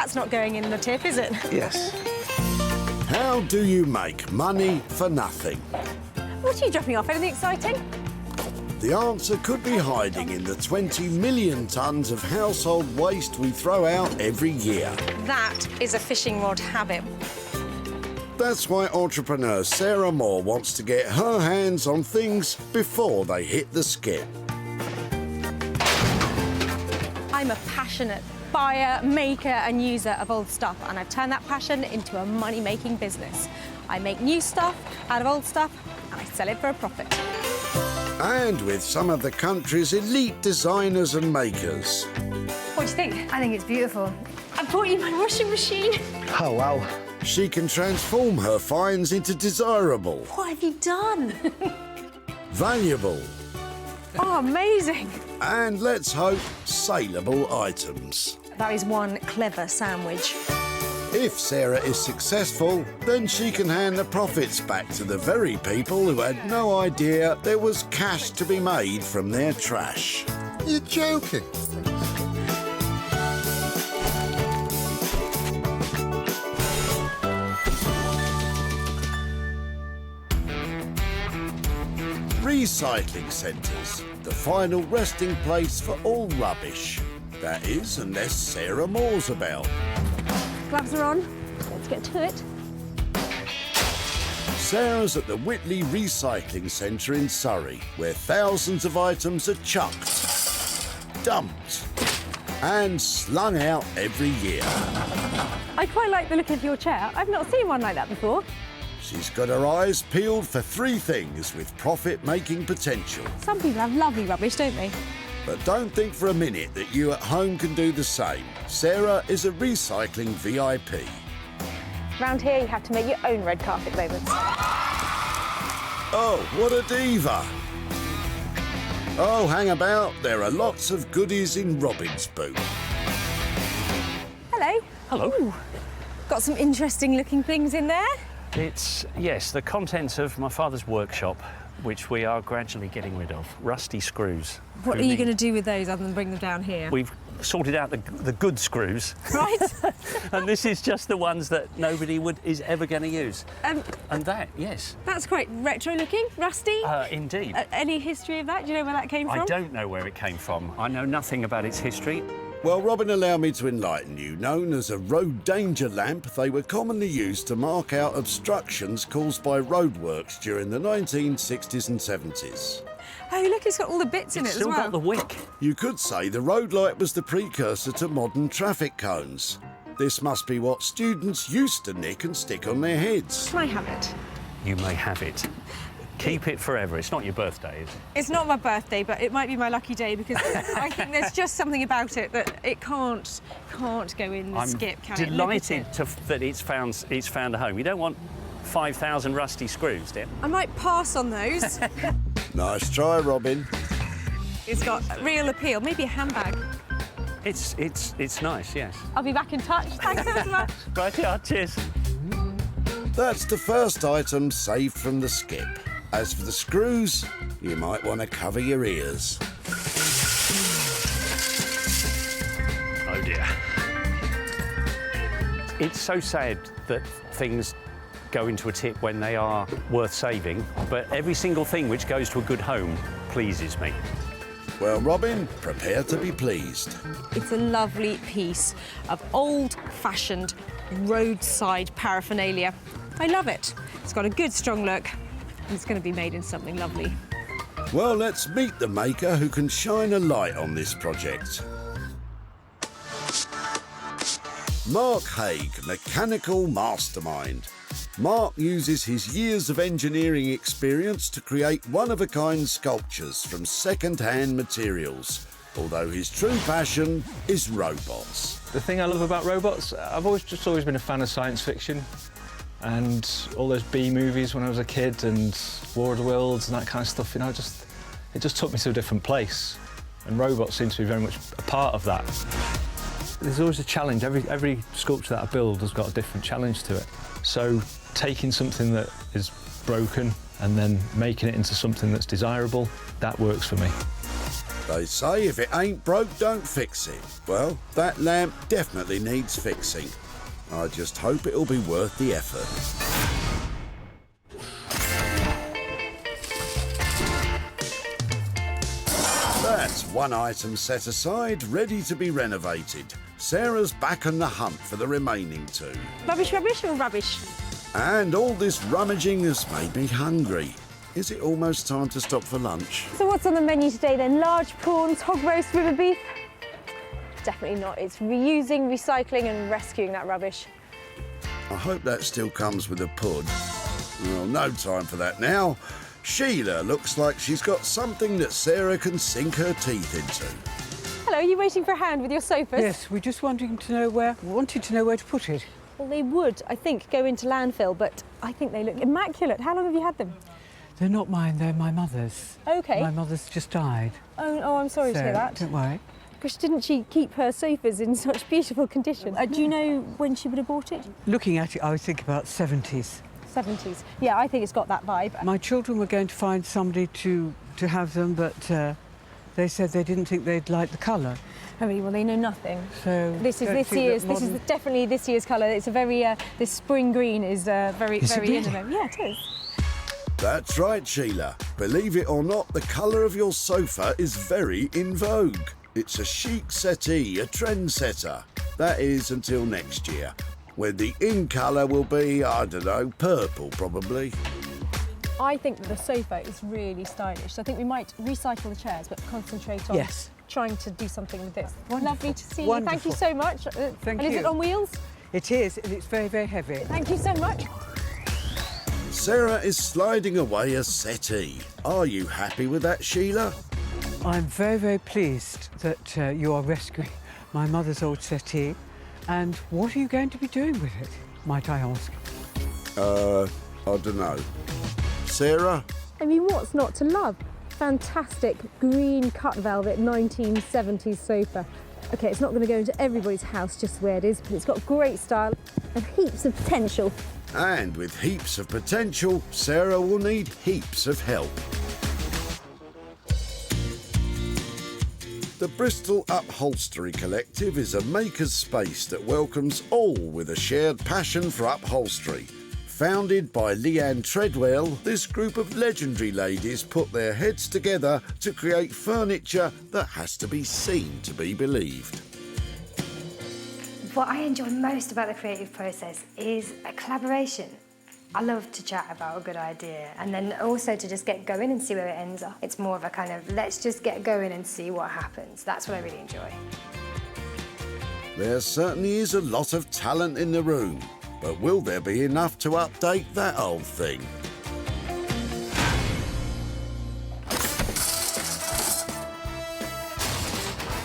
That's not going in the tip, is it? Yes. How do you make money for nothing? What are you dropping off? Anything exciting? The answer could be hiding in the 20 million tonnes of household waste we throw out every year. That is a fishing rod habit. That's why entrepreneur Sarah Moore wants to get her hands on things before they hit the skip. I'm a passionate buyer, maker and user of old stuff, and I've turned that passion into a money-making business. I make new stuff out of old stuff and I sell it for a profit. And with some of the country's elite designers and makers. What do you think? I think it's beautiful. I bought you my washing machine. Oh, wow. She can transform her finds into desirable, What have you done? valuable, Oh, amazing. and let's hope, saleable items. That is one clever sandwich. If Sarah is successful, then she can hand the profits back to the very people who had no idea there was cash to be made from their trash. You're joking. Recycling centres, the final resting place for all rubbish. That is, unless Sarah Moore's about. Gloves are on. Let's get to it. Sarah's at the Whitley Recycling Center in Surrey, where thousands of items are chucked, dumped, and slung out every year. I quite like the look of your chair. I've not seen one like that before. She's got her eyes peeled for three things with profit-making potential. Some people have lovely rubbish, don't they? But don't think for a minute that you at home can do the same. Sarah is a recycling VIP. Round here, you have to make your own red carpet moments. Oh, what a diva! Oh, hang about. There are lots of goodies in Robin's boot. Hello. Hello. Ooh, got some interesting looking things in there. It's, yes, the contents of my father's workshop, which we are gradually getting rid of. Rusty screws. What are you going to do with those other than bring them down here? We've sorted out the good screws. Right. And this is just the ones that nobody is ever going to use. And that, yes. That's quite retro looking, rusty. Indeed. Any history of that? Do you know where that came from? I don't know where it came from. I know nothing about its history. Well, Robin, allow me to enlighten you. Known as a road danger lamp, they were commonly used to mark out obstructions caused by roadworks during the 1960s and 70s. Oh, look, it's got all the bits in it It's as still well. got the wick. You could say the road light was the precursor to modern traffic cones. This must be what students used to nick and stick on their heads. Can I have it? You may have it. Keep it forever. It's not your birthday, is it? It's not my birthday, but it might be my lucky day because I think there's just something about it that it can't go in the skip, can it? I'm delighted that it's found a home. You don't want 5,000 rusty screws, dear. I might pass on those. Nice try, Robin. It's got real appeal. Maybe a handbag. It's nice, yes. I'll be back in touch. Thanks ever so much. Right, yeah, cheers. That's the first item saved from the skip. As for the screws, you might want to cover your ears. Oh dear. It's so sad that things go into a tip when they are worth saving, but every single thing which goes to a good home pleases me. Well, Robin, prepare to be pleased. It's a lovely piece of old-fashioned roadside paraphernalia. I love it. It's got a good, strong look, and it's going to be made in something lovely. Well, let's meet the maker who can shine a light on this project. Mark Haig, mechanical mastermind. Mark uses his years of engineering experience to create one-of-a-kind sculptures from second-hand materials, although his true passion is robots. The thing I love about robots, I've always been a fan of science fiction and all those B movies when I was a kid and War of the Worlds and that kind of stuff, you know, it just took me to a different place. And robots seem to be very much a part of that. There's always a challenge. Every sculpture that I build has got a different challenge to it. So taking something that is broken and then making it into something that's desirable, that works for me. They say if it ain't broke, don't fix it. Well, that lamp definitely needs fixing. I just hope it'll be worth the effort. That's one item set aside, ready to be renovated. Sarah's back on the hunt for the remaining two. Rubbish, rubbish or rubbish? And all this rummaging has made me hungry. Is it almost time to stop for lunch? So what's on the menu today then? Large prawns, hog roast, river beef? Definitely not. It's reusing, recycling and rescuing that rubbish. I hope that still comes with a pud. Well, no time for that now. Sheila looks like she's got something that Sarah can sink her teeth into. Hello, are you waiting for a hand with your sofas? Yes, we're just wanted to know where to put it. Well, they would, I think, go into landfill, but I think they look immaculate. How long have you had them? They're not mine, they're my mother's. OK. My mother's just died. Oh, I'm sorry to hear that. Don't worry. Gosh, didn't she keep her sofas in such beautiful condition? Do you know when she would have bought it? Looking at it, I would think about 70s. 70s. Yeah, I think it's got that vibe. My children were going to find somebody to have them, but they said they didn't think they'd like the colour. Oh, really? Well, they know nothing. So This is definitely this year's colour. It's a very this spring green is very Is it really? in the moment. Yeah, it is. That's right, Sheila. Believe it or not, the colour of your sofa is very in vogue. It's a chic settee, a trendsetter. That is until next year, when the in colour will be, I don't know, purple probably. I think that the sofa is really stylish. So I think we might recycle the chairs, but concentrate on trying to do something with this. Wonderful. Lovely to see you. Wonderful. Thank you so much. Thank and is you. it on wheels? It is, and it's very, very heavy. Thank you so much. Sarah is sliding away a settee. Are you happy with that, Sheila? I'm very, very pleased that you are rescuing my mother's old settee. And what are you going to be doing with it, might I ask? I don't know. Sarah? I mean, what's not to love? Fantastic green cut velvet 1970s sofa. OK, it's not going to go into everybody's house just the way it is, but it's got great style and heaps of potential. And with heaps of potential, Sarah will need heaps of help. The Bristol Upholstery Collective is a maker's space that welcomes all with a shared passion for upholstery. Founded by Leanne Treadwell, this group of legendary ladies put their heads together to create furniture that has to be seen to be believed. What I enjoy most about the creative process is a collaboration. I love to chat about a good idea and then also to just get going and see where it ends up. It's more of a kind of, let's just get going and see what happens. That's what I really enjoy. There certainly is a lot of talent in the room, but will there be enough to update that old thing?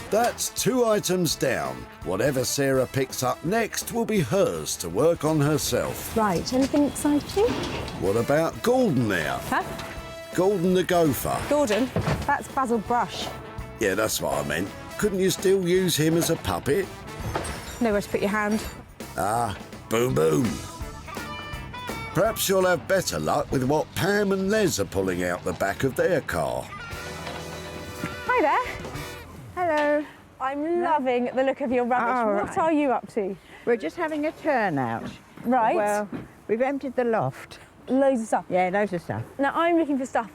That's 2 items down. Whatever Sarah picks up next will be hers to work on herself. Right, anything exciting? What about Gordon now? Huh? Gordon the gopher. Gordon, that's Basil Brush. Yeah, that's what I meant. Couldn't you still use him as a puppet? Nowhere to put your hand. Ah, boom boom. Perhaps you'll have better luck with what Pam and Les are pulling out the back of their car. Hi there. Hello. I'm loving the look of your rubbish. Oh, What right. are you up to? We're just having a turnout. Right. Well, we've emptied the loft. Loads of stuff. Yeah, loads of stuff. Now, I'm looking for stuff,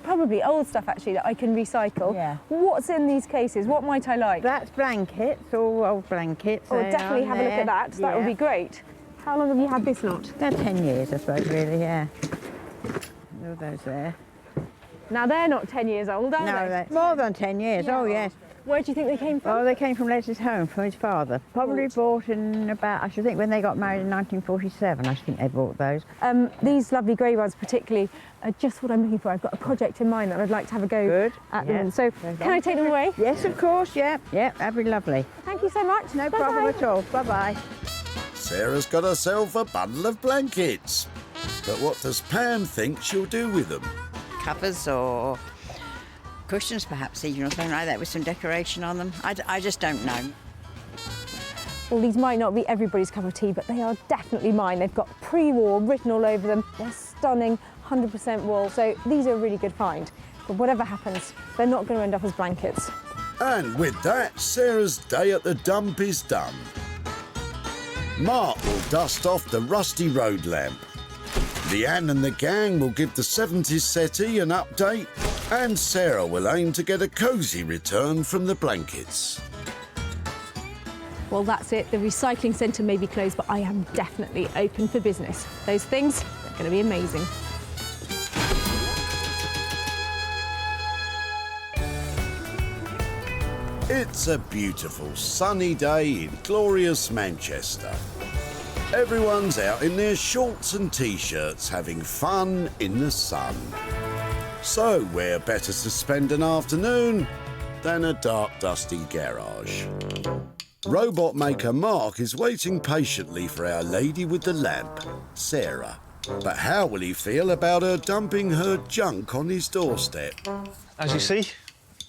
probably old stuff actually, that I can recycle. Yeah. What's in these cases? What might I like? That's blankets, all old blankets. Oh, they definitely are have a look there. at that. That would Yeah. be great. How long have you had this lot? About 10 years, I suppose, really, yeah. All those there. Now, they're not 10 years old, are No, they? that's more than 10 years, Yeah. oh, yes. Where do you think they came from? Oh, they came from Leslie's home, from his father. Probably Right. bought in about, I should think, when they got married in 1947, I think they bought those. These lovely grey ones particularly are just what I'm looking for. I've got a project in mind that I'd like to have a go Good, at them. yeah. So, Very can I take them away? Yes, of course, yeah. Yeah, that'd be lovely. Thank you so much. No Bye-bye. problem at all. Bye-bye. Sarah's got herself a bundle of blankets. But what does Pam think she'll do with them? Covers or cushions perhaps even, or something like that with some decoration on them. I just don't know. Well, these might not be everybody's cup of tea, but they are definitely mine. They've got pre-war written all over them. They're stunning, 100% wool, so these are a really good find. But whatever happens, they're not going to end up as blankets. And with that, Sarah's day at the dump is done. Mark will dust off the rusty road lamp. Leanne and the gang will give the 70s settee an update, and Sarah will aim to get a cosy return from the blankets. Well, that's it. The recycling centre may be closed, but I am definitely open for business. Those things are going to be amazing. It's a beautiful sunny day in glorious Manchester. Everyone's out in their shorts and t-shirts having fun in the sun. So where better to spend an afternoon than a dark, dusty garage? Robot maker Mark is waiting patiently for our lady with the lamp, Sarah. But how will he feel about her dumping her junk on his doorstep? As you see,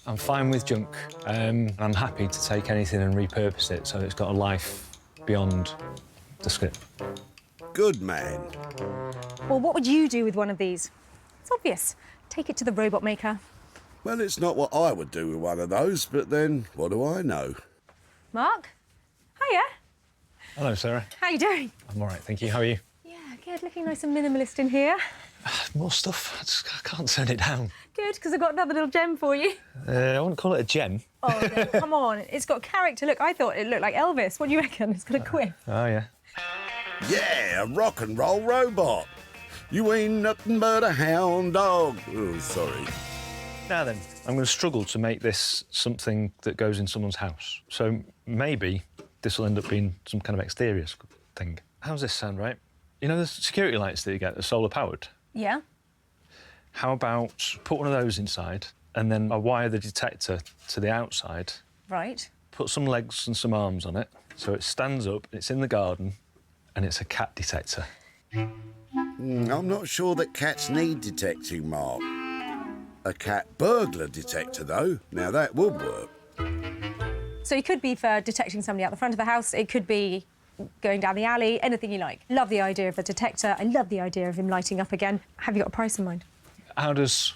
I'm fine with junk. I'm happy to take anything and repurpose it so it's got a life beyond the script. Good man. Well, what would you do with one of these? It's obvious. Take it to the robot maker. Well, it's not what I would do with one of those, but then what do I know? Mark? Hiya. Hello, Sarah. How you doing? I'm all right, thank you. How are you? Yeah, good. Looking nice and minimalist in here. More stuff. I can't turn it down. Good, because I've got another little gem for you. I wouldn't call it a gem. Oh, no, come on. It's got character. Look, I thought it looked like Elvis. What do you reckon? It's got a quiff. Oh, yeah. Yeah, a rock and roll robot. You ain't nothing but a hound dog. Oh, sorry. Now then, I'm going to struggle to make this something that goes in someone's house. So maybe this will end up being some kind of exterior thing. How's this sound, right? You know the security lights that you get, the solar powered? Yeah? How about put one of those inside and then I wire the detector to the outside, Right. put some legs and some arms on it so it stands up, it's in the garden, and it's a cat detector. I'm not sure that cats need detecting, Mark. A cat burglar detector, though. Now, that would work. So it could be for detecting somebody out the front of the house. It could be going down the alley, anything you like. Love the idea of a detector. I love the idea of him lighting up again. Have you got a price in mind? How does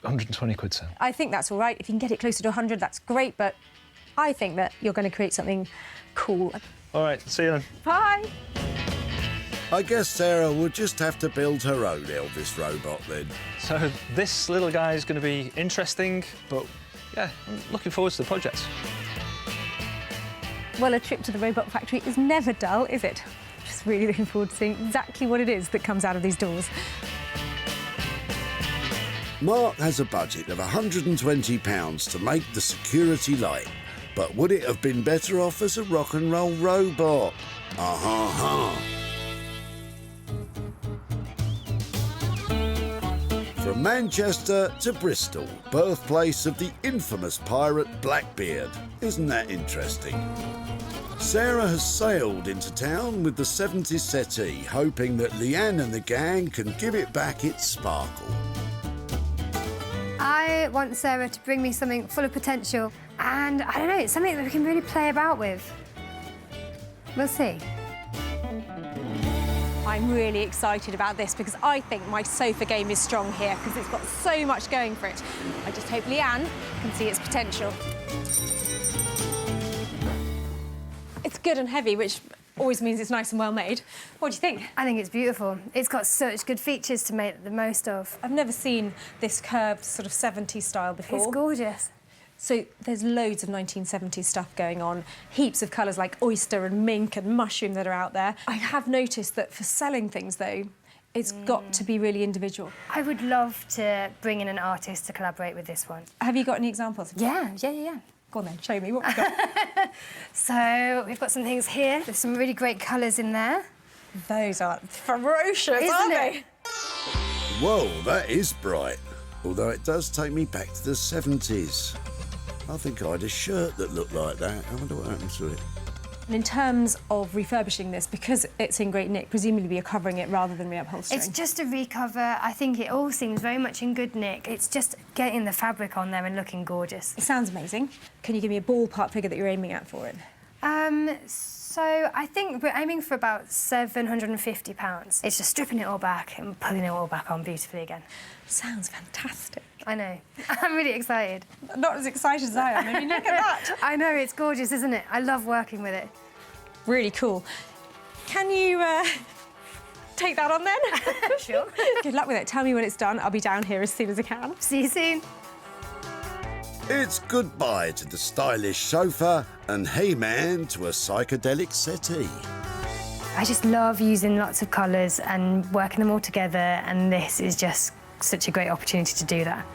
120 quid sound? I think that's all right. If you can get it closer to 100, that's great, but I think that you're going to create something cool. All right, see you then. Bye. I guess Sarah would just have to build her own Elvis robot then. So this little guy is going to be interesting, but yeah, I'm looking forward to the project. Well, a trip to the robot factory is never dull, is it? Just really looking forward to seeing exactly what it is that comes out of these doors. Mark has a budget of £120 to make the security light, but would it have been better off as a rock and roll robot? From Manchester to Bristol, birthplace of the infamous pirate Blackbeard. Isn't that interesting? Sarah has sailed into town with the 70s settee, hoping that Leanne and the gang can give it back its sparkle. I want Sarah to bring me something full of potential, and I don't know, it's something that we can really play about with. We'll see. I'm really excited about this because I think my sofa game is strong here because it's got so much going for it. I just hope Leanne can see its potential. It's good and heavy, which always means it's nice and well made. What do you think? I think it's beautiful. It's got such good features to make the most of. I've never seen this curved sort of 70s style before. It's gorgeous. So there's loads of 1970s stuff going on, heaps of colours like oyster and mink and mushroom that are out there. I have noticed that for selling things, though, it's got to be really individual. I would love to bring in an artist to collaborate with this one. Have you got any examples? Yeah. Go on then, show me what we've got. So we've got some things here. There's some really great colours in there. Those are ferocious, Isn't aren't it? they? Whoa, that is bright. Although it does take me back to the 70s. I think I had a shirt that looked like that. I wonder what happened to it. And in terms of refurbishing this, because it's in great nick, presumably you're covering it rather than reupholstering. It's just a recover. I think it all seems very much in good nick. It's just getting the fabric on there and looking gorgeous. It sounds amazing. Can you give me a ballpark figure that you're aiming at for it? So I think we're aiming for about £750. It's just stripping it all back and pulling it all back on beautifully again. Sounds fantastic. I know. I'm really excited. Not as excited as I am. I mean, look at that. I know, it's gorgeous, isn't it? I love working with it. Really cool. Can you take that on then? Sure. Good luck with it. Tell me when it's done. I'll be down here as soon as I can. See you soon. It's goodbye to the stylish sofa and hey man to a psychedelic settee. I just love using lots of colours and working them all together, and this is just such a great opportunity to do that.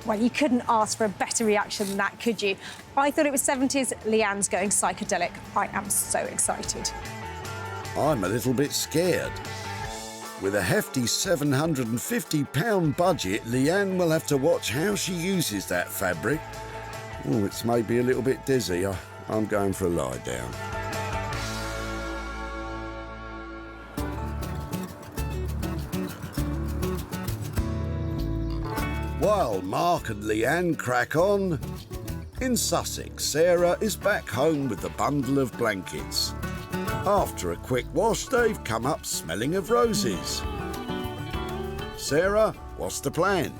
Well, you couldn't ask for a better reaction than that, could you? I thought it was 70s. Leanne's going psychedelic. I am so excited. I'm a little bit scared. With a hefty £750 budget, Leanne will have to watch how she uses that fabric. Oh, it's made me a little bit dizzy. I'm going for a lie down. While Mark and Leanne crack on, in Sussex, Sarah is back home with the bundle of blankets. After a quick wash, they've come up smelling of roses. Sarah, what's the plan?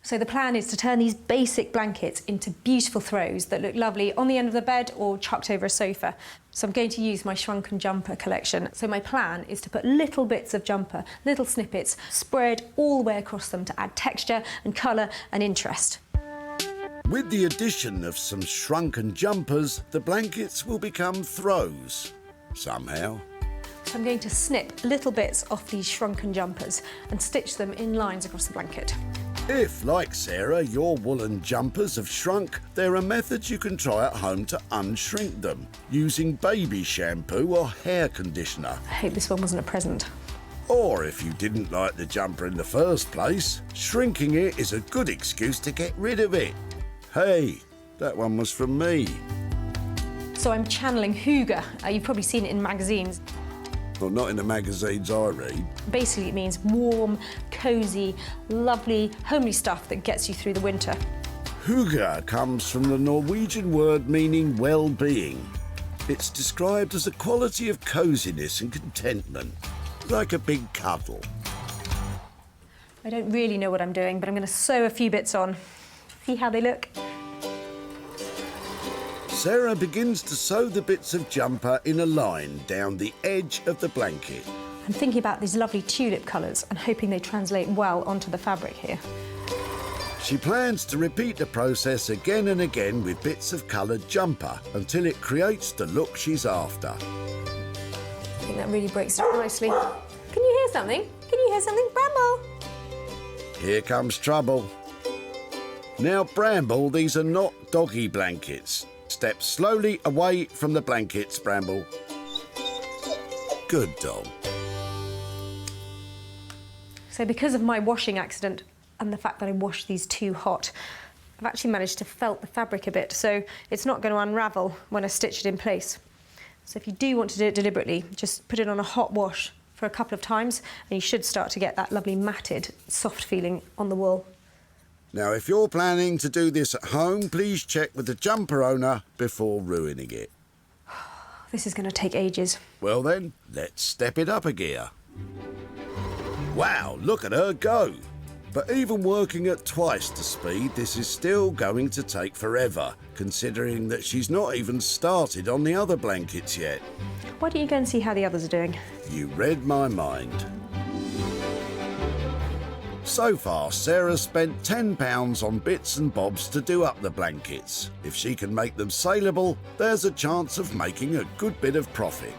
So the plan is to turn these basic blankets into beautiful throws that look lovely on the end of the bed or chucked over a sofa. So I'm going to use my shrunken jumper collection. So my plan is to put little bits of jumper, little snippets, spread all the way across them to add texture and colour and interest. With the addition of some shrunken jumpers, the blankets will become throws, somehow. So I'm going to snip little bits off these shrunken jumpers and stitch them in lines across the blanket. If, like Sarah, your woolen jumpers have shrunk, there are methods you can try at home to unshrink them, using baby shampoo or hair conditioner. I hope this one wasn't a present. Or if you didn't like the jumper in the first place, shrinking it is a good excuse to get rid of it. Hey, that one was from me. So I'm channeling hygge. You've probably seen it in magazines. Well, not in the magazines I read. Basically, it means warm, cosy, lovely, homely stuff that gets you through the winter. Hygge comes from the Norwegian word meaning well-being. It's described as a quality of coziness and contentment, like a big cuddle. I don't really know what I'm doing, but I'm going to sew a few bits on. See how they look? Sarah begins to sew the bits of jumper in a line down the edge of the blanket. I'm thinking about these lovely tulip colours and hoping they translate well onto the fabric here. She plans to repeat the process again and again with bits of coloured jumper until it creates the look she's after. I think that really breaks it up nicely. Can you hear something? Can you hear something? Bramble! Here comes trouble. Now, Bramble, these are not doggy blankets. Step slowly away from the blankets, Bramble. Good dog. So because of my washing accident and the fact that I washed these too hot, I've actually managed to felt the fabric a bit, so it's not going to unravel when I stitch it in place. So if you do want to do it deliberately, just put it on a hot wash for a couple of times and you should start to get that lovely matted, soft feeling on the wool. Now, if you're planning to do this at home, please check with the jumper owner before ruining it. This is going to take ages. Well then, let's step it up a gear. Wow, look at her go. But even working at twice the speed, this is still going to take forever, considering that she's not even started on the other blankets yet. Why don't you go and see how the others are doing? You read my mind. So far, Sarah's spent £10 on bits and bobs to do up the blankets. If she can make them saleable, there's a chance of making a good bit of profit.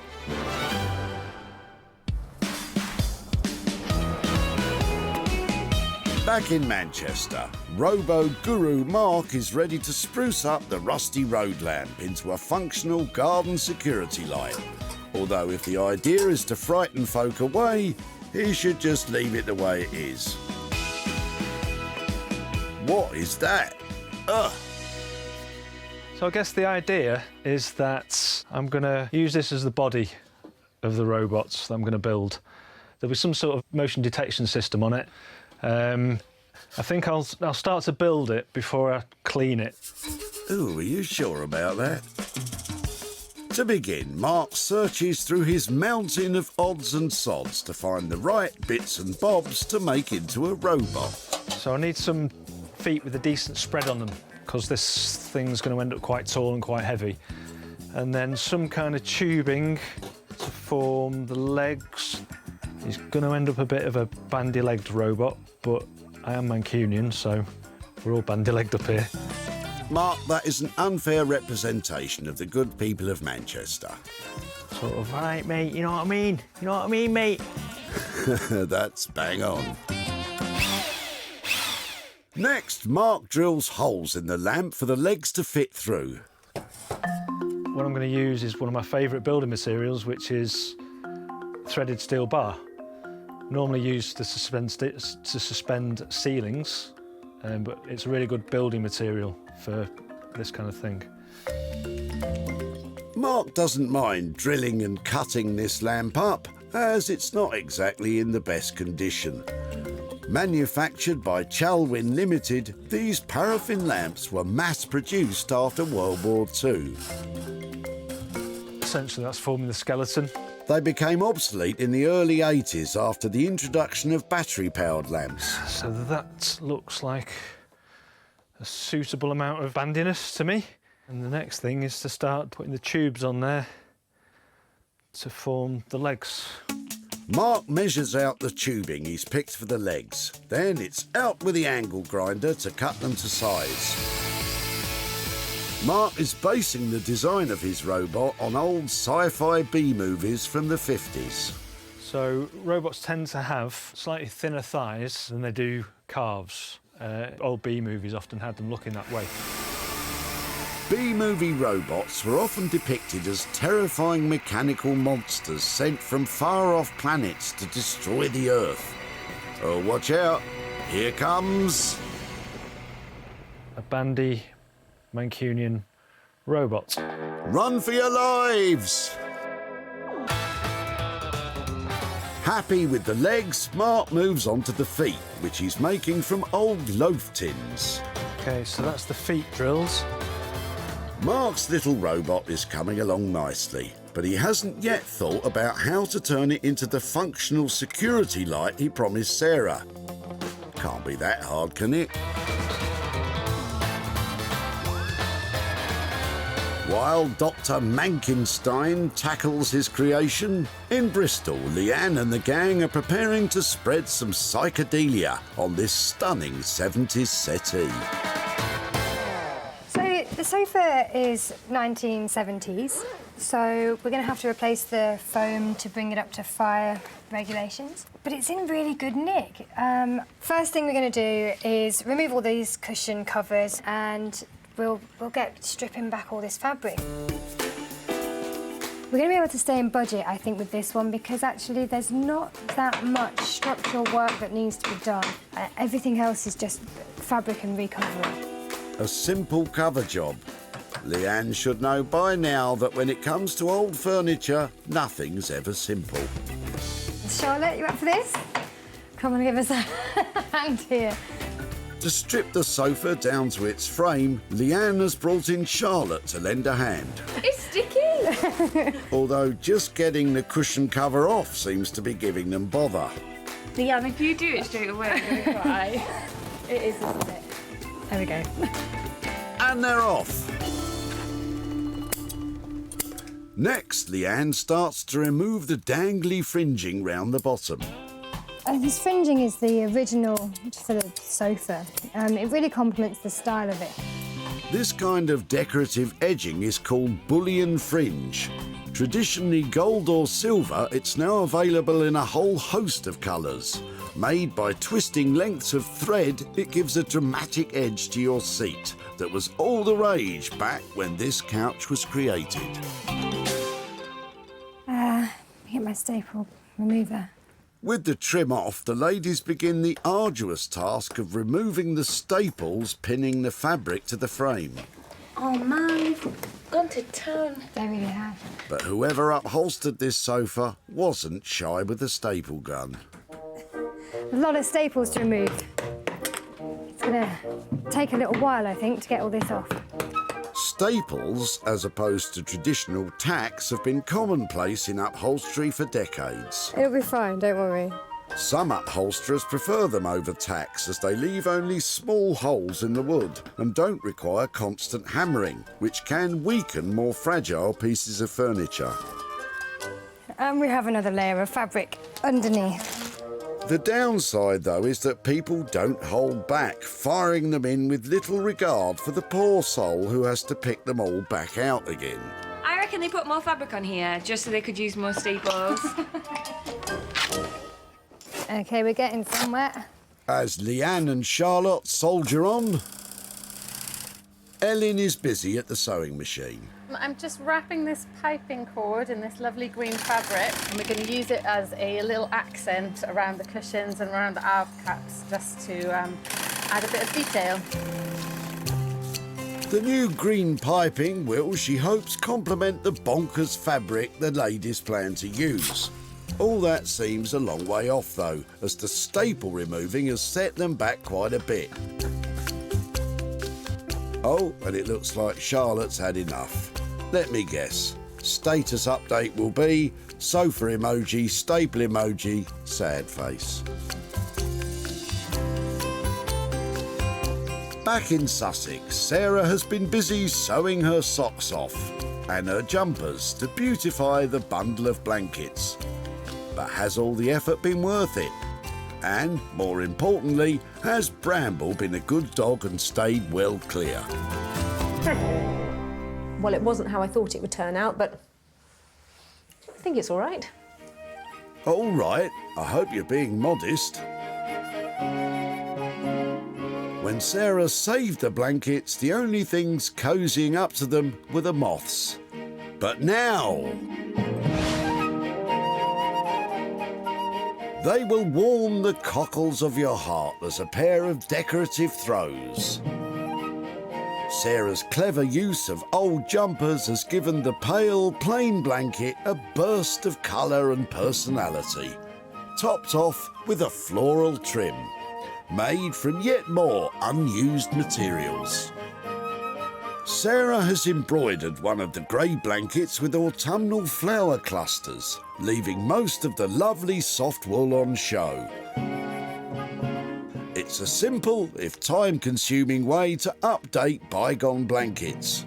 Back in Manchester, robo-guru Mark is ready to spruce up the rusty road lamp into a functional garden security light. Although if the idea is to frighten folk away, he should just leave it the way it is. What is that? Ugh! So I guess the idea is that I'm going to use this as the body of the robots that I'm going to build. There'll be some sort of motion detection system on it. I think I'll start to build it before I clean it. Ooh, are you sure about that? To begin, Mark searches through his mountain of odds and sods to find the right bits and bobs to make into a robot. So I need some feet with a decent spread on them, because this thing's going to end up quite tall and quite heavy. And then some kind of tubing to form the legs. He's going to end up a bit of a bandy-legged robot, but I am Mancunian, so we're all bandy-legged up here. Mark, that is an unfair representation of the good people of Manchester. Sort of, all right, mate, you know what I mean? You know what I mean, mate? That's bang on. Next, Mark drills holes in the lamp for the legs to fit through. What I'm going to use is one of my favourite building materials, which is threaded steel bar. Normally used to suspend ceilings, but it's a really good building material for this kind of thing. Mark doesn't mind drilling and cutting this lamp up, as it's not exactly in the best condition. Manufactured by Chalwin Limited, these paraffin lamps were mass-produced after World War II. Essentially, that's forming the skeleton. They became obsolete in the early 80s after the introduction of battery-powered lamps. So that looks like a suitable amount of bandiness to me. And the next thing is to start putting the tubes on there to form the legs. Mark measures out the tubing he's picked for the legs. Then it's out with the angle grinder to cut them to size. Mark is basing the design of his robot on old sci-fi B-movies from the 50s. So robots tend to have slightly thinner thighs than they do calves. Old B-movies often had them looking that way. B-movie robots were often depicted as terrifying mechanical monsters sent from far-off planets to destroy the Earth. Oh, watch out. Here comes... a bandy Mancunian robot. Run for your lives! Happy with the legs, Mark moves on to the feet, which he's making from old loaf tins. OK, so that's the feet drills. Mark's little robot is coming along nicely, but he hasn't yet thought about how to turn it into the functional security light he promised Sarah. Can't be that hard, can it? While Dr. Mankinstein tackles his creation, in Bristol, Leanne and the gang are preparing to spread some psychedelia on this stunning 70s settee. So the sofa is 1970s, so we're going to have to replace the foam to bring it up to fire regulations. But it's in really good nick. First thing we're going to do is remove all these cushion covers and we'll get stripping back all this fabric. We're going to be able to stay in budget, I think, with this one because actually there's not that much structural work that needs to be done. Everything else is just fabric and recovering. A simple cover job. Leanne should know by now that when it comes to old furniture, nothing's ever simple. Charlotte, you up for this? Come on, give us a hand here. To strip the sofa down to its frame, Leanne has brought in Charlotte to lend a hand. It's sticky! Although just getting the cushion cover off seems to be giving them bother. Leanne, if you do it straight away, I'm going to cry. It is, isn't it? There we go. And they're off. Next, Leanne starts to remove the dangly fringing round the bottom. This fringing is the original for the sofa. It really complements the style of it. This kind of decorative edging is called bullion fringe. Traditionally gold or silver, it's now available in a whole host of colours. Made by twisting lengths of thread, it gives a dramatic edge to your seat that was all the rage back when this couch was created. Get my staple remover. With the trim off, the ladies begin the arduous task of removing the staples pinning the fabric to the frame. Oh man, gone to town. They really have. But whoever upholstered this sofa wasn't shy with the staple gun. A lot of staples to remove. It's going to take a little while, I think, to get all this off. Staples, as opposed to traditional tacks, have been commonplace in upholstery for decades. It'll be fine, don't worry. Some upholsterers prefer them over tacks as they leave only small holes in the wood and don't require constant hammering, which can weaken more fragile pieces of furniture. And we have another layer of fabric underneath. The downside, though, is that people don't hold back, firing them in with little regard for the poor soul who has to pick them all back out again. I reckon they put more fabric on here just so they could use more staples. OK, we're getting somewhere. As Leanne and Charlotte soldier on, Ellen is busy at the sewing machine. I'm just wrapping this piping cord in this lovely green fabric, and we're going to use it as a little accent around the cushions and around the arm caps, just to add a bit of detail. The new green piping will, she hopes, complement the bonkers fabric the ladies plan to use. All that seems a long way off, though, as the staple removing has set them back quite a bit. Oh, and it looks like Charlotte's had enough. Let me guess. Status update will be sofa emoji, staple emoji, sad face. Back in Sussex, Sarah has been busy sewing her socks off and her jumpers to beautify the bundle of blankets. But has all the effort been worth it? And, more importantly, has Bramble been a good dog and stayed well clear? Well, it wasn't how I thought it would turn out, but I think it's all right. All right, I hope you're being modest. When Sarah saved the blankets, the only things cozying up to them were the moths. But now they will warm the cockles of your heart as a pair of decorative throws. Sarah's clever use of old jumpers has given the pale, plain blanket a burst of colour and personality, topped off with a floral trim, made from yet more unused materials. Sarah has embroidered one of the grey blankets with autumnal flower clusters, leaving most of the lovely soft wool on show. It's a simple, if time-consuming way to update bygone blankets.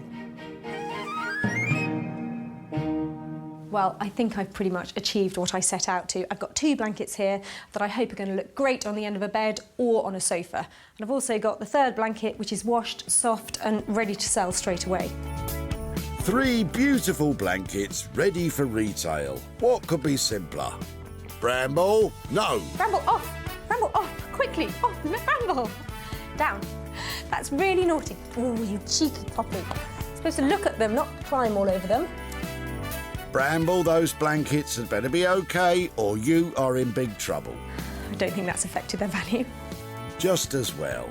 Well, I think I've pretty much achieved what I set out to. I've got 2 blankets here that I hope are going to look great on the end of a bed or on a sofa. And I've also got the 3rd blanket, which is washed, soft and ready to sell straight away. 3 beautiful blankets ready for retail. What could be simpler? Bramble? No. Bramble off! Bramble off! Quickly! Off! Bramble! Down. That's really naughty. Oh, you cheeky poppy. You're supposed to look at them, not climb all over them. Bramble, those blankets had better be OK or you are in big trouble. I don't think that's affected their value. Just as well.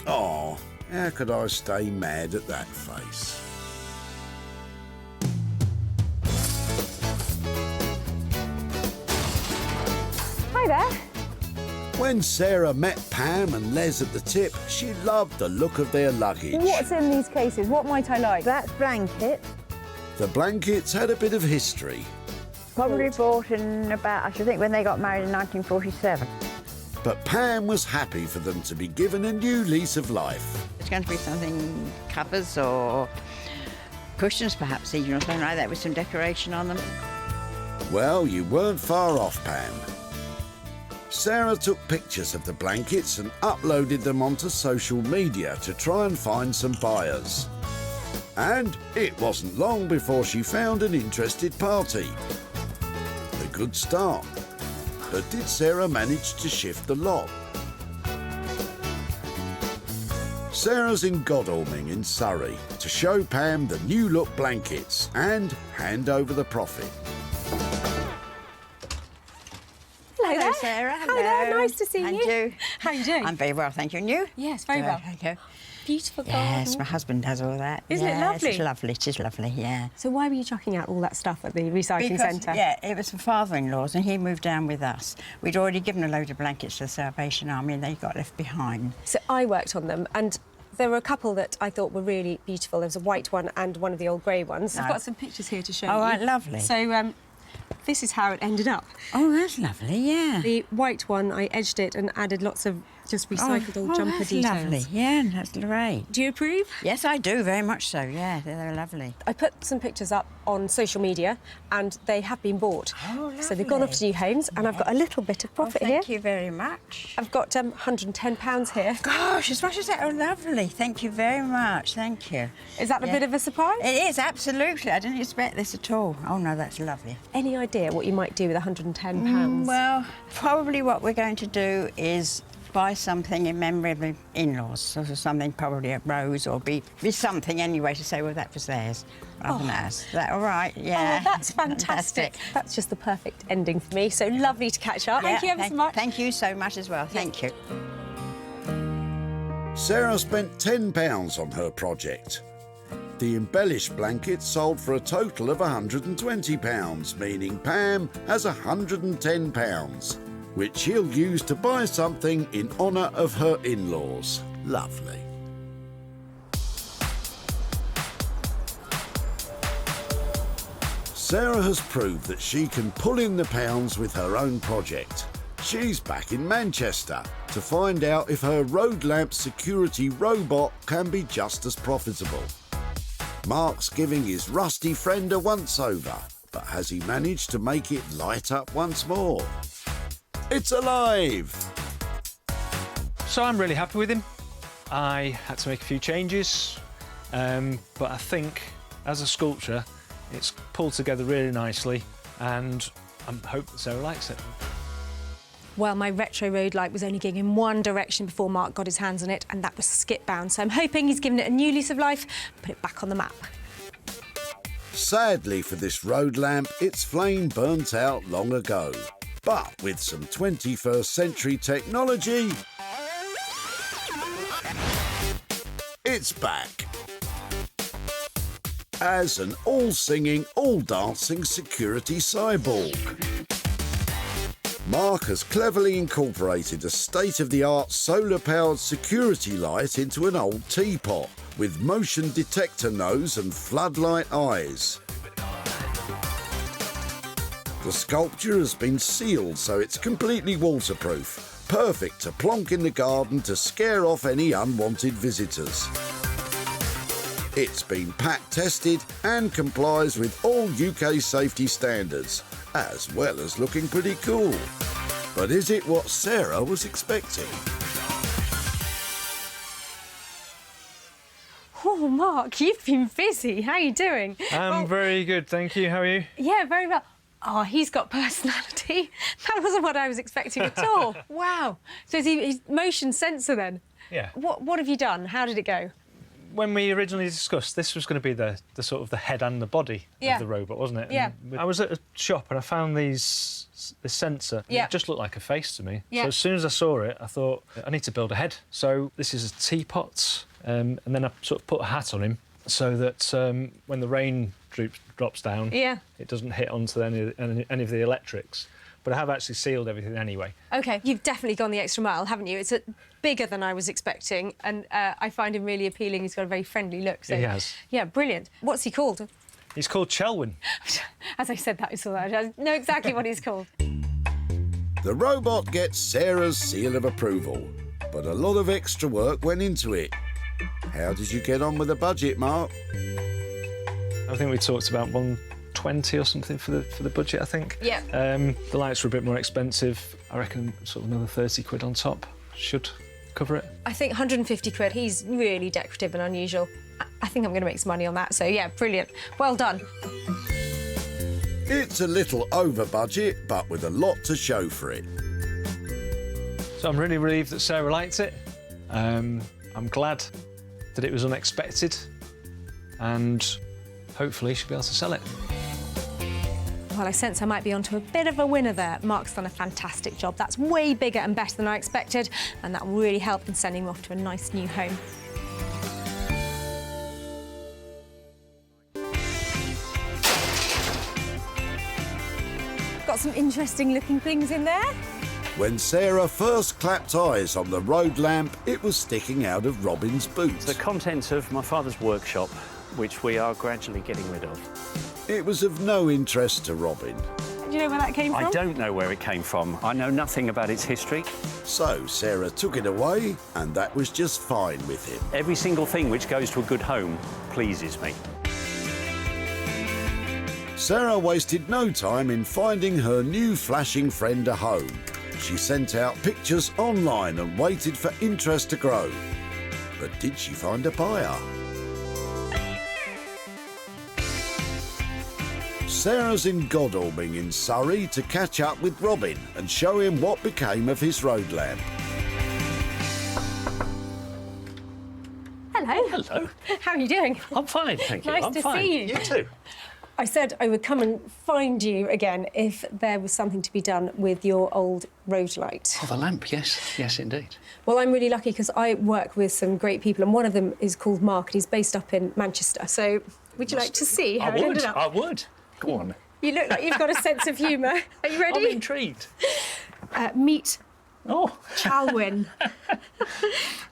Oh, how could I stay mad at that face? Hi there. When Sarah met Pam and Les at the tip, she loved the look of their luggage. What's in these cases? What might I like? That's blanket. The blankets had a bit of history. Probably bought in about, I should think, when they got married in 1947. But Pam was happy for them to be given a new lease of life. It's going to be something, covers or cushions perhaps even, or something like that with some decoration on them. Well, you weren't far off, Pam. Sarah took pictures of the blankets and uploaded them onto social media to try and find some buyers. And it wasn't long before she found an interested party. A good start. But did Sarah manage to shift the lot? Sarah's in Godalming in Surrey to show Pam the new look blankets and hand over the profit. Hello there. Sarah. Hello. Hi there, nice to see And you. How are you doing? I'm very well, thank you. And you? Yes, very well. Thank you. Beautiful garden. Yes, my husband does all that. Isn't it lovely? It's lovely, it is lovely, yeah. So why were you chucking out all that stuff at the recycling centre? Yeah, it was for father-in-law's and he moved down with us. We'd already given a load of blankets to the Salvation Army and they got left behind. So I worked on them and There were a couple that I thought were really beautiful. There was a white one and one of the old grey ones. I've got some pictures here to show you. Oh, right, lovely. So, this is how it ended up. Oh, that's lovely, yeah. The white one, I edged it and added lots of just recycled old jumper that's details. Lovely, yeah, that's great. Do you approve? Yes, I do, very much so, yeah, they're lovely. I put some pictures up on social media and they have been bought. Oh, lovely. So they've gone off to new homes and I've got a little bit of profit here. Thank you very much. I've got £110 here. Gosh, as much as that, oh, lovely. Thank you very much, thank you. Is that a bit of a surprise? It is, absolutely. I didn't expect this at all. Oh, no, that's lovely. Any idea what you might do with £110? Well, probably what we're going to do is buy something in memory of the in-laws, sort of something, probably a rose or be something anyway to say, well, that was theirs, rather than ours. Is that all right? Yeah. Oh, that's fantastic. That's just the perfect ending for me. So lovely to catch up. Yeah, Thank you ever so much. Thank you so much as well. Thank you. Sarah spent £10 on her project. The embellished blanket sold for a total of £120, meaning Pam has £110, which she'll use to buy something in honour of her in-laws. Lovely. Sarah has proved that she can pull in the pounds with her own project. She's back in Manchester to find out if her road lamp security robot can be just as profitable. Mark's giving his rusty friend a once-over, but has he managed to make it light up once more? It's alive! So I'm really happy with him. I had to make a few changes, but I think as a sculpture, it's pulled together really nicely, and I hope that Sarah likes it. Well, my retro road light was only going in one direction before Mark got his hands on it, and that was skip bound. So I'm hoping he's given it a new lease of life, put it back on the map. Sadly for this road lamp, its flame burnt out long ago. But with some 21st century technology, it's back. As an all-singing, all-dancing security cyborg. Mark has cleverly incorporated a state-of-the-art solar-powered security light into an old teapot with motion detector nose and floodlight eyes. The sculpture has been sealed so it's completely waterproof, perfect to plonk in the garden to scare off any unwanted visitors. It's been pack tested and complies with all UK safety standards, as well as looking pretty cool. But is it what Sarah was expecting? Oh, Mark, you've been busy. How are you doing? I'm very good, thank you. How are you? Yeah, very well. Oh, he's got personality. That wasn't what I was expecting at all. Wow. So is he motion sensor then? Yeah. What have you done? How did it go? When we originally discussed, this was going to be the sort of the head and the body of the robot, wasn't it? Yeah. And I was at a shop and I found this sensor. Yeah. It just looked like a face to me. Yeah. So as soon as I saw it, I thought, I need to build a head. So this is a teapot, and then I sort of put a hat on him so that when the rain drops down, it doesn't hit onto any of the electrics. But I have actually sealed everything anyway. OK, you've definitely gone the extra mile, haven't you? It's bigger than I was expecting, and I find him really appealing. He's got a very friendly look. So, he has. Yeah, brilliant. What's he called? He's called Chelwyn. As I said that, I saw that. I know exactly what he's called. The robot gets Sarah's seal of approval, but a lot of extra work went into it. How did you get on with the budget, Mark? I think we talked about 120 or something for the budget, I think. Yeah. The lights were a bit more expensive. I reckon sort of another 30 quid on top should cover it. I think 150 quid. He's really decorative and unusual. I think I'm going to make some money on that. So, yeah, brilliant. Well done. It's a little over budget, but with a lot to show for it. So I'm really relieved that Sarah liked it. I'm glad that it was unexpected, and hopefully she'll be able to sell it. Well, I sense I might be onto a bit of a winner there. Mark's done a fantastic job. That's way bigger and better than I expected, and that will really help in sending him off to a nice new home. Got some interesting looking things in there. When Sarah first clapped eyes on the road lamp, it was sticking out of Robin's boot. The contents of my father's workshop, which we are gradually getting rid of. It was of no interest to Robin. Do you know where that came from? I don't know where it came from. I know nothing about its history. So Sarah took it away, and that was just fine with him. Every single thing which goes to a good home pleases me. Sarah wasted no time in finding her new flashing friend a home. She sent out pictures online and waited for interest to grow. But did she find a buyer? Sarah's in Godalming in Surrey to catch up with Robin and show him what became of his road lamp. Hello. Hello. How are you doing? I'm fine, thank you. Nice I'm to fine. see you. You too. I said I would come and find you again if there was something to be done with your old road light. Oh, the lamp, yes. Yes, indeed. Well, I'm really lucky because I work with some great people, and one of them is called Mark, and he's based up in Manchester. So would you like to see how it ended up? I would. Go on. You look like you've got a sense of humour. Are you ready? I'm intrigued. Meet Oh. Chalwyn.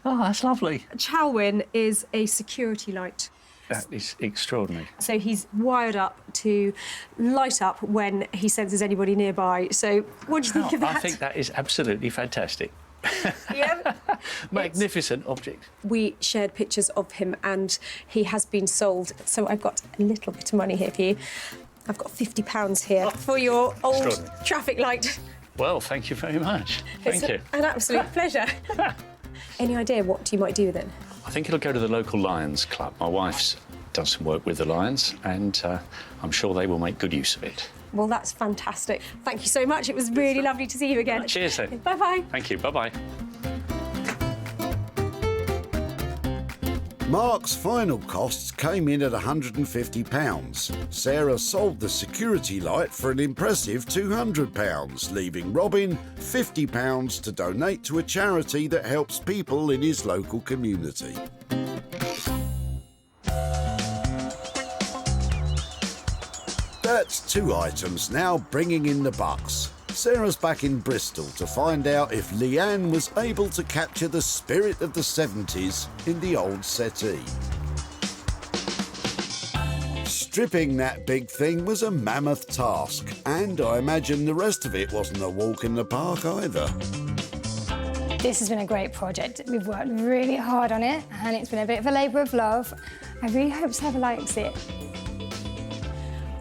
Oh, that's lovely. Chalwyn is a security light. That is extraordinary. So he's wired up to light up when he senses anybody nearby. So what do you think of that? I think that is absolutely fantastic. Yeah. Magnificent object. We shared pictures of him and he has been sold. So I've got a little bit of money here for you. I've got £50 here for your old traffic light. Well, thank you very much. Thank you. An absolute pleasure. Any idea what you might do with it? I think it'll go to the local Lions Club. My wife's done some work with the Lions and I'm sure they will make good use of it. Well, that's fantastic. Thank you so much. It was really lovely to see you again. Cheers then. Bye-bye. Thank you. Bye-bye. Mark's final costs came in at £150. Sarah sold the security light for an impressive £200, leaving Robin £50 to donate to a charity that helps people in his local community. That's 2 items now bringing in the bucks. Sarah's back in Bristol to find out if Leanne was able to capture the spirit of the 70s in the old settee. Stripping that big thing was a mammoth task, and I imagine the rest of it wasn't a walk in the park either. This has been a great project. We've worked really hard on it, and it's been a bit of a labour of love. I really hope Sarah likes it.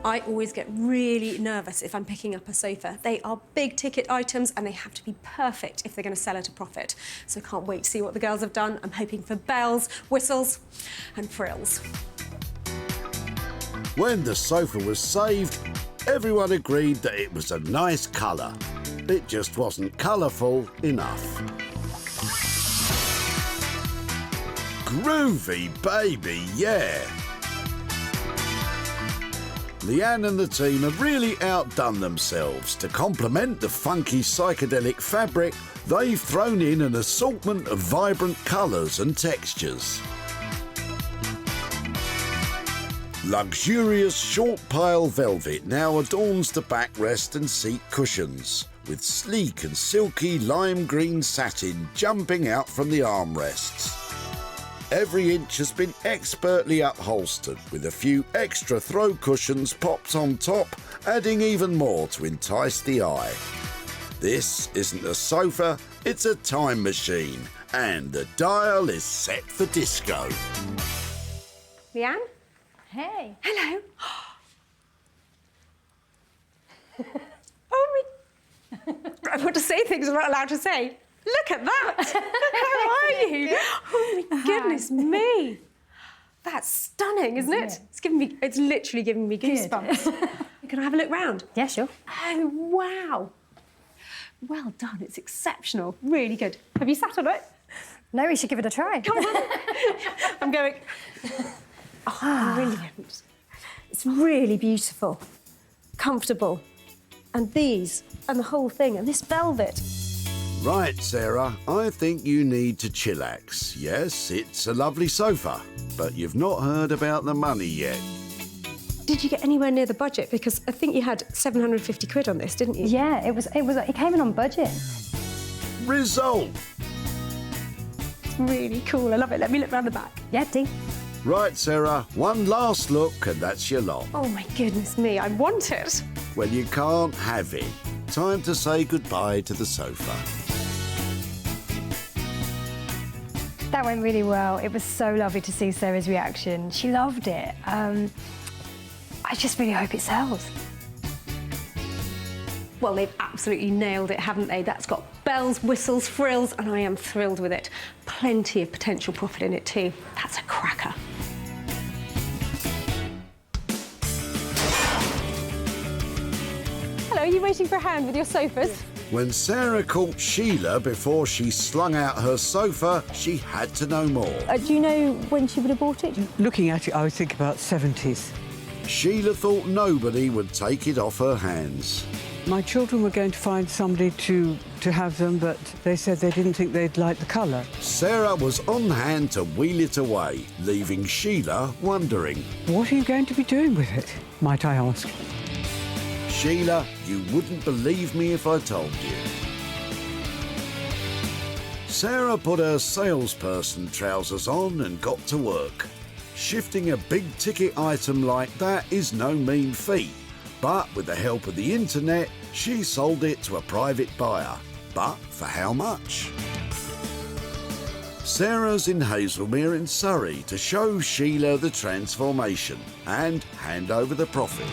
I always get really nervous if I'm picking up a sofa. They are big ticket items and they have to be perfect if they're going to sell at a profit. So I can't wait to see what the girls have done. I'm hoping for bells, whistles and frills. When the sofa was saved, everyone agreed that it was a nice colour. It just wasn't colourful enough. Groovy, baby, yeah. Leanne and the team have really outdone themselves. To complement the funky psychedelic fabric, they've thrown in an assortment of vibrant colours and textures. Luxurious short pile velvet now adorns the backrest and seat cushions, with sleek and silky lime green satin jumping out from the armrests. Every inch has been expertly upholstered, with a few extra throw cushions popped on top, adding even more to entice the eye. This isn't a sofa, it's a time machine, and the dial is set for disco. Leanne? Hey. Hello. Oh, I want to say things I'm not allowed to say. Look at that! How are you? Oh my goodness me! That's stunning, isn't it? It's literally giving me goosebumps. Can I have a look round? Yeah, sure. Oh wow! Well done. It's exceptional. Really good. Have you sat on it? No, we should give it a try. Come on. I'm going. Oh, brilliant! It's really beautiful, comfortable, and these and the whole thing and this velvet. Right, Sarah, I think you need to chillax. Yes, it's a lovely sofa, but you've not heard about the money yet. Did you get anywhere near the budget? Because I think you had 750 quid on this, didn't you? Yeah, it came in on budget. result. It's really cool. I love it. Let me look round the back. Yeah, Dee. Right, Sarah, one last look and that's your lot. Oh my goodness me, I want it. Well, you can't have it. Time to say goodbye to the sofa. That went really well. It was so lovely to see Sarah's reaction. She loved it. I just really hope it sells. Well, they've absolutely nailed it, haven't they? That's got bells, whistles, frills, and I am thrilled with it. Plenty of potential profit in it too. That's a cracker. Hello, are you waiting for a hand with your sofas? When Sarah caught Sheila before she slung out her sofa, she had to know more. Do you know when she would have bought it? Looking at it, I would think about 70s. Sheila thought nobody would take it off her hands. My children were going to find somebody to have them, but they said they didn't think they'd like the colour. Sarah was on hand to wheel it away, leaving Sheila wondering. What are you going to be doing with it, might I ask? Sheila, you wouldn't believe me if I told you. Sarah put her salesperson trousers on and got to work. Shifting a big-ticket item like that is no mean feat, but with the help of the internet, she sold it to a private buyer. But for how much? Sarah's in Hazelmere in Surrey to show Sheila the transformation and hand over the profit.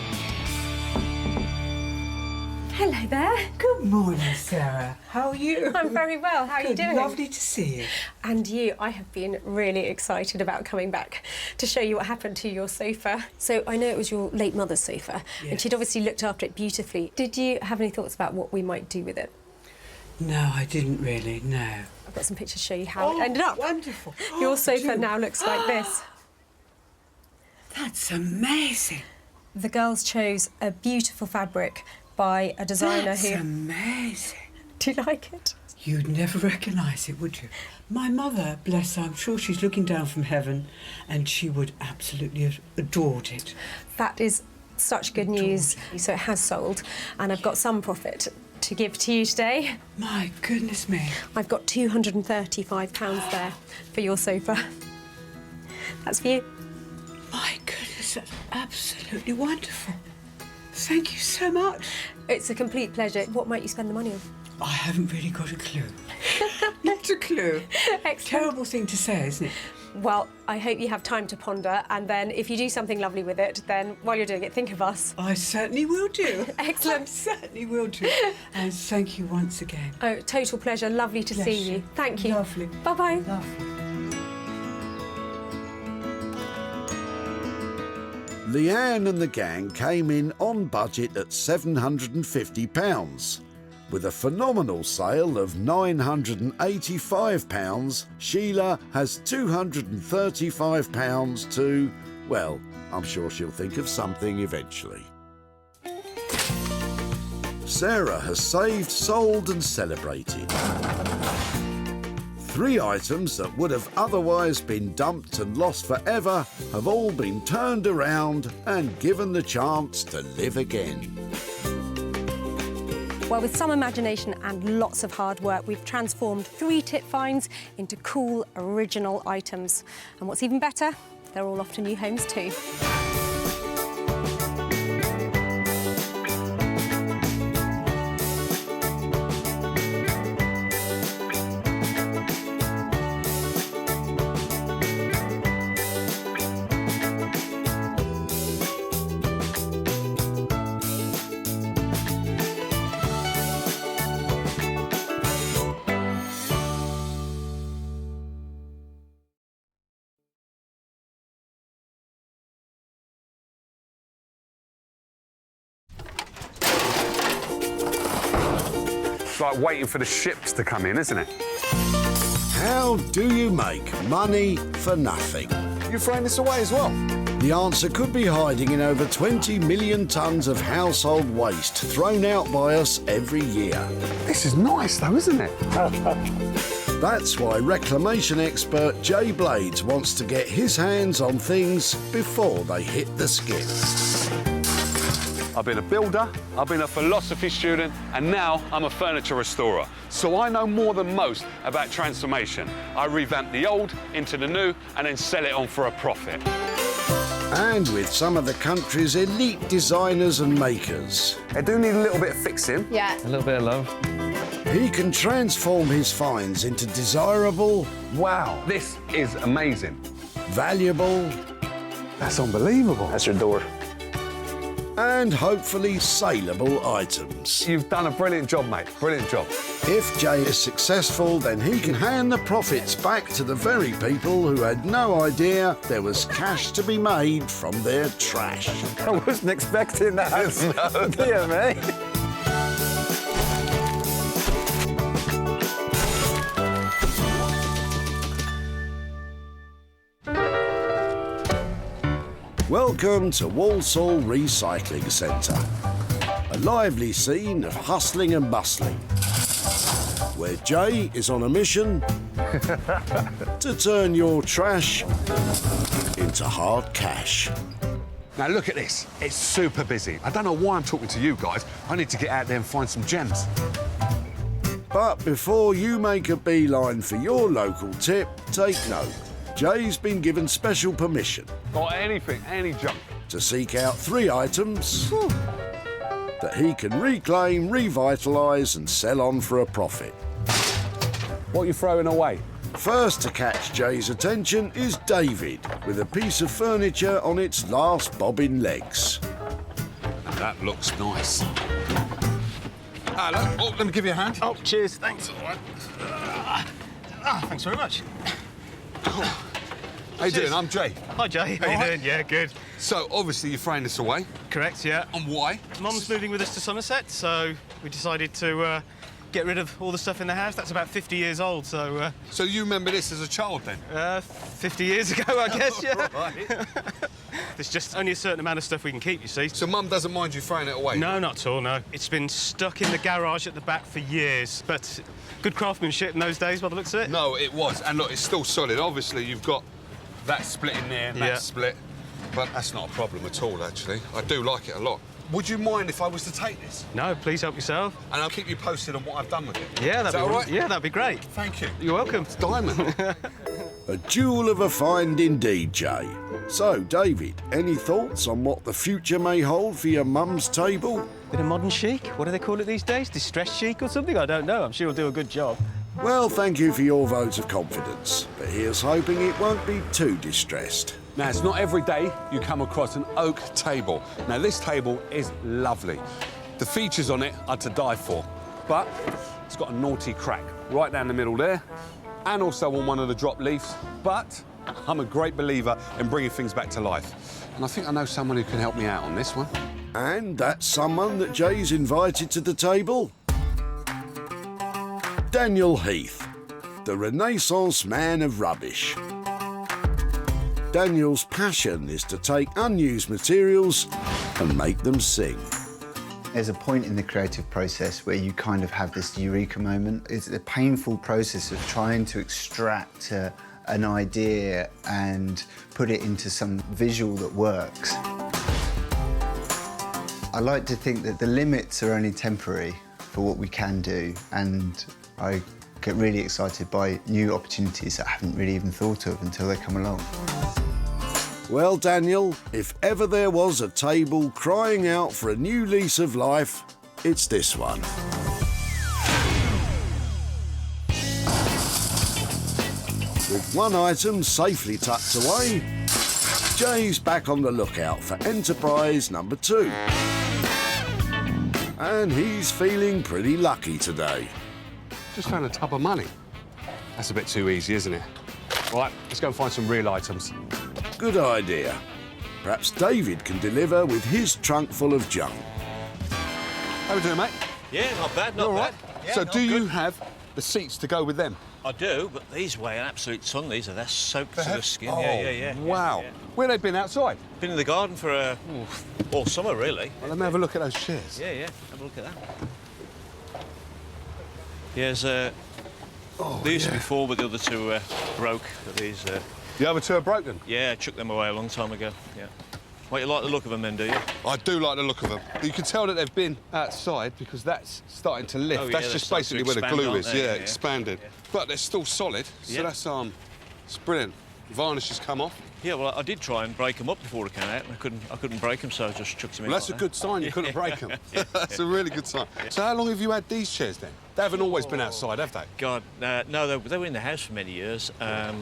Hello there. Good morning, Sarah. How are you? I'm very well. How are you doing? Lovely to see you. And you. I have been really excited about coming back to show you what happened to your sofa. So I know it was your late mother's sofa, Yes. and she'd obviously looked after it beautifully. Did you have any thoughts about what we might do with it? No, I didn't really, no. I've got some pictures to show you how it ended up. Wonderful. Your sofa do. now looks like this. That's amazing. The girls chose a beautiful fabric by a designer That's who... amazing. Do you like it? You'd never recognise it, would you? My mother, bless her, I'm sure she's looking down from heaven, and she would absolutely have adored it. That is such good news. So it has sold, and I've got some profit to give to you today. My goodness me. I've got £235 there for your sofa. That's for you. My goodness, that's absolutely wonderful. Thank you so much. It's a complete pleasure. What might you spend the money on? I haven't really got a clue. Not a clue. Excellent. Terrible thing to say, isn't it? Well, I hope you have time to ponder, and then if you do something lovely with it, then while you're doing it, think of us. I certainly will do. Excellent. I certainly will do. And thank you once again. Oh, total pleasure. Lovely to Bless see you. you. Thank you. Lovely. Bye-bye. Lovely. Leanne and the gang came in on budget at £750. With a phenomenal sale of £985, Sheila has £235 to, well, I'm sure she'll think of something eventually. Sarah has saved, sold and celebrated. 3 items that would have otherwise been dumped and lost forever have all been turned around and given the chance to live again. Well, with some imagination and lots of hard work, we've transformed 3 tip finds into cool, original items. And what's even better, they're all off to new homes too. It's like waiting for the ships to come in, isn't it? How do you make money for nothing? You're throwing this away as well? The answer could be hiding in over 20 million tonnes of household waste thrown out by us every year. This is nice, though, isn't it? That's why reclamation expert Jay Blades wants to get his hands on things before they hit the skip. I've been a builder, I've been a philosophy student, and now I'm a furniture restorer. So I know more than most about transformation. I revamp the old into the new and then sell it on for a profit. And with some of the country's elite designers and makers. They do need a little bit of fixing. Yeah. A little bit of love. He can transform his finds into desirable, Wow, this is amazing. valuable, That's unbelievable. That's your door. and hopefully saleable items. You've done a brilliant job, mate. Brilliant job. If Jay is successful, then he can hand the profits back to the very people who had no idea there was cash to be made from their trash. I wasn't expecting that. No. Dear me. Welcome to Walsall Recycling Center, a lively scene of hustling and bustling, where Jay is on a mission to turn your trash into hard cash. Now look at this. It's super busy. I don't know why I'm talking to you guys. I need to get out there and find some gems. But before you make a beeline for your local tip, take note. Jay's been given special permission Got anything, any junk. to seek out 3 items that he can reclaim, revitalise and sell on for a profit. What are you throwing away? First to catch Jay's attention is David, with a piece of furniture on its last bobbing legs. Now, that looks nice. Hello. Oh, let me give you a hand. Oh, cheers, thanks. Thanks very much. How you doing? I'm Jay. Hi, Jay. How you doing? Yeah, good. So, obviously, you're throwing this away. Correct, yeah. And why? Mum's moving with us to Somerset, so we decided to get rid of all the stuff in the house. That's about 50 years old, so... So you remember this as a child, then? 50 years ago, I guess, yeah. Right. There's just only a certain amount of stuff we can keep, you see. So Mum doesn't mind you throwing it away? No, not at all, no. It's been stuck in the garage at the back for years, but good craftsmanship in those days, by the looks of it. No, it was. And look, it's still solid. Obviously, you've got that split in there and that split. But that's not a problem at all, actually. I do like it a lot. Would you mind if I was to take this? No, please help yourself. And I'll keep you posted on what I've done with it. Yeah, Is that all right? Yeah, that'd be great. Thank you. You're welcome. It's diamond. A jewel of a find indeed, Jay. So, David, any thoughts on what the future may hold for your mum's table? Bit of modern chic? What do they call it these days? Distressed chic or something? I don't know. I'm sure he'll do a good job. Well, thank you for your vote of confidence, but here's hoping it won't be too distressed. Now, it's not every day you come across an oak table. Now, this table is lovely. The features on it are to die for, but it's got a naughty crack right down the middle there, and also on one of the drop leaves. But I'm a great believer in bringing things back to life, and I think I know someone who can help me out on this one. And that's someone that Jay's invited to the table. Daniel Heath, the Renaissance man of rubbish. Daniel's passion is to take unused materials and make them sing. There's a point in the creative process where you kind of have this eureka moment. It's a painful process of trying to extract an idea and put it into some visual that works. I like to think that the limits are only temporary for what we can do, and I get really excited by new opportunities that I haven't really even thought of until they come along. Well, Daniel, if ever there was a table crying out for a new lease of life, it's this one. With one item safely tucked away, Jay's back on the lookout for enterprise number 2. And he's feeling pretty lucky today. Just found a tub of money. That's a bit too easy, isn't it? Right, let's go and find some real items. Good idea. Perhaps David can deliver with his trunk full of junk. How we doing, mate? Yeah, not bad, not All right. bad. Yeah, So not do you good. have the seats to go with them? I do, but these weigh an absolute ton. They're soaked to the skin. Oh, Yeah. Wow. Where they been outside? Been in the garden for all summer, really. Well, let me have a look at those chairs. Yeah. Have a look at that. Yeah, they used to be 4, but the other 2 broke. But these. The other 2 are broken? Yeah, I chucked them away a long time ago. Yeah. Well, you like the look of them then, do you? I do like the look of them. You can tell that they've been outside because that's starting to lift. Oh, yeah, that's just basically where the glue is. Yeah, yeah, expanded. But they're still solid, so Yeah. that's it's brilliant. Varnish has come off. Yeah, well, I did try and break them up before they came out. I couldn't break them, so I just chucked them in. Well, that's a like good that. sign. You couldn't break them. Yeah, That's a really good sign. So how long have you had these chairs then? They haven't always been outside, have they? God, no, they were in the house for many years. God,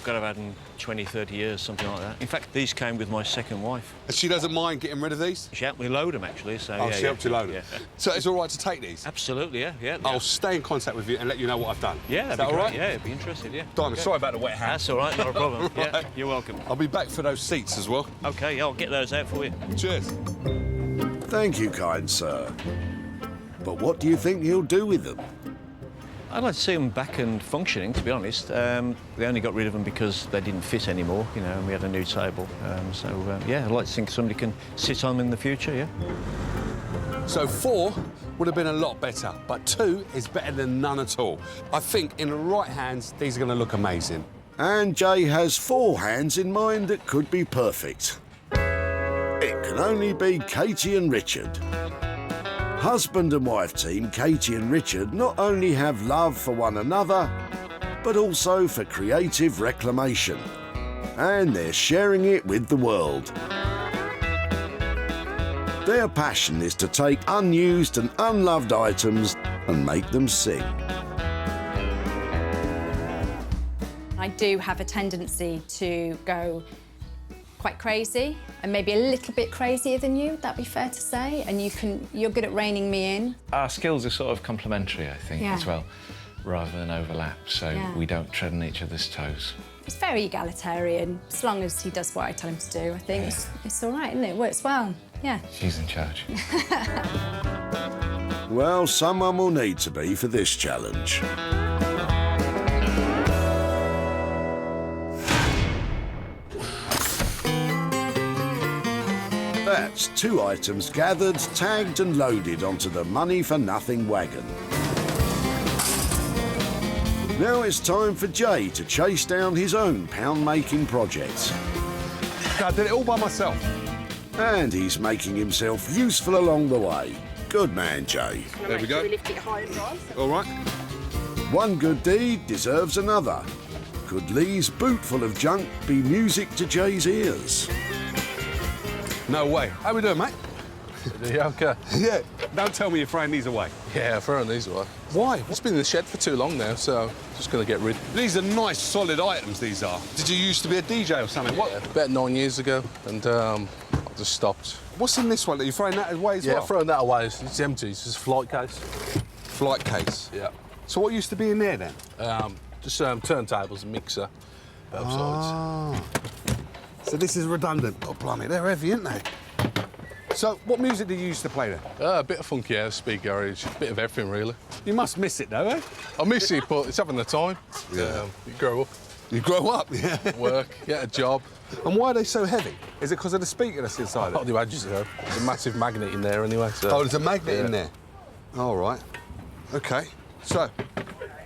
I've had them 20, 30 years, something like that. In fact, these came with my second wife. And she doesn't mind getting rid of these? She helped me load them, actually. So, Oh, yeah, she yeah, helped you load them? Yeah. So it's all right to take these? Absolutely, yeah. I'll stay in contact with you and let you know what I've done. Yeah, Is that'd that be all great. right? Yeah, I'd be interested, yeah. Diamond, Okay. sorry about the wet hand. That's all right, not a problem. Right. Yeah, you're welcome. I'll be back for those seats as well. OK, I'll get those out for you. Cheers. Thank you, kind sir. But what do you think he'll do with them? I'd like to see them back and functioning, to be honest. They only got rid of them because they didn't fit anymore, you know, and we had a new table. Yeah, I'd like to think somebody can sit on them in the future, yeah. So 4 would have been a lot better, but 2 is better than none at all. I think in the right hands, these are going to look amazing. And Jay has 4 hands in mind that could be perfect. It can only be Katie and Richard. Husband and wife team Katie and Richard not only have love for one another, but also for creative reclamation. And they're sharing it with the world. Their passion is to take unused and unloved items and make them sing. I do have a tendency to go quite crazy, and maybe a little bit crazier than you, that'd be fair to say, and you're good at reining me in. Our skills are sort of complementary, I think, Yeah. as well, rather than overlap, so Yeah. we don't tread on each other's toes. It's very egalitarian, as long as he does what I tell him to do. I think it's all right, isn't it? It works well, yeah. She's in charge. Well, someone will need to be for this challenge. That's 2 items gathered, tagged and loaded onto the money for nothing wagon. Now it's time for Jay to chase down his own pound-making project. I did it all by myself. And he's making himself useful along the way. Good man, Jay. There we go. lift it high and dry. All right. One good deed deserves another. Could Lee's boot full of junk be music to Jay's ears? No way. How we doing, mate? Yeah, okay. Yeah. Don't tell me you're throwing these away. Yeah, throwing these away. Why? It's been in the shed for too long now, so just going to get rid. These are nice, solid items, these are. Did you used to be a DJ or something? What? Yeah, about 9 years ago, and I just stopped. What's in this one? Are you throwing that away as Yeah, well? throwing that away. It's empty. It's just a flight case. Flight case? Yeah. So what used to be in there, then? Just turntables and mixer. Both sides. So this is redundant. Oh, blimey, they're heavy, aren't they? So what music did you used to play then? A bit of funky house, speed garage, a bit of everything, really. You must miss it, though, eh? I miss it, but it's having the time. Yeah. You grow up. You grow up, yeah. Work, get a job. And why are they so heavy? Is it because of the speaker that's inside I'll it? do edges ago. There's a massive magnet in there anyway. So. Oh, there's a magnet in there? All right. OK. So,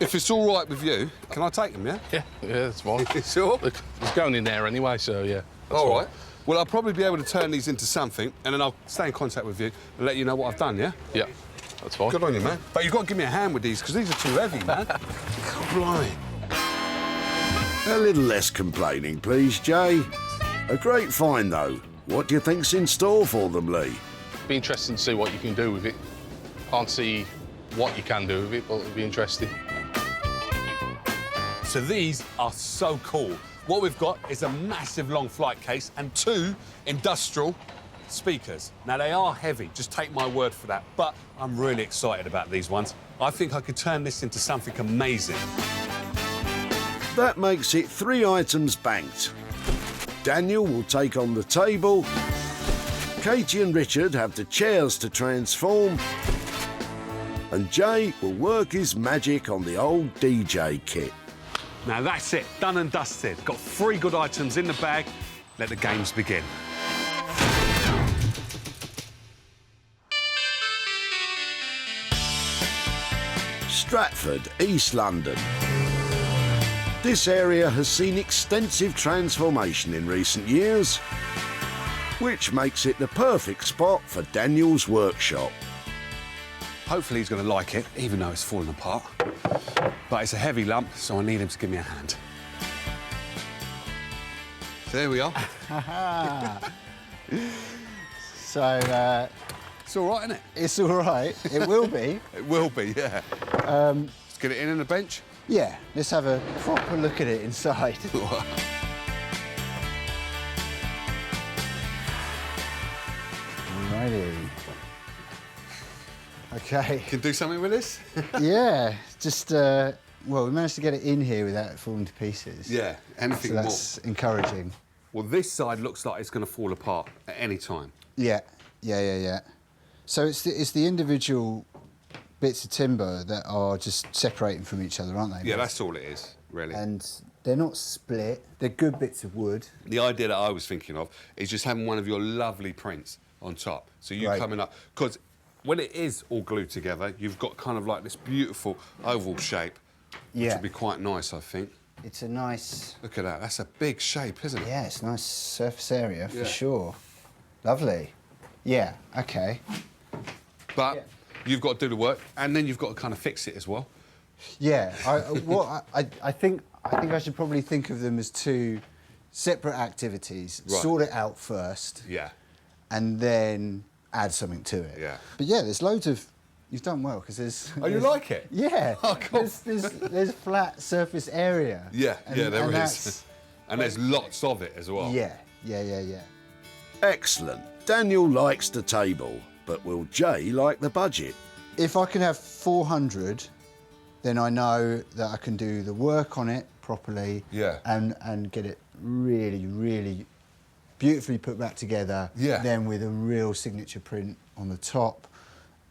if it's all right with you, can I take them, yeah? Yeah, it's fine. Sure? Look, it's going in there anyway, so yeah. All right. Well, I'll probably be able to turn these into something, and then I'll stay in contact with you and let you know what I've done, yeah? Yeah, that's fine. Good on you, man. But you've got to give me a hand with these, because these are too heavy, man. Blimey. A little less complaining, please, Jay. A great find, though. What do you think's in store for them, Lee? Be interesting to see what you can do with it. Can't see what you can do with it, but it'll be interesting. So these are so cool. What we've got is a massive long flight case and 2 industrial speakers. Now, they are heavy, just take my word for that, but I'm really excited about these ones. I think I could turn this into something amazing. That makes it 3 items banked. Daniel will take on the table. Katie and Richard have the chairs to transform. And Jay will work his magic on the old DJ kit. Now, that's it, done and dusted. Got 3 good items in the bag. Let the games begin. Stratford, East London. This area has seen extensive transformation in recent years. which makes it the perfect spot for Daniel's workshop. Hopefully he's going to like it, even though it's falling apart. But it's a heavy lump, so I need him to give me a hand. So there we are. So, it's all right, isn't it? It's all right. It will be. It will be, yeah. Let's get it in on the bench. Yeah, let's have a proper look at it inside. Alrighty. Okay. Can do something with this? Yeah, just, well, we managed to get it in here without it falling to pieces. Yeah, anything so that's more. Encouraging. Well, this side looks like it's going to fall apart at any time. Yeah. So it's the individual bits of timber that are just separating from each other, aren't they? Yeah, that's all it is, really. And they're not split. They're good bits of wood. The idea that I was thinking of is just having one of your lovely prints on top. So you coming up, because when it is all glued together, you've got kind of like this beautiful oval shape, which would be quite nice, I think. It's a nice... Look at that. That's a big shape, isn't it? Yeah, it's a nice surface area, for sure. Lovely. Yeah, OK. But you've got to do the work, and then you've got to kind of fix it as well. Yeah. I think I should probably think of them as two separate activities. Right. Sort it out first. Yeah. And then add something to it. Yeah. But yeah, there's loads of... You've done well, because there's... Oh, you like it? Yeah. Oh, cool. There's flat surface area. Yeah, there and is. And there's lots of it as well. Yeah. Excellent. Daniel likes the table, but will Jay like the budget? If I can have 400, then I know that I can do the work on it properly. Yeah. And get it really, really beautifully put back together. Yeah. Then with a real signature print on the top,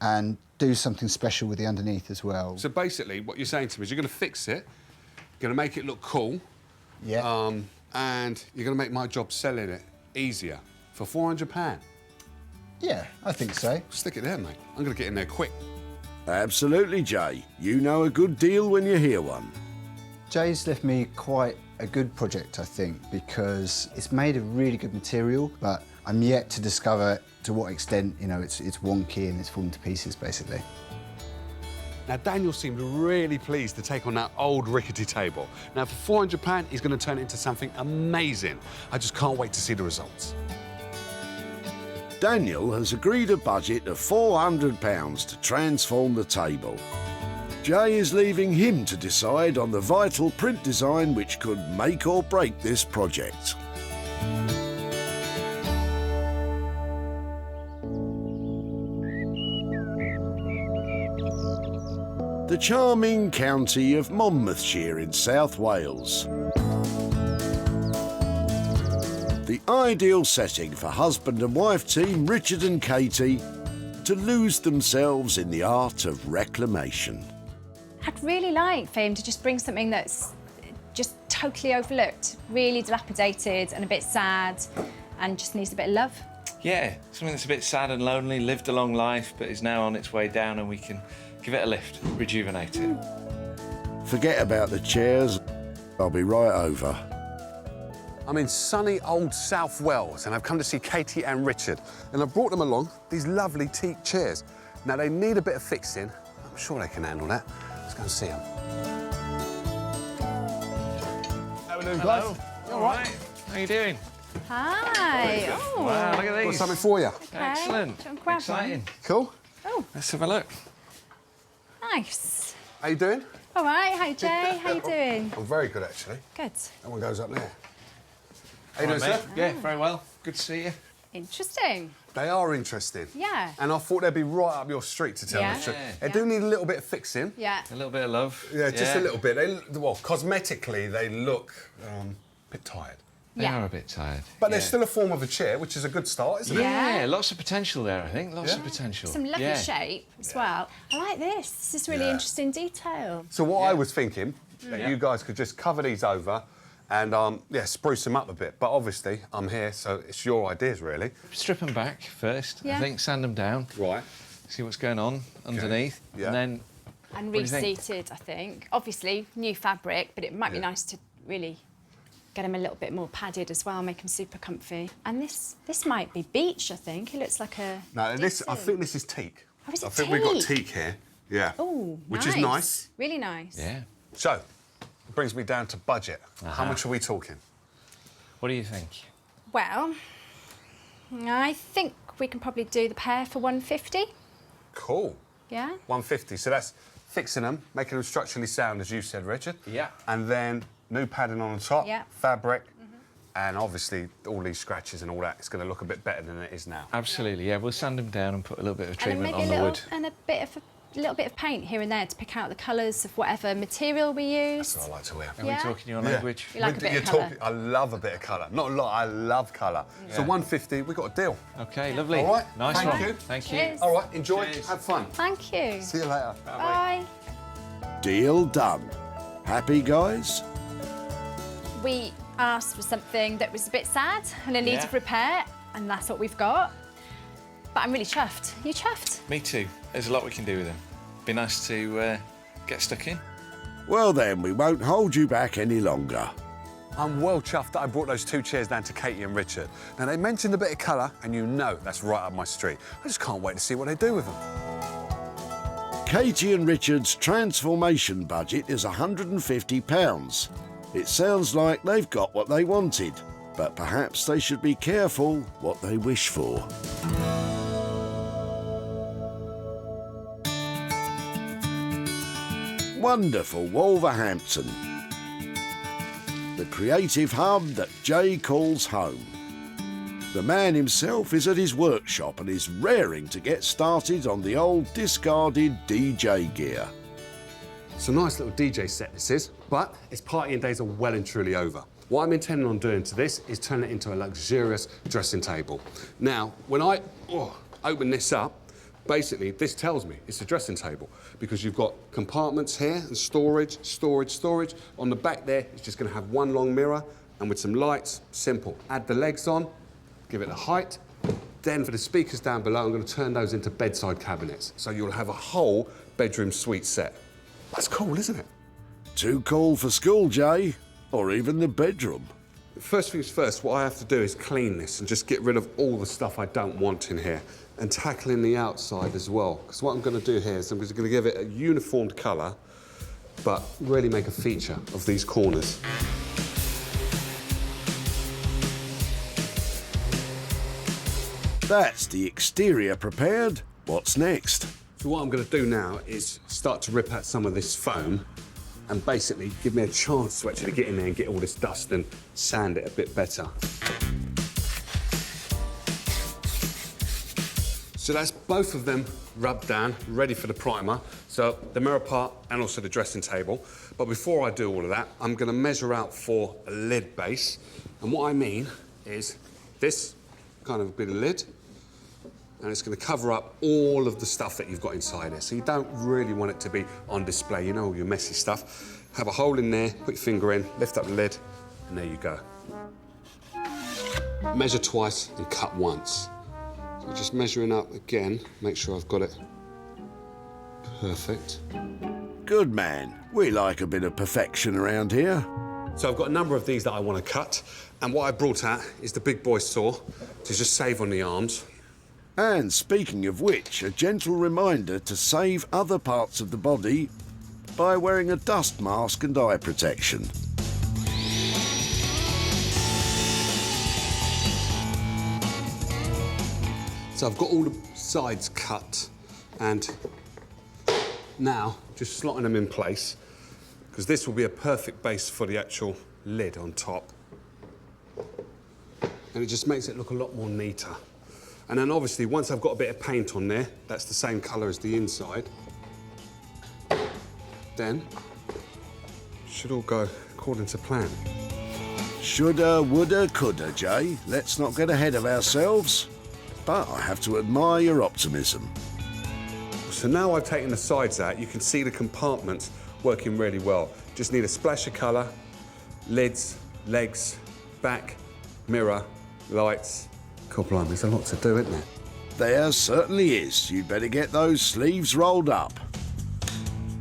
and do something special with the underneath as well. So basically, what you're saying to me is you're going to fix it, you're going to make it look cool, and you're going to make my job selling it easier for £400. Yeah, I think so. Stick it there, mate. I'm going to get in there quick. Absolutely, Jay. You know a good deal when you hear one. Jay's left me quite a good project, I think, because it's made of really good material, but I'm yet to discover to what extent, you know, it's wonky and it's falling to pieces, basically. Now, Daniel seemed really pleased to take on that old rickety table. Now, for £400, he's going to turn it into something amazing. I just can't wait to see the results. Daniel has agreed a budget of £400 to transform the table. Jay is leaving him to decide on the vital print design which could make or break this project. The charming county of Monmouthshire in South Wales. The ideal setting for husband and wife team Richard and Katie to lose themselves in the art of reclamation. I'd really like for him to just bring something that's just totally overlooked, really dilapidated and a bit sad and just needs a bit of love. Yeah, something that's a bit sad and lonely, lived a long life but is now on its way down, and we can give it a lift, rejuvenate it. Forget about the chairs. I'll be right over. I'm in sunny old South Wales and I've come to see Katie and Richard. And I've brought them along these lovely teak chairs. Now, they need a bit of fixing. I'm sure they can handle that. Let's go and see them. How are we doing, guys? You all right? How you doing? Hi. Oh. Wow, look at these. Got something for you. Okay. Excellent. Do you want to grab Exciting. one? Cool. Oh. Let's have a look. Nice. How you doing? All right. Hi, Jay. How you doing? I'm very good, actually. Good. That one goes up there. How you All doing, right, sir? mate. Yeah, very well. Good to see you. Interesting. They are interesting. Yeah. And I thought they'd be right up your street, to tell you the truth. They do need a little bit of fixing. Yeah. A little bit of love. Yeah, just a little bit. Well, cosmetically, they look a bit tired. They are a bit tired. But they're still a form of a chair, which is a good start, isn't it? Yeah, lots of potential there, I think. Lots of potential. Some lovely shape as well. I like this. This is really interesting detail. So what I was thinking, that you guys could just cover these over and, spruce them up a bit. But obviously, I'm here, so it's your ideas, really. Strip them back first, Yeah. I think. Sand them down. Right. See what's going on underneath. Yeah. And then... And what do you think? reseated, I think. Obviously, new fabric, but it might be nice to really get them a little bit more padded as well, make them super comfy. And this might be beech, I think. It looks like a... No, I think this is teak. Oh, is it I think we've got teak? teak here. Yeah. Oh, Which is nice. Really nice. Yeah. So, it brings me down to budget. How much are we talking? What do you think? Well, I think we can probably do the pair for 150. Cool. Yeah? 150. So that's fixing them, making them structurally sound, as you said, Richard. Yeah. And then new padding on the top, Yeah. fabric, and obviously all these scratches and all that. It's going to look a bit better than it is now. Absolutely, yeah. We'll sand them down and put a little bit of And treatment maybe on the wood. and a little bit of paint here and there to pick out the colours of whatever material we use. That's what I like to hear. Are we talking your language? You like a bit of colour? I love a bit of colour. Not a lot, I love colour. So 150, we got a deal. OK, lovely. All right. Nice Thank one. you. Thank you. Cheers. All right, enjoy. Have fun. Thank you. See you later. Bye. Deal done. Happy, guys? We asked for something that was a bit sad and in need of repair, and that's what we've got. But I'm really chuffed. You chuffed? Me too. There's a lot we can do with them. Be nice to get stuck in. Well then, we won't hold you back any longer. I'm well chuffed that I brought those 2 chairs down to Katie and Richard. Now, they mentioned a bit of colour, and you know that's right up my street. I just can't wait to see what they do with them. Katie and Richard's transformation budget is £150. It sounds like they've got what they wanted, but perhaps they should be careful what they wish for. Wonderful Wolverhampton, the creative hub that Jay calls home. The man himself is at his workshop and is raring to get started on the old discarded DJ gear. It's a nice little DJ set, this is, but its partying days are well and truly over. What I'm intending on doing to this is turn it into a luxurious dressing table. Now, when I open this up, basically, this tells me it's a dressing table because you've got compartments here and storage. On the back there, it's just going to have one long mirror and with some lights, simple. Add the legs on, give it a height. Then for the speakers down below, I'm going to turn those into bedside cabinets. So you'll have a whole bedroom suite set. That's cool, isn't it? Too cool for school, Jay, or even the bedroom. First things first, what I have to do is clean this and just get rid of all the stuff I don't want in here and tackling the outside as well. Because what I'm going to do here is I'm just going to give it a uniformed colour, but really make a feature of these corners. That's the exterior prepared. What's next? So what I'm going to do now is start to rip out some of this foam and basically give me a chance to actually get in there and get all this dust and sand it a bit better. So that's both of them rubbed down, ready for the primer. So the mirror part and also the dressing table. But before I do all of that, I'm going to measure out for a lid base. And what I mean is this kind of bit of lid, and it's going to cover up all of the stuff that you've got inside it. So you don't really want it to be on display, you know, all your messy stuff. Have a hole in there, put your finger in, lift up the lid, and there you go. Measure twice and cut once. So just measuring up again, make sure I've got it perfect. Good man. We like a bit of perfection around here. So I've got a number of these that I want to cut, and what I brought out is the big boy saw to just save on the arms. And speaking of which, a gentle reminder to save other parts of the body by wearing a dust mask and eye protection. So I've got all the sides cut, and now just slotting them in place, because this will be a perfect base for the actual lid on top. And it just makes it look a lot more neater. And then obviously, once I've got a bit of paint on there, that's the same colour as the inside, then should all go according to plan. Shoulda, woulda, coulda, Jay. Let's not get ahead of ourselves. But I have to admire your optimism. So now I've taken the sides out, you can see the compartments working really well. Just need a splash of colour, lids, legs, back, mirror, lights. God blimey, there's a lot to do, isn't there? There certainly is. You'd better get those sleeves rolled up.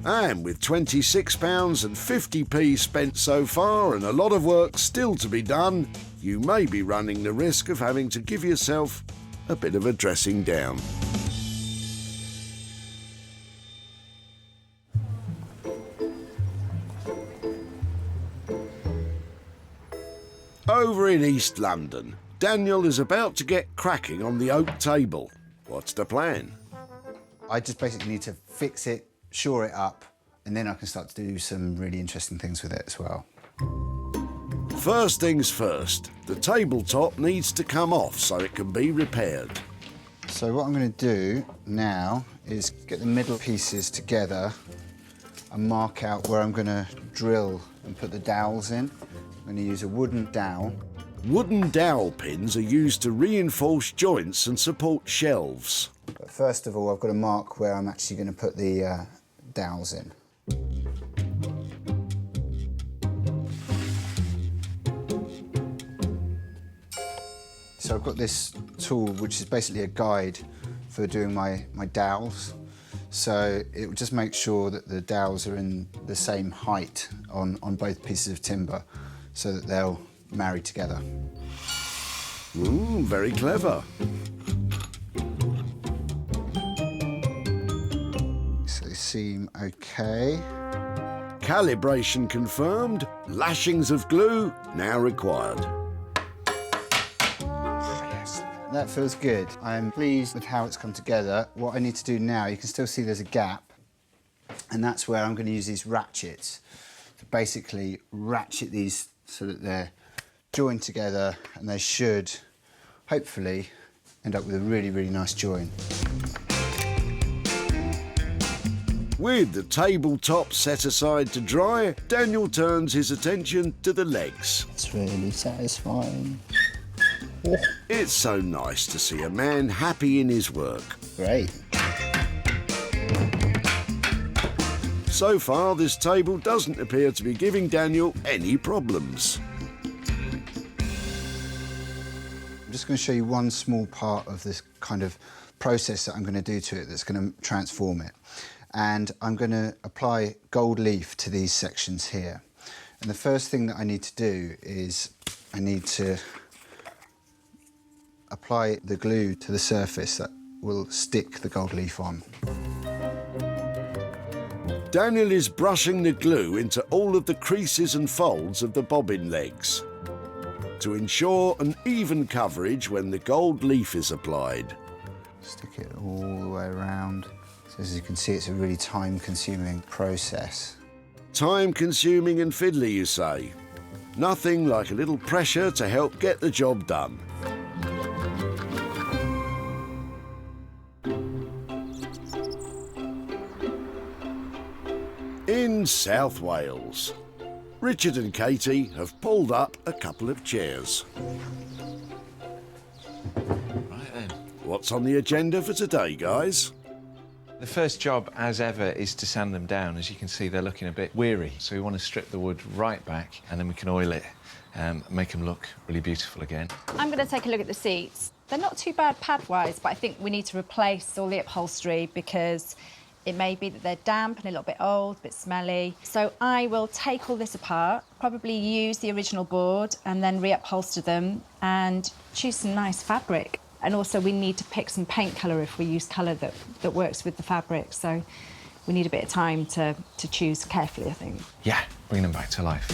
And with £26.50 spent so far and a lot of work still to be done, you may be running the risk of having to give yourself a bit of a dressing down. Over in East London, Daniel is about to get cracking on the oak table. What's the plan? I just basically need to fix it, shore it up, and then I can start to do some really interesting things with it as well. First things first, the tabletop needs to come off so it can be repaired. So what I'm going to do now is get the middle pieces together and mark out where I'm going to drill and put the dowels in. I'm going to use a wooden dowel. Wooden dowel pins are used to reinforce joints and support shelves. But first of all, I've got to mark where I'm actually going to put the dowels in. So I've got this tool, which is basically a guide for doing my dowels. So it will just make sure that the dowels are in the same height on both pieces of timber so that they'll marry together. Ooh, very clever. So they seem okay. Calibration confirmed. Lashings of glue now required. That feels good. I'm pleased with how it's come together. What I need to do now, you can still see there's a gap, and that's where I'm going to use these ratchets to basically ratchet these so that they're joined together, and they should hopefully end up with a really, really nice join. With the tabletop set aside to dry, Daniel turns his attention to the legs. It's really satisfying. It's so nice to see a man happy in his work. Great. So far, this table doesn't appear to be giving Daniel any problems. I'm just going to show you one small part of this kind of process that I'm going to do to it that's going to transform it. And I'm going to apply gold leaf to these sections here. And the first thing that I need to do is I need to apply the glue to the surface that will stick the gold leaf on. Daniel is brushing the glue into all of the creases and folds of the bobbin legs to ensure an even coverage when the gold leaf is applied. Stick it all the way around. So as you can see, it's a really time-consuming process. Time-consuming and fiddly, you say? Nothing like a little pressure to help get the job done. In South Wales, Richard and Katie have pulled up a couple of chairs. Right then. What's on the agenda for today, guys? The first job, as ever, is to sand them down. As you can see, they're looking a bit weary. So we want to strip the wood right back, and then we can oil it and make them look really beautiful again. I'm going to take a look at the seats. They're not too bad pad-wise, but I think we need to replace all the upholstery because it may be that they're damp and a little bit old, a bit smelly. So I will take all this apart, probably use the original board and then reupholster them and choose some nice fabric. And also we need to pick some paint colour if we use colour that works with the fabric. So we need a bit of time to choose carefully, I think. Yeah, bring them back to life.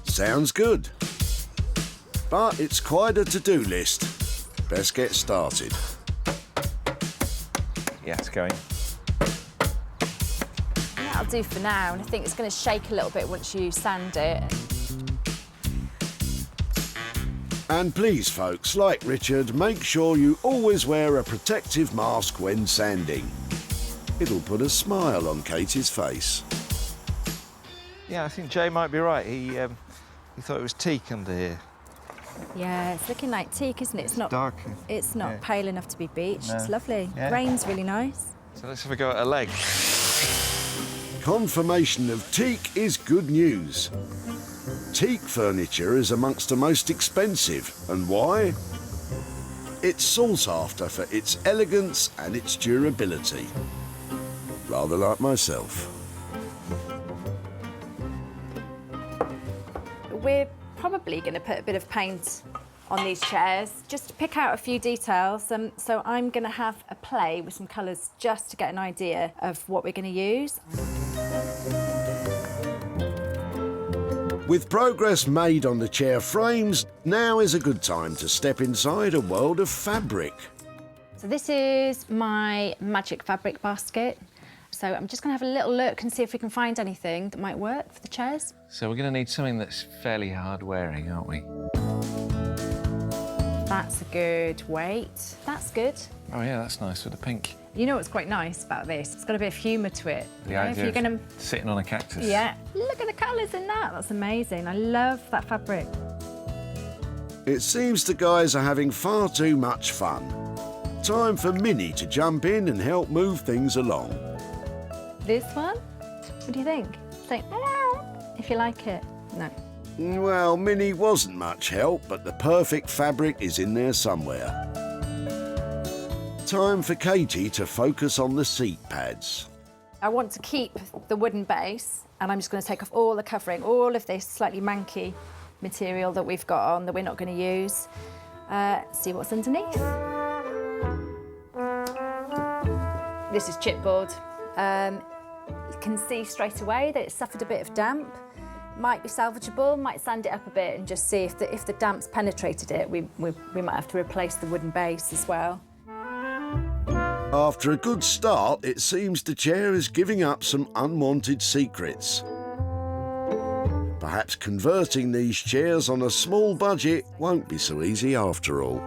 Sounds good. But it's quite a to-do list. Best get started. Yeah, it's going. That'll do for now, and I think it's going to shake a little bit once you sand it. And please, folks, like Richard, make sure you always wear a protective mask when sanding. It'll put a smile on Katie's face. Yeah, I think Jay might be right. He thought it was teak under here. Yeah, it's looking like teak, isn't it? It's not dark. It's not pale enough to be beach. No. It's lovely. Yeah. Grain's really nice. So let's have a go at a leg. Confirmation of teak is good news. Teak furniture is amongst the most expensive. And why? It's sought after for its elegance and its durability. rather like myself. We're probably going to put a bit of paint on these chairs just to pick out a few details. So I'm going to have a play with some colours just to get an idea of what we're going to use. With progress made on the chair frames, now is a good time to step inside a world of fabric. So this is my magic fabric basket. So I'm just going to have a little look and see if we can find anything that might work for the chairs. So we're going to need something that's fairly hard wearing, aren't we? That's a good weight. That's good. Oh yeah, that's nice with the pink. You know what's quite nice about this? It's got a bit of humour to it. The You know, if idea you're of going to... sitting on a cactus. Yeah, look at the colours in that. That's amazing. I love that fabric. It seems the guys are having far too much fun. Time for Minnie to jump in and help move things along. This one? What do you think? Say meow if you like it. No. Well, Minnie wasn't much help, but the perfect fabric is in there somewhere. Time for Katie to focus on the seat pads. I want to keep the wooden base, and I'm just going to take off all the covering, all of this slightly manky material that we've got on that we're not going to use. See what's underneath. This is chipboard. You can see straight away that it's suffered a bit of damp. Might be salvageable, might sand it up a bit and just see if the damp's penetrated it. We might have to replace the wooden base as well. After a good start, it seems the chair is giving up some unwanted secrets. Perhaps converting these chairs on a small budget won't be so easy after all.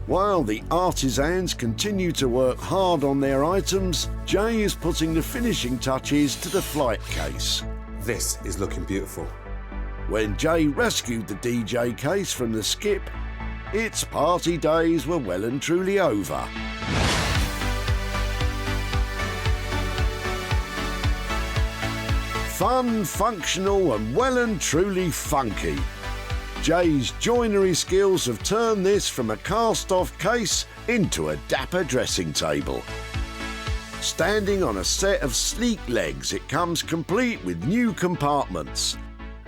While the artisans continue to work hard on their items, Jay is putting the finishing touches to the flight case. This is looking beautiful. When Jay rescued the DJ case from the skip, its party days were well and truly over. Fun, functional and well and truly funky. Jay's joinery skills have turned this from a cast-off case into a dapper dressing table. Standing on a set of sleek legs, it comes complete with new compartments.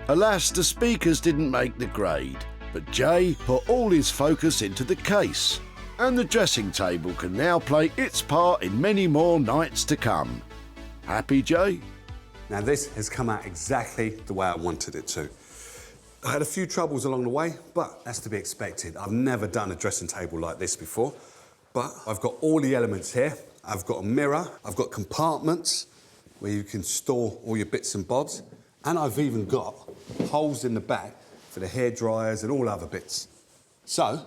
Alas, the speakers didn't make the grade, but Jay put all his focus into the case, and the dressing table can now play its part in many more nights to come. Happy, Jay? Now this has come out exactly the way I wanted it to. I had a few troubles along the way, but that's to be expected. I've never done a dressing table like this before, but I've got all the elements here. I've got a mirror, I've got compartments where you can store all your bits and bobs, and I've even got holes in the back for the hair dryers and all other bits. So,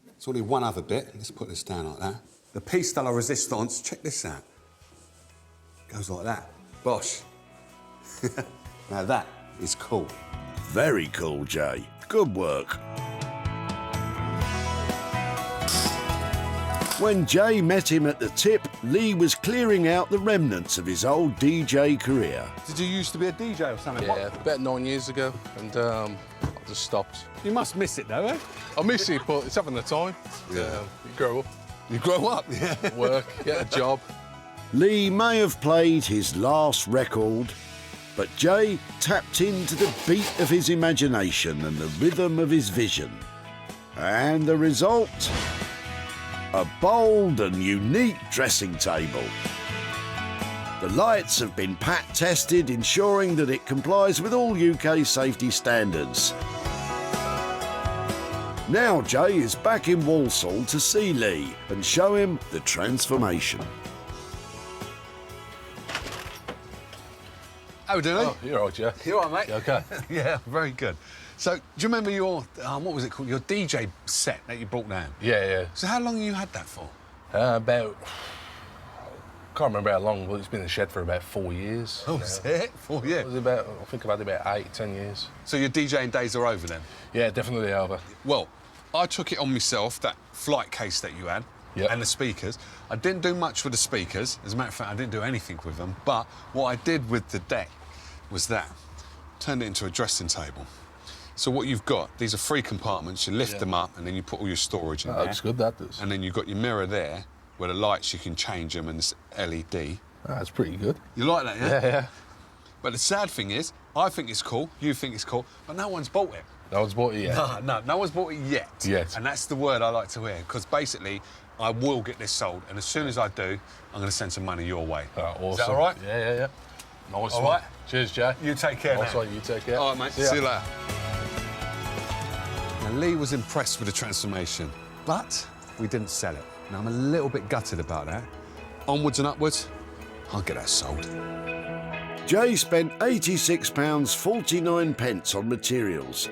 there's only one other bit. Let's put this down like that. The piece de la resistance, check this out. Goes like that. Bosh. Now that is cool. Very cool, Jay. Good work. When Jay met him at the tip, Lee was clearing out the remnants of his old DJ career. Did you used to be a DJ or something? Yeah, about 9 years ago, and I just stopped. You must miss it though, eh? I miss it, but it's having the time. Yeah. You grow up. You grow up, yeah. Work, get a job. Lee may have played his last record, but Jay tapped into the beat of his imagination and the rhythm of his vision. And the result? A bold and unique dressing table. The lights have been pat tested, ensuring that it complies with all UK safety standards. Now Jay is back in Walsall to see Lee and show him the transformation. How we doing? Oh, you're all right, Joe. You all right, mate? You okay? Yeah, very good. So, do you remember your, what was it called, your DJ set that you brought down? Yeah, yeah. So how long have you had that for? About... can't remember how long, but it's been in the shed for about 4 years. Oh, is it? 4 years? It was about, I think I've had about 8, 10 years. So your DJing days are over then? Yeah, definitely over. Well, I took it on myself, that flight case that you had, and the speakers. I didn't do much with the speakers. As a matter of fact, I didn't do anything with them. But what I did with the deck was that. Turned it into a dressing table. So what you've got, these are 3 compartments. You lift them up and then you put all your storage in there. That looks good, that does. And then you've got your mirror there where the lights, you can change them, and this LED. That's pretty good. You like that, yeah? Yeah, yeah. But the sad thing is, I think it's cool, you think it's cool, but no one's bought it. No one's bought it yet? No one's bought it yet. Yet. And that's the word I like to hear, because basically, I will get this sold, and as soon as I do, I'm going to send some money your way. Awesome. Is that all right? Yeah. Nice all one. right? Cheers, Jay. You take care Nice now. one, you take care. All right, mate. See See ya. you later. Now, Lee was impressed with the transformation, but we didn't sell it. Now, I'm a little bit gutted about that. Onwards and upwards, I'll get that sold. Jay spent £86.49 on materials.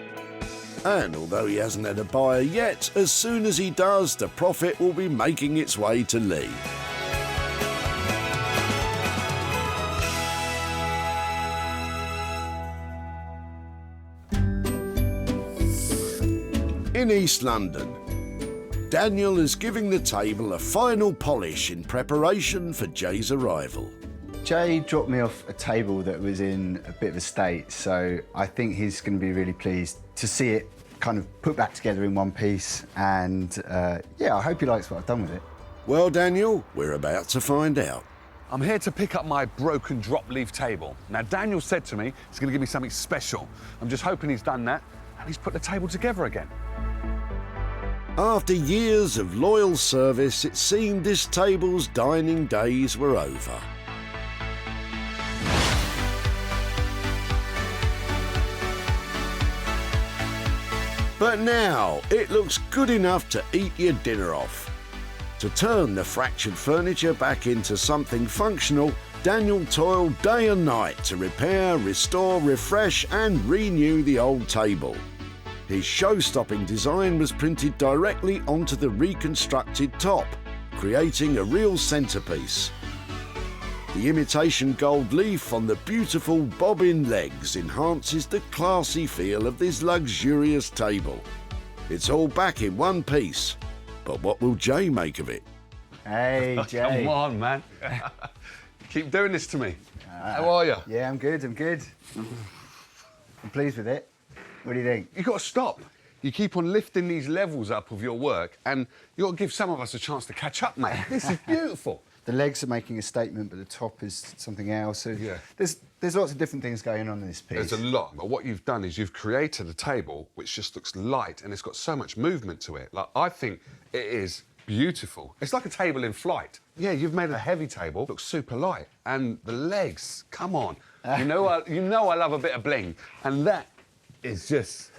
And although he hasn't had a buyer yet, as soon as he does, the profit will be making its way to Lee. In East London, Daniel is giving the table a final polish in preparation for Jay's arrival. Jay dropped me off a table that was in a bit of a state, so I think he's going to be really pleased to see it kind of put back together in one piece, and yeah, I hope he likes what I've done with it. Well, Daniel, we're about to find out. I'm here to pick up my broken drop leaf table. Now, Daniel said to me he's going to give me something special. I'm just hoping he's done that, and he's put the table together again. After years of loyal service, it seemed this table's dining days were over. But now, it looks good enough to eat your dinner off. To turn the fractured furniture back into something functional, Daniel toiled day and night to repair, restore, refresh and renew the old table. His show-stopping design was printed directly onto the reconstructed top, creating a real centerpiece. The imitation gold leaf on the beautiful bobbin legs enhances the classy feel of this luxurious table. It's all back in one piece, but what will Jay make of it? Hey, Jay. Come on, man. Keep doing this to me. How are you? Yeah, I'm good. I'm pleased with it. What do you think? You've got to stop. You keep on lifting these levels up of your work, and you've got to give some of us a chance to catch up, mate. This is beautiful. The legs are making a statement, but the top is something else. So yeah. There's lots of different things going on in this piece. There's a lot. But what you've done is you've created a table which just looks light, and it's got so much movement to it. Like, I think it is beautiful. It's like a table in flight. Yeah, you've made a heavy table look super light, and the legs, come on. You know I love a bit of bling, and that is just...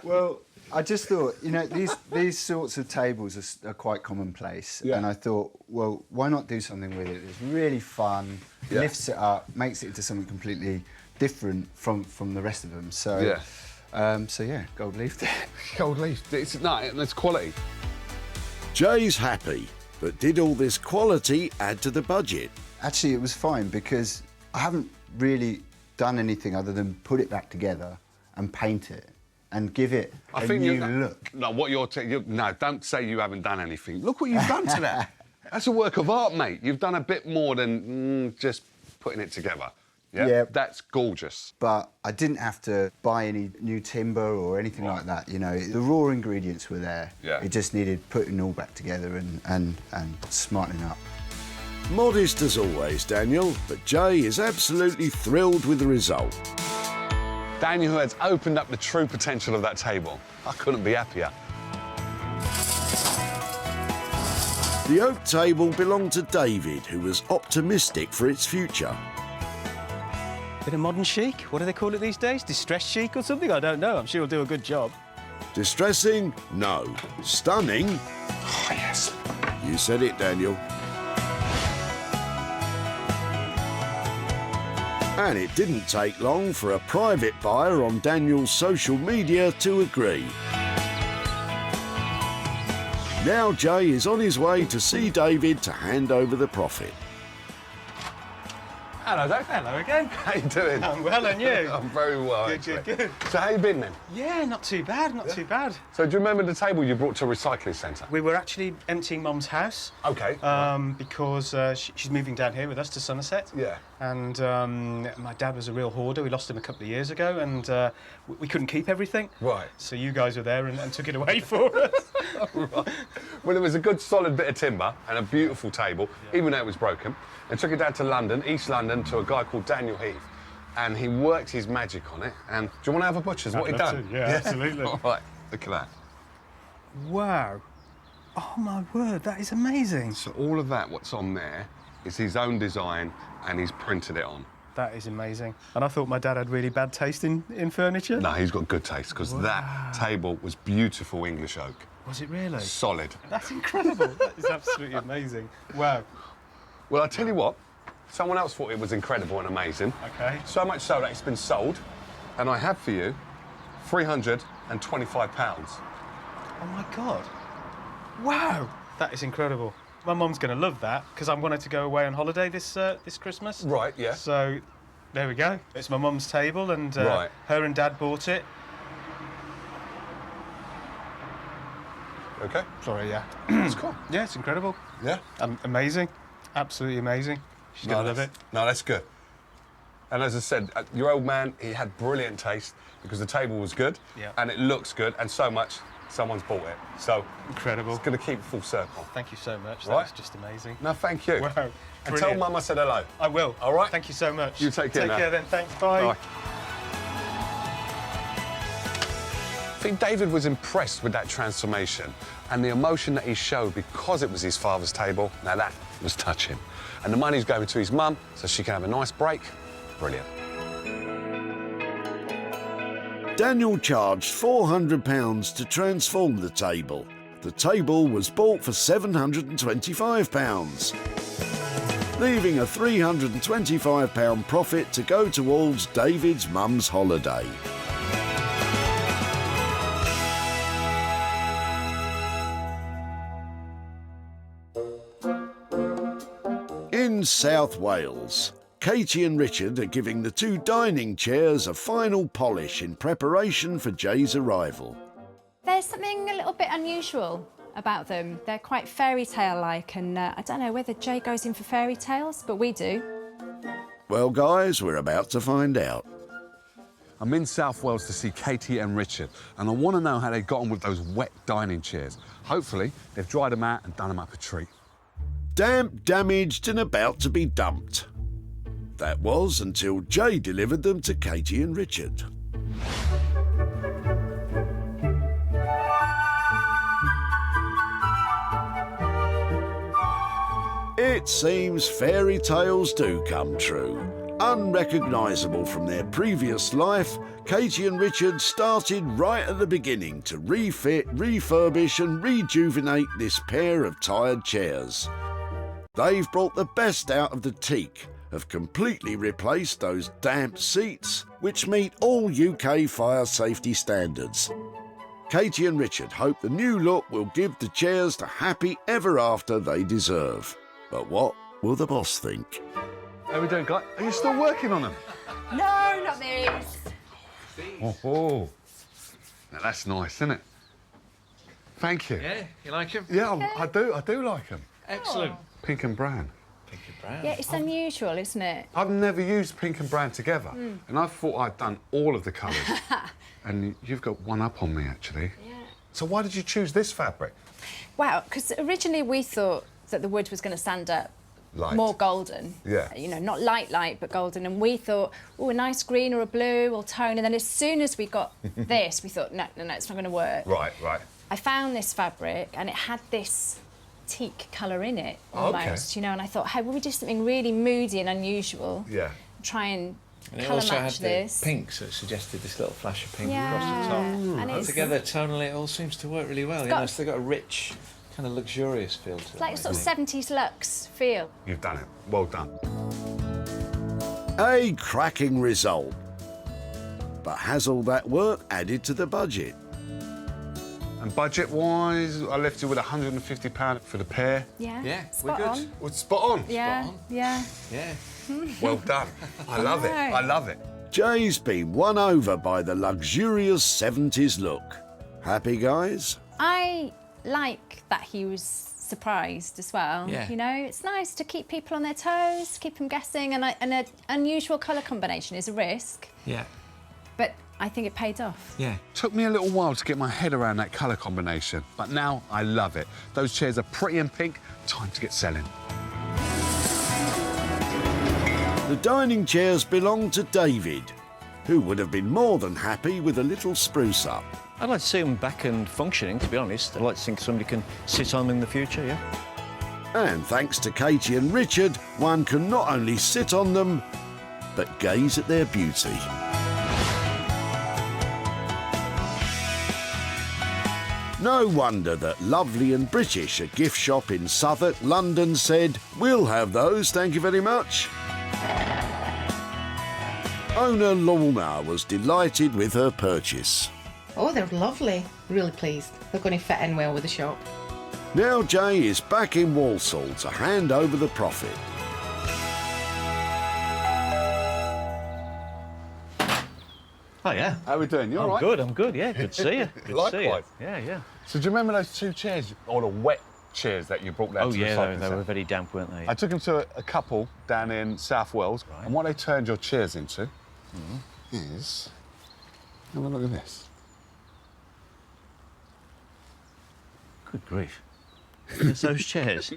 Well, I just thought, you know, these sorts of tables are quite commonplace, and I thought, well, why not do something with it? It's really fun, lifts it up, makes it into something completely different from the rest of them. So, yeah, gold leaf there. Gold leaf. It's quality. Jay's happy, but did all this quality add to the budget? Actually, it was fine because I haven't really done anything other than put it back together and paint it and give it a new look. No, what you're no, don't say you haven't done anything. Look what you've done to that. That's a work of art, mate. You've done a bit more than just putting it together. Yeah? That's gorgeous. But I didn't have to buy any new timber or anything like that. You know, the raw ingredients were there. Yeah. It just needed putting all back together and smartening up. Modest as always, Daniel, but Jay is absolutely thrilled with the result. Daniel has opened up the true potential of that table. I couldn't be happier. The oak table belonged to David, who was optimistic for its future. Bit of modern chic? What do they call it these days? Distress chic or something? I don't know. I'm sure he'll do a good job. Distressing? No. Stunning? Oh, yes. You said it, Daniel. And it didn't take long for a private buyer on Daniel's social media to agree. Now Jay is on his way to see David to hand over the profit. Hello, Dave. Hello again. How you doing? I'm well, and you? I'm very well, Good. So how you been then? Yeah, not too bad, not too bad. So do you remember the table you brought to a recycling centre? We were actually emptying Mum's house. OK. Because she's moving down here with us to Somerset. Yeah. And my dad was a real hoarder. We lost him a couple of years ago, and we couldn't keep everything. Right. So you guys were there and took it away for us. Right. Well, it was a good solid bit of timber and a beautiful table, even though it was broken. And took it down to London, East London, to a guy called Daniel Heath. And he worked his magic on it. And do you want to have a butcher's? What he done? Yeah, absolutely. All right, look at that. Wow. Oh, my word, that is amazing. So all of that, what's on there, is his own design, and he's printed it on. That is amazing. And I thought my dad had really bad taste in furniture. No, he's got good taste, because that table was beautiful English oak. Was it really? Solid. That's incredible. That is absolutely amazing. Wow. Well, I'll tell you what, someone else thought it was incredible and amazing. OK. So much so that it's been sold, and I have for you £325. Oh, my God. Wow. That is incredible. My mum's going to love that, because I'm wanting to go away on holiday this Christmas. Right, yeah. So, there we go. It's my mum's table, and right. her and Dad bought it. OK? Sorry, yeah. It's cool. Yeah, it's incredible. Yeah? Amazing. Absolutely amazing. She's going to love it. No, that's good. And as I said, your old man, he had brilliant taste because the table was good, and it looks good, and so much, someone's bought it. So incredible. It's going to keep it full circle. Thank you so much. Right? That's just amazing. No, thank you. Wow. And Brilliant. tell Mum I said hello. I will. All right? Thank you so much. You take care now. Take care then. Thanks. Bye. Bye. I think David was impressed with that transformation and the emotion that he showed because it was his father's table. Now that was touching. And the money's going to his mum so she can have a nice break. Brilliant. Daniel charged £400 to transform the table. The table was bought for £725, leaving a £325 profit to go towards David's mum's holiday. In South Wales, Katie and Richard are giving the two dining chairs a final polish in preparation for Jay's arrival. There's something a little bit unusual about them. They're quite fairy tale-like, and I don't know whether Jay goes in for fairy tales, but we do. Well, guys, we're about to find out. I'm in South Wales to see Katie and Richard, and I want to know how they got on with those wet dining chairs. Hopefully, they've dried them out and done them up a treat. Damp, damaged and about to be dumped. That was until Jay delivered them to Katie and Richard. It seems fairy tales do come true. Unrecognisable from their previous life, Katie and Richard started right at the beginning to refit, refurbish and rejuvenate this pair of tired chairs. They've brought the best out of the teak, have completely replaced those damp seats, which meet all UK fire safety standards. Katie and Richard hope the new look will give the chairs the happy ever after they deserve. But what will the boss think? How are we doing, guys? Are you still working on them? No, not these. Oh. Now that's nice, isn't it? Thank you. Yeah, you like him? Yeah, I do like them. Excellent. Pink and brown. Pink and brown. Yeah, it's unusual, isn't it? I've never used pink and brown together, and I thought I'd done all of the colours. And you've got one up on me, actually. Yeah. So why did you choose this fabric? Wow, because originally we thought that the wood was going to stand up Light. more golden. Yeah. You know, not light, but golden. And we thought, oh, a nice green or a blue or tone. And then as soon as we got this, we thought, no, it's not going to work. Right. I found this fabric and it had this teak colour in it, almost, you know, and I thought, hey, will we do something really moody and unusual? Yeah. Try and it colour also match had this. The pink, so it suggested this little flash of pink Yeah. across the top. And it's Together, tonally, it all seems to work really well. You know, so they've got a rich, kind of luxurious feel to it. It's like a sort of 70s luxe feel. You've done it. Well done. A cracking result. But has all that work added to the budget? And budget-wise, I left you with £150 for the pair. Yeah. Yeah, Spot we're good. on. Well, spot on. Yeah. Spot on. Yeah. Yeah. Well done. I love it. I love it. Jay's been won over by the luxurious 70s look. Happy, guys? I like that he was surprised as well. Yeah. You know, it's nice to keep people on their toes, keep them guessing, and an unusual colour combination is a risk, Yeah. but I think it paid off. Yeah. Took me a little while to get my head around that colour combination, but now I love it. Those chairs are pretty and pink. Time to get selling. The dining chairs belong to David, who would have been more than happy with a little spruce up. I'd like to see them back and functioning, to be honest. I'd like to think somebody can sit on them in the future, yeah. And thanks to Katie and Richard, one can not only sit on them, but gaze at their beauty. No wonder that Lovely and British, a gift shop in Southwark, London, said, "We'll have those, thank you very much." Owner Lorna was delighted with her purchase. Oh, they're lovely. Really pleased. They're going to fit in well with the shop. Now Jay is back in Walsall to hand over the profit. Oh, yeah. How are we doing? You all right? I'm good, yeah. Good to see you. Good to see you. Likewise. Yeah, yeah. So do you remember those two chairs, or the wet chairs that you brought down Oh, to the yeah, recycling they centre? were very damp, weren't they? I took them to a couple down in South Wales, and what they turned your chairs into is... Have a look at this. Good grief. There's those chairs.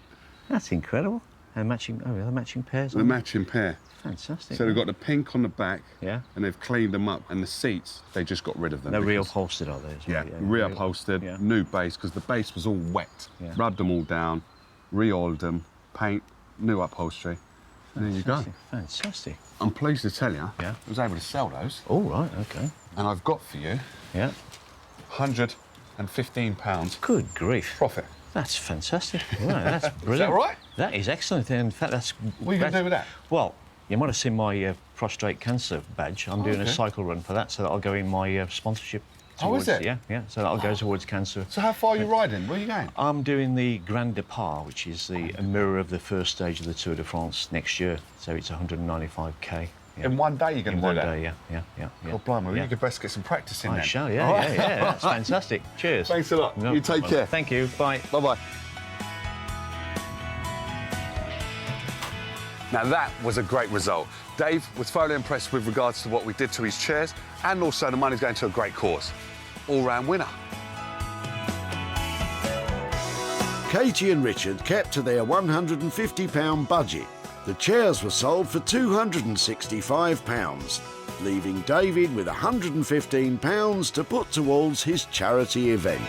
That's incredible. They're matching, oh, they're matching pairs. The matching pair. Fantastic. So they've got the pink on the back, yeah, and they've cleaned them up, and the seats, they just got rid of them. They're because- reupholstered, are they? As well? Yeah, reupholstered, new base, because the base was all wet. Yeah. Rubbed them all down, re-oiled them, paint, new upholstery, and there you go. Fantastic. I'm pleased to tell you, I was able to sell those. Oh, right, OK. And I've got for you, £115. Good grief. Profit. That's fantastic. Right, that's brilliant. Is that right? That is excellent. In fact, that's... What are you going to do with that? Well, you might have seen my prostate cancer badge. I'm doing a okay. cycle run for that, so that'll go in my sponsorship. Oh, is towards- it? Yeah, yeah. So that'll go towards cancer. So how far are you riding? Where are you going? I'm doing the Grand Depart, which is a mirror of the first stage of the Tour de France next year. So it's 195k. Yeah. In one day you're going to do that? In one day, yeah. God blimey, well, Yeah. you could best get some practice in I then. shall, yeah, All right? yeah. That's fantastic. Cheers. Thanks a lot. No You take problem. care. Thank you. Bye. Bye-bye. Now that was a great result. Dave was thoroughly impressed with regards to what we did to his chairs, and also the money's going to a great cause. All-round winner. Katie and Richard kept to their £150 budget. The chairs were sold for £265, leaving David with £115 to put towards his charity event.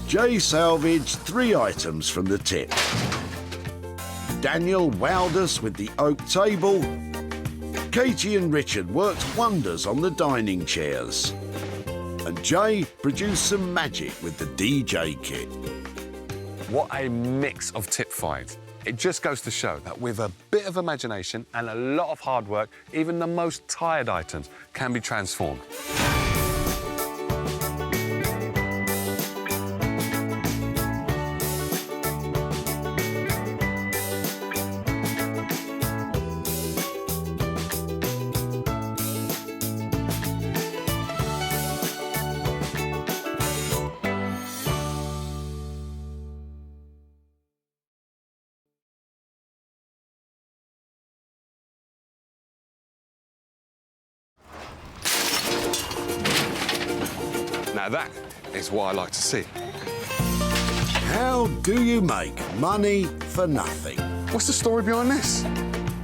Jay salvaged 3 items from the tip. Daniel wowed us with the oak table. Katie and Richard worked wonders on the dining chairs. And Jay produced some magic with the DJ kit. What a mix of tip finds. It just goes to show that with a bit of imagination and a lot of hard work, even the most tired items can be transformed. Now that is what I like to see. How do you make money for nothing? What's the story behind this?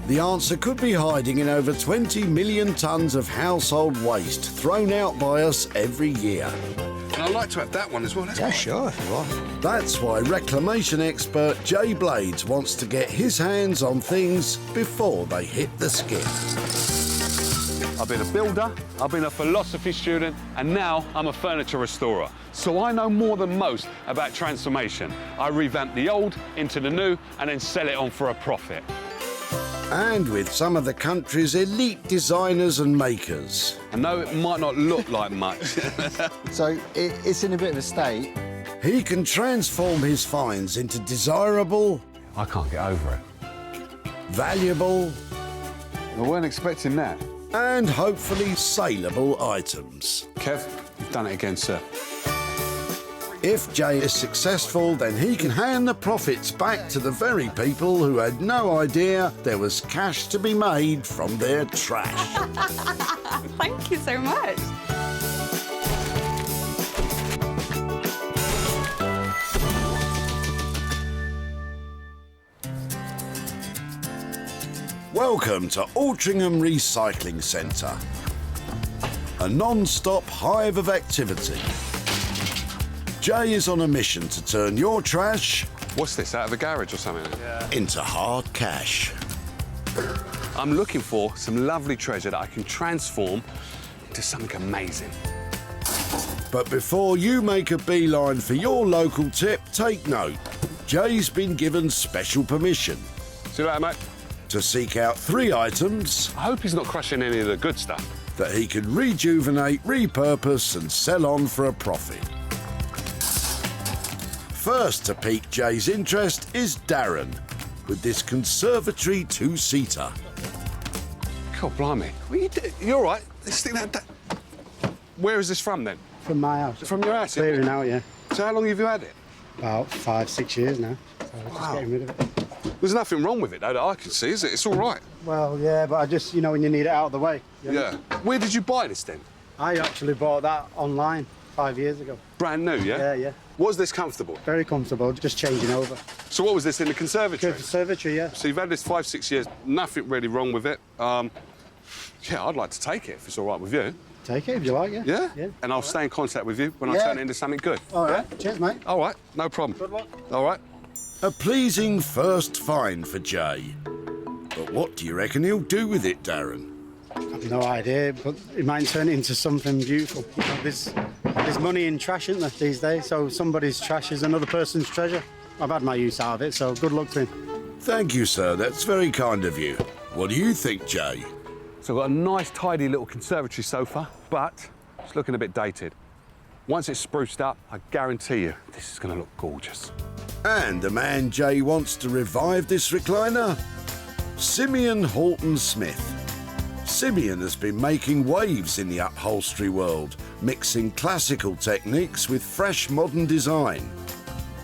The answer could be hiding in over 20 million tonnes of household waste thrown out by us every year. And I'd like to have that one as well. Yeah, sure, if you want. That's why reclamation expert Jay Blades wants to get his hands on things before they hit the skip. I've been a builder, I've been a philosophy student, and now I'm a furniture restorer. So I know more than most about transformation. I revamp the old into the new and then sell it on for a profit. And with some of the country's elite designers and makers. I know it might not look like much. So it's in a bit of a state. He can transform his finds into desirable... I can't get over it. Valuable... I weren't expecting that. And hopefully saleable items. Kev, you've done it again, sir. If Jay is successful, then he can hand the profits back to the very people who had no idea there was cash to be made from their trash. Thank you so much. Welcome to Altrincham Recycling Center, a non-stop hive of activity. Jay is on a mission to turn your trash... What's this, out of a garage or something? Yeah. ...into hard cash. I'm looking for some lovely treasure that I can transform into something amazing. But before you make a beeline for your local tip, take note. Jay's been given special permission. See you later, mate. To seek out 3 items... I hope he's not crushing any of the good stuff. ...that he can rejuvenate, repurpose and sell on for a profit. First to pique Jay's interest is Darren, with this conservatory 2-seater. God blimey. What are you doing? You all right? Stick that... Where is this from, then? From my house. From your house? Clearing out, yeah. So how long have you had it? About 5-6 years now. So we're just getting rid of it. There's nothing wrong with it, though, that I can see, is it? It's all right. Well, yeah, but I just, you know, when you need it out of the way. Yeah. Where did you buy this, then? I actually bought that online 5 years ago. Brand new, yeah? Yeah, yeah. Was this comfortable? Very comfortable, just changing over. So what was this, in the conservatory? Conservatory, yeah. So you've had this 5-6 years, nothing really wrong with it. Yeah, I'd like to take it, if it's all right with you. Take it if you like, yeah. Yeah? Yeah. And I'll stay in contact with you when I Yeah. turn it into something good. All right. Yeah? Cheers, mate. All right, no problem. Good luck. All right. A pleasing first find for Jay. But what do you reckon he'll do with it, Darren? I've no idea, but it might turn it into something beautiful. You know, there's money in trash, isn't there, these days? So somebody's trash is another person's treasure. I've had my use out of it, so good luck to him. Thank you, sir. That's very kind of you. What do you think, Jay? So I've got a nice, tidy little conservatory sofa, but it's looking a bit dated. Once it's spruced up, I guarantee you this is going to look gorgeous. And the man Jay wants to revive this recliner? Simeon Horton-Smith. Simeon has been making waves in the upholstery world, mixing classical techniques with fresh modern design.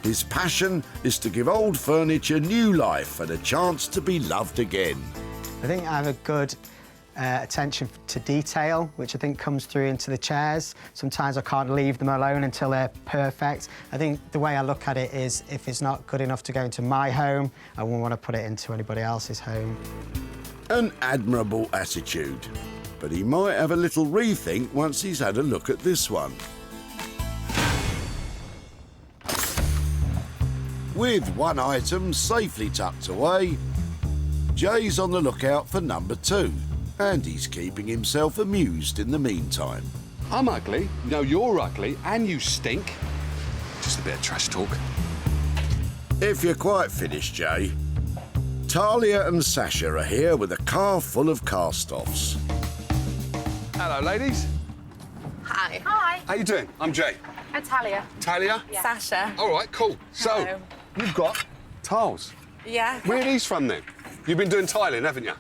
His passion is to give old furniture new life and a chance to be loved again. I think I have a good attention to detail, which I think comes through into the chairs. Sometimes I can't leave them alone until they're perfect. I think the way I look at it is, if it's not good enough to go into my home, I wouldn't want to put it into anybody else's home. An admirable attitude, but he might have a little rethink once he's had a look at this one. With one item safely tucked away, Jay's on the lookout for number 2, and he's keeping himself amused in the meantime. I'm ugly, you know you're ugly, and you stink. Just a bit of trash talk. If you're quite finished, Jay, Talia and Sasha are here with a car full of cast-offs. Hello, ladies. Hi. Hi. How you doing? I'm Jay. I'm Talia. Talia? Yeah. Sasha. All right, cool. So, Hello. you've got tiles. Yeah. Where are these from, then? You've been doing tiling, haven't you?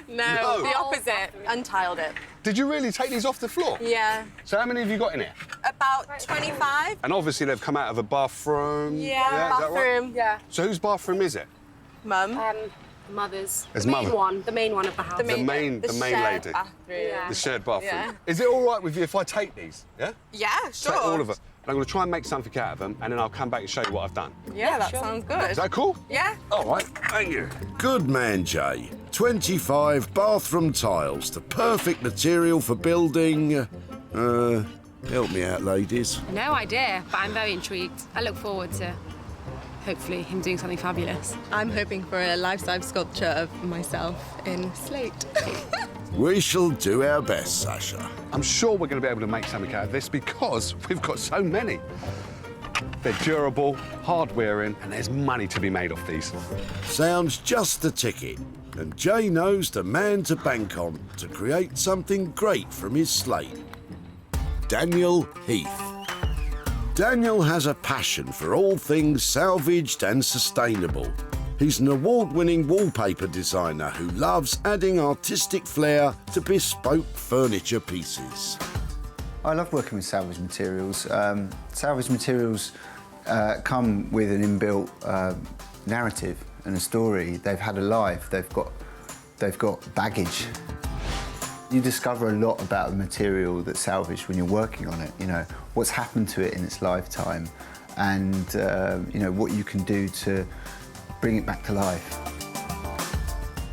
No, the opposite. Untiled it. Did you really take these off the floor? Yeah. So how many have you got in here? About 25. And obviously they've come out of a bathroom. Yeah, is that right? bathroom. Yeah. So whose bathroom is it? Mum. Mother's. It's the main mother. one. The main one of the house. The main shared lady. Bathroom. Yeah. The shared bathroom. Yeah. Is it all right with you if I take these? Yeah? Yeah, sure. Take all of them. And I'm going to try and make something out of them, and then I'll come back and show you what I've done. Yeah, that sounds good. Is that cool? Yeah. All right, thank you. Good man, Jay. 25 bathroom tiles, the perfect material for building... help me out, ladies. No idea, but I'm very intrigued. I look forward to, hopefully, him doing something fabulous. I'm hoping for a life-size sculpture of myself in slate. We shall do our best, Sasha. I'm sure we're going to be able to make something out of this because we've got so many. they're durable, hard wearing, and there's money to be made off these. Sounds just the ticket. And Jay knows the man to bank on to create something great from his slate. Daniel Heath. Daniel has a passion for all things salvaged and sustainable. He's an award-winning wallpaper designer who loves adding artistic flair to bespoke furniture pieces. I love working with salvage materials. Salvage materials come with an inbuilt narrative and a story. They've had a life. They've got baggage. You discover a lot about the material that's salvaged when you're working on it. You know what's happened to it in its lifetime, and you know what you can do to bring it back to life.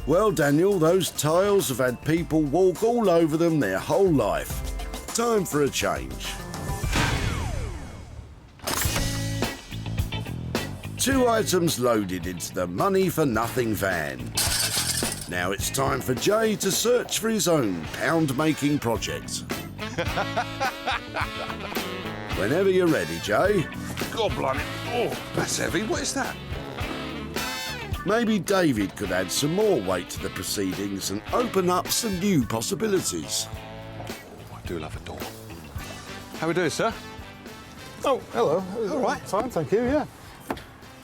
Well, Daniel, those tiles have had people walk all over them their whole life. Time for a change. 2 items loaded into the money for nothing van. Now it's time for Jay to search for his own pound-making project. Whenever you're ready, Jay. God blimey. Oh, that's heavy. What is that? Maybe David could add some more weight to the proceedings and open up some new possibilities. I do love a door. How we doing, sir? Oh, hello. All right. Fine, thank you, yeah.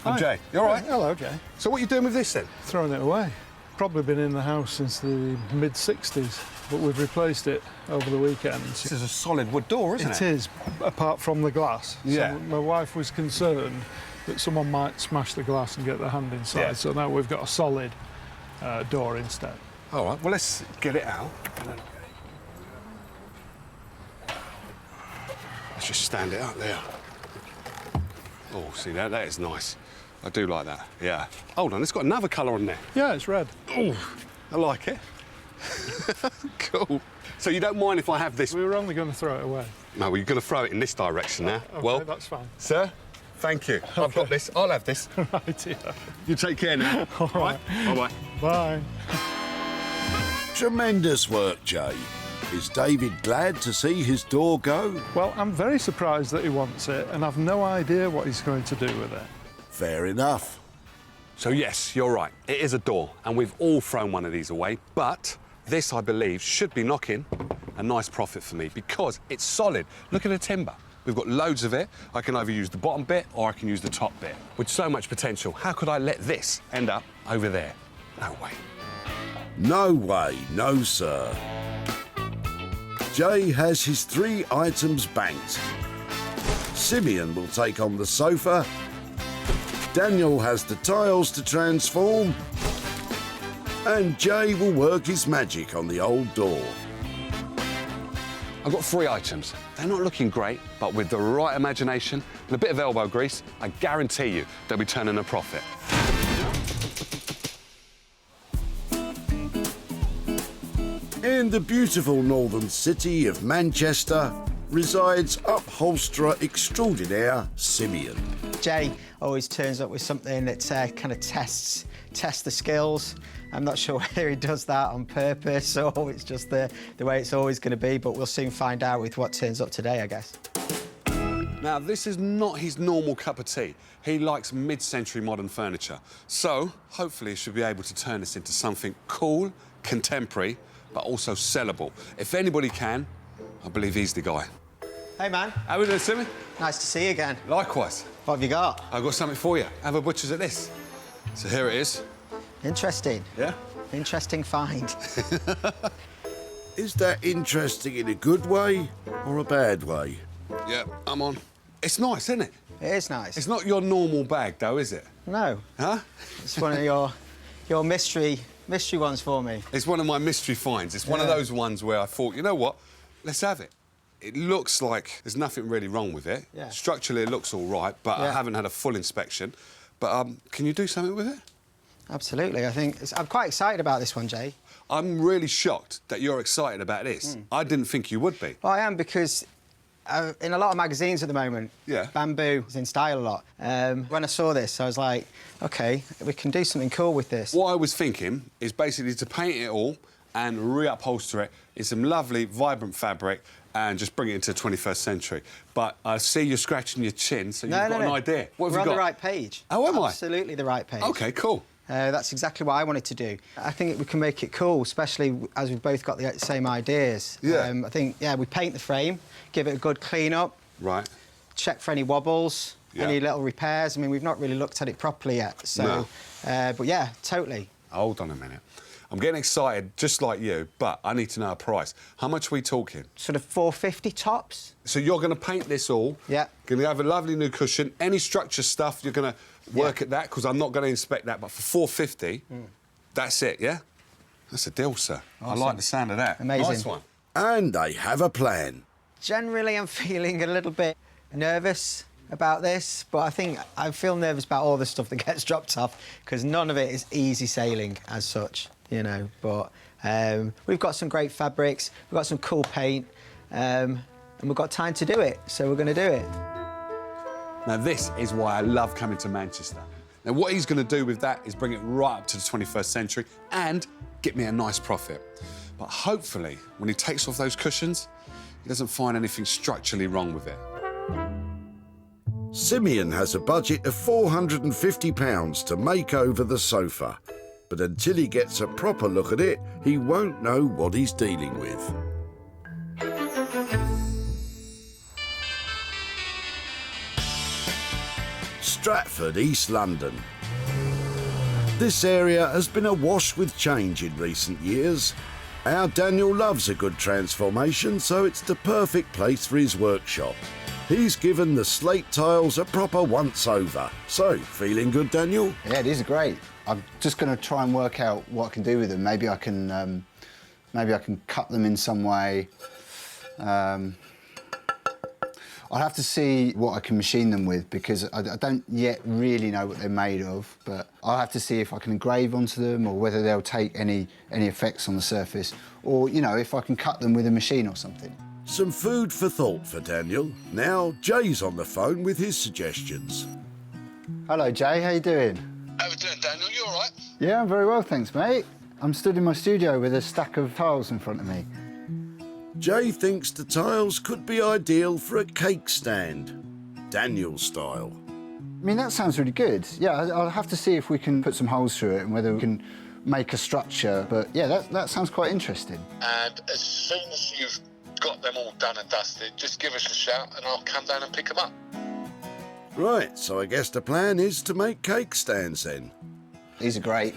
I'm Jay. You all right? Hello, Jay. So what are you doing with this, then? Throwing it away. Probably been in the house since the mid-60s, but we've replaced it over the weekend. This is a solid wood door, isn't it? It is, apart from the glass. Yeah. So my wife was concerned that someone might smash the glass and get their hand inside, Yeah. so now we've got a solid door instead. All right, well, let's get it out. Let's just stand it up there. Oh, see that? That is nice. I do like that, yeah. Hold on, it's got another colour on there. Yeah, it's red. Oh, I like it. Cool. So you don't mind if I have this? We were only going to throw it away. No, we're going to throw it in this direction now. Okay, well, that's fine. Sir, thank you. I've got this. I'll have this. Right, yeah. You take care now. All right. Bye-bye. Bye. Tremendous work, Jay. Is David glad to see his door go? Well, I'm very surprised that he wants it, and I've no idea what he's going to do with it. Fair enough. So yes, you're right. It is a door, and we've all thrown one of these away, but this, I believe, should be knocking a nice profit for me because it's solid. Look at the timber. We've got loads of it. I can either use the bottom bit or I can use the top bit. With so much potential, how could I let this end up over there? No way. No way, no sir. Jay has his 3 items banked. Simeon will take on the sofa. Daniel has the tiles to transform. And Jay will work his magic on the old door. I've got 3 items. They're not looking great, but with the right imagination and a bit of elbow grease, I guarantee you they'll be turning a profit. In the beautiful northern city of Manchester resides upholsterer extraordinaire Simeon. Jay always turns up with something that kind of tests the skills. I'm not sure whether he does that on purpose or it's just the way it's always going to be, but we'll soon find out with what turns up today, I guess. Now, this is not his normal cup of tea. He likes mid-century modern furniture. So, hopefully, he should be able to turn this into something cool, contemporary, but also sellable. If anybody can, I believe he's the guy. Hey, man. How are we doing, Simon? Nice to see you again. Likewise. What have you got? I've got something for you. Have a butcher's at this. So here it is. Interesting. Yeah? Interesting find. Is that interesting in a good way or a bad way? Yeah, I'm on. It's nice, isn't it? It is nice. It's not your normal bag, though, is it? No. Huh? It's one of your mystery ones for me. It's one of my mystery finds. It's one of those ones where I thought, you know what? Let's have it. It looks like there's nothing really wrong with it. Yeah. Structurally, it looks all right, but I haven't had a full inspection. But can you do something with it? Absolutely. I'm quite excited about this one, Jay. I'm really shocked that you're excited about this. I didn't think you would be. Well, I am because in a lot of magazines at the moment, bamboo is in style a lot. When I saw this, I was like, OK, we can do something cool with this. What I was thinking is basically to paint it all and reupholster it in some lovely, vibrant fabric and just bring it into the 21st century. But I see you're scratching your chin, so you've got an idea. What have We're you got? on the right page. Oh, am I? Absolutely the right page. OK, cool. That's exactly what I wanted to do. I think we can make it cool, especially as we've both got the same ideas. Yeah. I think, yeah, we paint the frame, give it a good clean-up. Right. Check for any wobbles, any little repairs. I mean, we've not really looked at it properly yet, so... No. But, yeah, totally. Hold on a minute. I'm getting excited, just like you, but I need to know a price. How much are we talking? Sort of $450 tops. So you're going to paint this all? Yeah. Going to have a lovely new cushion. Any structure stuff, you're going to work at that, because I'm not going to inspect that. But for $450, that's it, yeah? That's a deal, sir. Awesome. I like the sound of that. Amazing. Nice one. And they have a plan. Generally, I'm feeling a little bit nervous about this, but I think I feel nervous about all the stuff that gets dropped off, because none of it is easy sailing as such, you know. But we've got some great fabrics, we've got some cool paint, and we've got time to do it, so we're going to do it. Now, this is why I love coming to Manchester. Now, what he's going to do with that is bring it right up to the 21st century and get me a nice profit. But hopefully, when he takes off those cushions, he doesn't find anything structurally wrong with it. Simeon has a budget of £450 to make over the sofa. But until he gets a proper look at it, he won't know what he's dealing with. Stratford, East London. This area has been awash with change in recent years. Our Daniel loves a good transformation, so it's the perfect place for his workshop. He's given the slate tiles a proper once-over. So, feeling good, Daniel? Yeah, these are great. I'm just going to try and work out what I can do with them. Maybe I can cut them in some way. I'll have to see what I can machine them with, because I don't yet really know what they're made of, but I'll have to see if I can engrave onto them, or whether they'll take any effects on the surface, or, you know, if I can cut them with a machine or something. Some food for thought for Daniel. Now, Jay's on the phone with his suggestions. Hello, Jay. How you doing? How are we doing, Daniel? You all right? Yeah, I'm very well, thanks, mate. I'm stood in my studio with a stack of tiles in front of me. Jay thinks the tiles could be ideal for a cake stand, Daniel style. I mean, that sounds really good. Yeah, I'll have to see if we can put some holes through it and whether we can make a structure. But yeah, that sounds quite interesting. And as soon as you've got them all done and dusted, just give us a shout and I'll come down and pick them up. Right, so I guess the plan is to make cake stands then. These are great.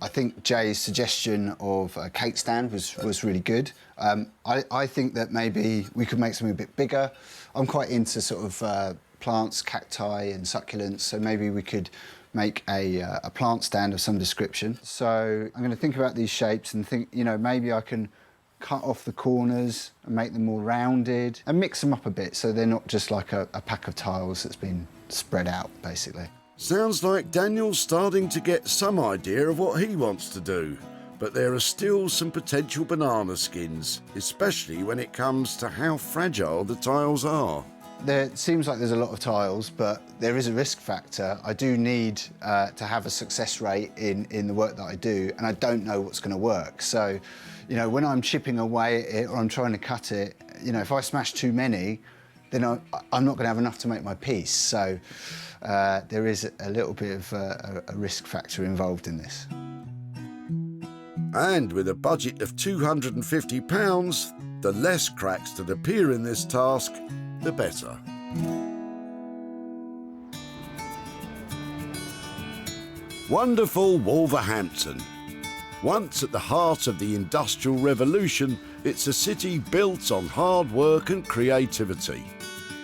I think Jay's suggestion of a cake stand was really good. I think that maybe we could make something a bit bigger. I'm quite into sort of plants, cacti and succulents, so maybe we could make a plant stand of some description. So I'm going to think about these shapes and think, you know, maybe I can cut off the corners and make them more rounded and mix them up a bit so they're not just like a pack of tiles that's been spread out, basically. Sounds like Daniel's starting to get some idea of what he wants to do, but there are still some potential banana skins, especially when it comes to how fragile the tiles are. There seems like there's a lot of tiles, but there is a risk factor. I do need to have a success rate in the work that I do, and I don't know what's going to work. So, you know, when I'm chipping away at it or I'm trying to cut it, you know, if I smash too many, then I'm not going to have enough to make my piece. So there is a little bit of a risk factor involved in this. And with a budget of £250, the less cracks that appear in this task, the better. Wonderful Wolverhampton. Once at the heart of the Industrial Revolution, it's a city built on hard work and creativity.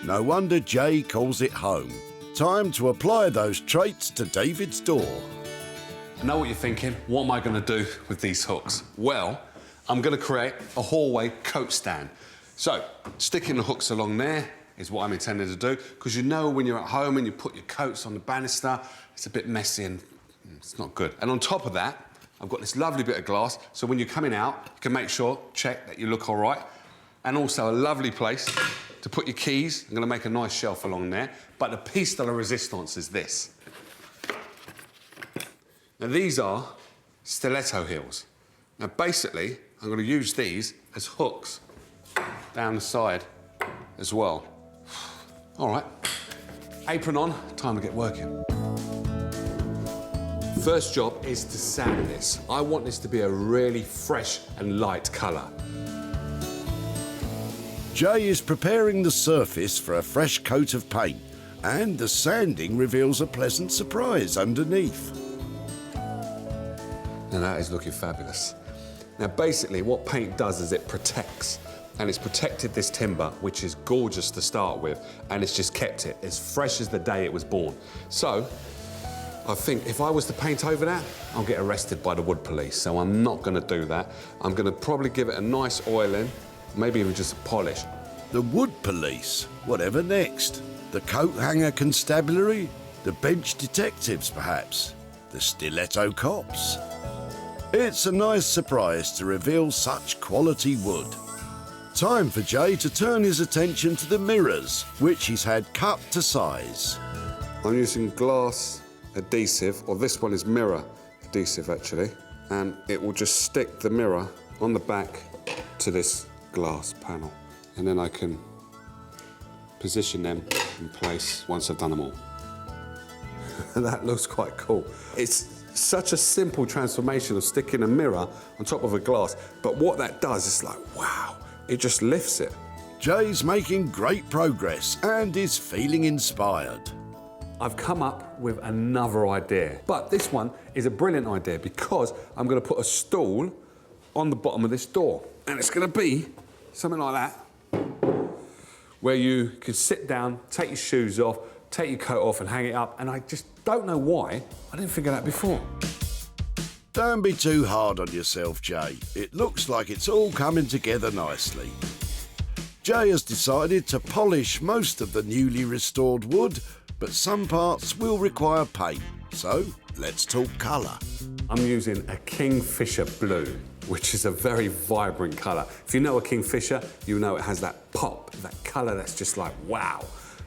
No wonder Jay calls it home. Time to apply those traits to David's door. I know what you're thinking. What am I going to do with these hooks? Well, I'm going to create a hallway coat stand. So, sticking the hooks along there is what I'm intending to do, because you know when you're at home and you put your coats on the banister, it's a bit messy and it's not good. And on top of that, I've got this lovely bit of glass, so when you're coming out, you can make sure, check that you look all right. And also a lovely place to put your keys. I'm going to make a nice shelf along there. But the piece de la resistance is this. Now, these are stiletto heels. Now, basically, I'm going to use these as hooks down the side as well. All right, apron on, time to get working. First job is to sand this. I want this to be a really fresh and light colour. Jay is preparing the surface for a fresh coat of paint, and the sanding reveals a pleasant surprise underneath. Now that is looking fabulous. Now basically what paint does is it protects, and it's protected this timber, which is gorgeous to start with, and it's just kept it as fresh as the day it was born. So I think if I was to paint over that, I'll get arrested by the wood police, so I'm not going to do that. I'm going to probably give it a nice oiling, maybe even just a polish. The wood police? Whatever next? The coat hanger constabulary? The bench detectives, perhaps? The stiletto cops? It's a nice surprise to reveal such quality wood. Time for Jay to turn his attention to the mirrors, which he's had cut to size. I'm using glass adhesive, or this one is mirror adhesive actually, and it will just stick the mirror on the back to this glass panel, and then I can position them in place once I've done them all. That looks quite cool. It's such a simple transformation of sticking a mirror on top of a glass, but what that does is like, wow, it just lifts it. Jay's making great progress and is feeling inspired. I've come up with another idea, but this one is a brilliant idea because I'm going to put a stool on the bottom of this door, and it's going to be something like that, where you can sit down, take your shoes off, take your coat off and hang it up, and I just don't know why I didn't figure that before. Don't be too hard on yourself, Jay. It looks like it's all coming together nicely. Jay has decided to polish most of the newly restored wood, but some parts will require paint, so let's talk colour. I'm using a Kingfisher blue, which is a very vibrant colour. If you know a Kingfisher, you know it has that pop, that colour that's just like, wow.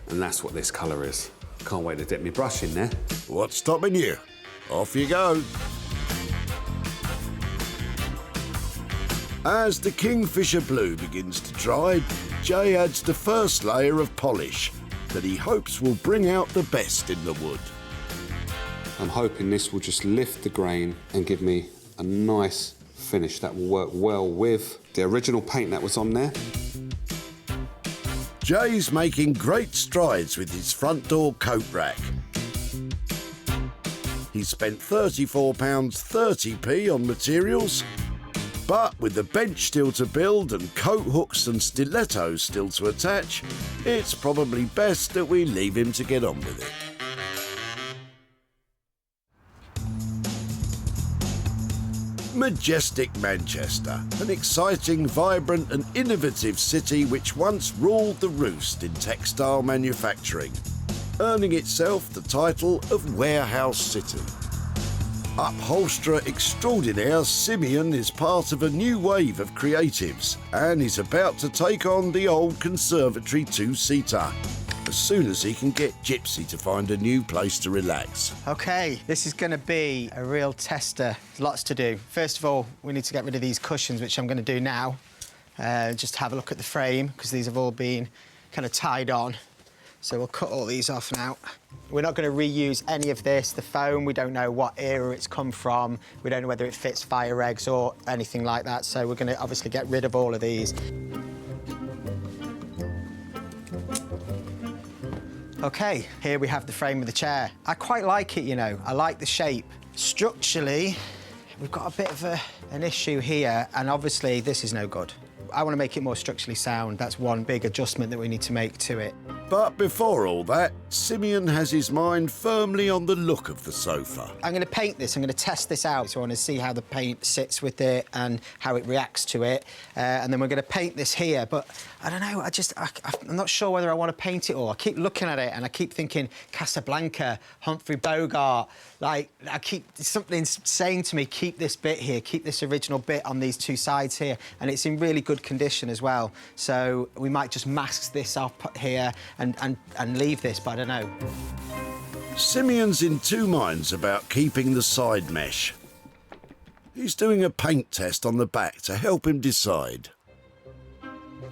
And that's what this colour is. Can't wait to dip my brush in there. What's stopping you? Off you go. As the Kingfisher blue begins to dry, Jay adds the first layer of polish that he hopes will bring out the best in the wood. I'm hoping this will just lift the grain and give me a nice finish that will work well with the original paint that was on there. Jay's making great strides with his front door coat rack. He spent £34.30p on materials, but with the bench still to build and coat hooks and stilettos still to attach, it's probably best that we leave him to get on with it. Majestic Manchester, an exciting, vibrant and innovative city which once ruled the roost in textile manufacturing, earning itself the title of Warehouse City. Upholsterer extraordinaire Simeon is part of a new wave of creatives and is about to take on the old conservatory two-seater as soon as he can get Gypsy to find a new place to relax. OK, this is going to be a real tester. There's lots to do. First of all, we need to get rid of these cushions, which I'm going to do now. Just have a look at the frame, because these have all been kind of tied on. So we'll cut all these off now. We're not going to reuse any of this. The foam, we don't know what era it's come from. We don't know whether it fits fire eggs or anything like that. So we're going to obviously get rid of all of these. OK, here we have the frame of the chair. I quite like it, you know. I like the shape. Structurally, we've got a bit of an issue here, and obviously this is no good. I want to make it more structurally sound. That's one big adjustment that we need to make to it. But before all that, Simeon has his mind firmly on the look of the sofa. I'm going to paint this. I'm going to test this out. So I want to see how the paint sits with it and how it reacts to it. And then we're going to paint this here. But I don't know. I'm not sure whether I want to paint it all. I keep looking at it and I keep thinking Casablanca, Humphrey Bogart. Like, something's saying to me, keep this bit here, keep this original bit on these two sides here. And it's in really good condition as well. So we might just mask this up here and leave this, but I don't know. Simeon's in two minds about keeping the side mesh. He's doing a paint test on the back to help him decide.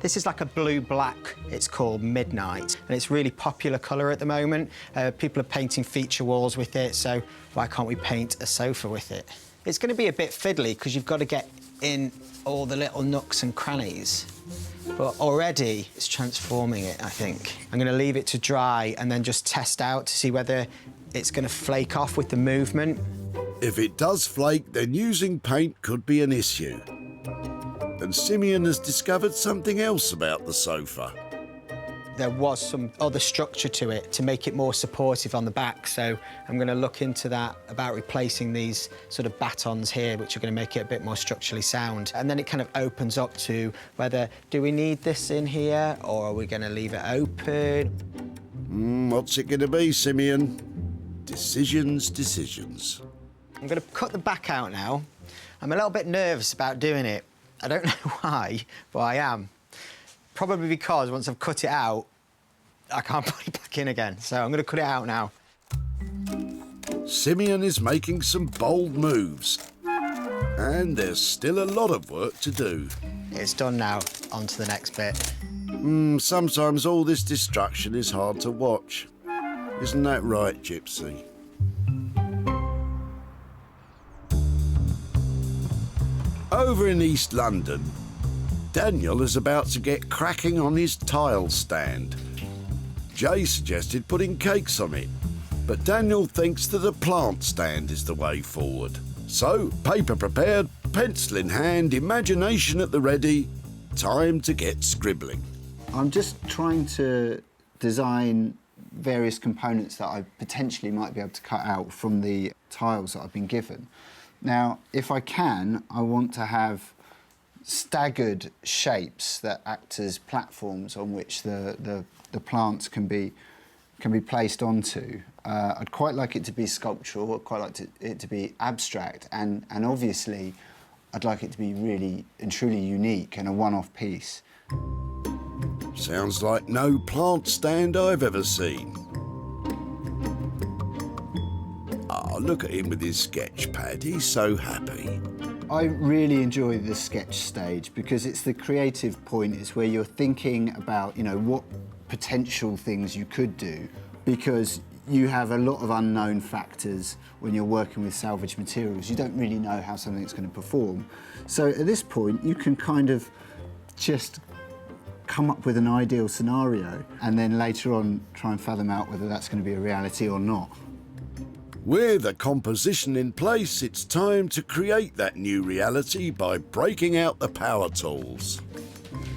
This is like a blue-black, it's called Midnight, and it's a really popular colour at the moment. People are painting feature walls with it, so why can't we paint a sofa with it? It's going to be a bit fiddly because you've got to get in all the little nooks and crannies. But already it's transforming it, I think. I'm going to leave it to dry and then just test out to see whether it's going to flake off with the movement. If it does flake, then using paint could be an issue. And Simeon has discovered something else about the sofa. There was some other structure to it to make it more supportive on the back, so I'm going to look into that, about replacing these sort of batons here, which are going to make it a bit more structurally sound. And then it kind of opens up to whether, do we need this in here, or are we going to leave it open? What's it going to be, Simeon? Decisions, decisions. I'm going to cut the back out now. I'm a little bit nervous about doing it. I don't know why, but I am. Probably because once I've cut it out, I can't put it back in again. So I'm going to cut it out now. Simeon is making some bold moves. And there's still a lot of work to do. It's done now. On to the next bit. Sometimes all this destruction is hard to watch. Isn't that right, Gypsy? Over in East London, Daniel is about to get cracking on his tile stand. Jay suggested putting cakes on it, but Daniel thinks that a plant stand is the way forward. So, paper prepared, pencil in hand, imagination at the ready, time to get scribbling. I'm just trying to design various components that I potentially might be able to cut out from the tiles that I've been given. Now, if I can, I want to have staggered shapes that act as platforms on which the plants can be placed onto. I'd quite like it to be sculptural. I'd quite like it to be abstract, and obviously, I'd like it to be really and truly unique and a one-off piece. Sounds like no plant stand I've ever seen. Look at him with his sketch pad. He's so happy. I really enjoy the sketch stage because it's the creative point. It's where you're thinking about, what potential things you could do, because you have a lot of unknown factors when you're working with salvage materials. You don't really know how something's going to perform. So at this point, you can kind of just come up with an ideal scenario and then later on try and fathom out whether that's going to be a reality or not. With a composition in place, it's time to create that new reality by breaking out the power tools.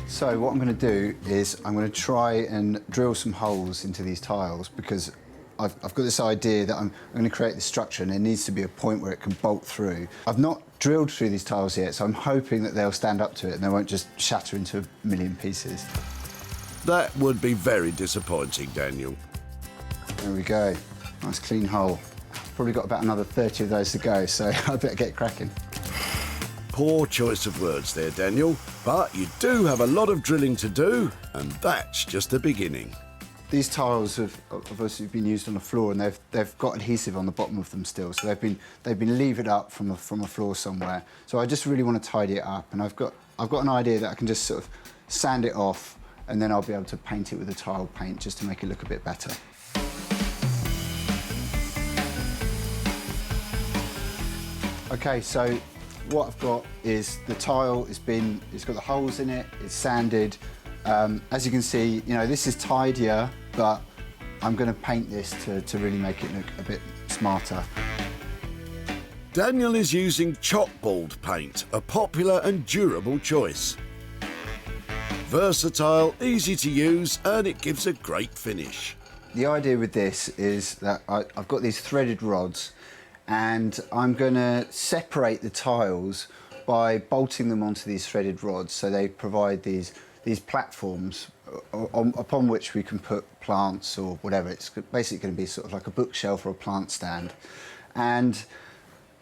So what I'm going to do is I'm going to try and drill some holes into these tiles because I've got this idea that I'm going to create this structure and there needs to be a point where it can bolt through. I've not drilled through these tiles yet, so I'm hoping that they'll stand up to it and they won't just shatter into a million pieces. That would be very disappointing, Daniel. There we go. Nice clean hole. Probably got about another 30 of those to go, so I better get cracking. Poor choice of words there, Daniel, but you do have a lot of drilling to do, and that's just the beginning. These tiles have obviously been used on the floor, and they've got adhesive on the bottom of them still, so they've been levered up from a floor somewhere. So I just really want to tidy it up, and I've got an idea that I can just sort of sand it off, and then I'll be able to paint it with a tile paint just to make it look a bit better. Okay, so what I've got is the tile it's got the holes in it, it's sanded. As you can see, this is tidier, but I'm going to paint this to really make it look a bit smarter. Daniel is using chalkboard paint, a popular and durable choice. Versatile, easy to use, and it gives a great finish. The idea with this is that I've got these threaded rods, and I'm going to separate the tiles by bolting them onto these threaded rods, so they provide these platforms upon which we can put plants or whatever. It's basically going to be sort of like a bookshelf or a plant stand. And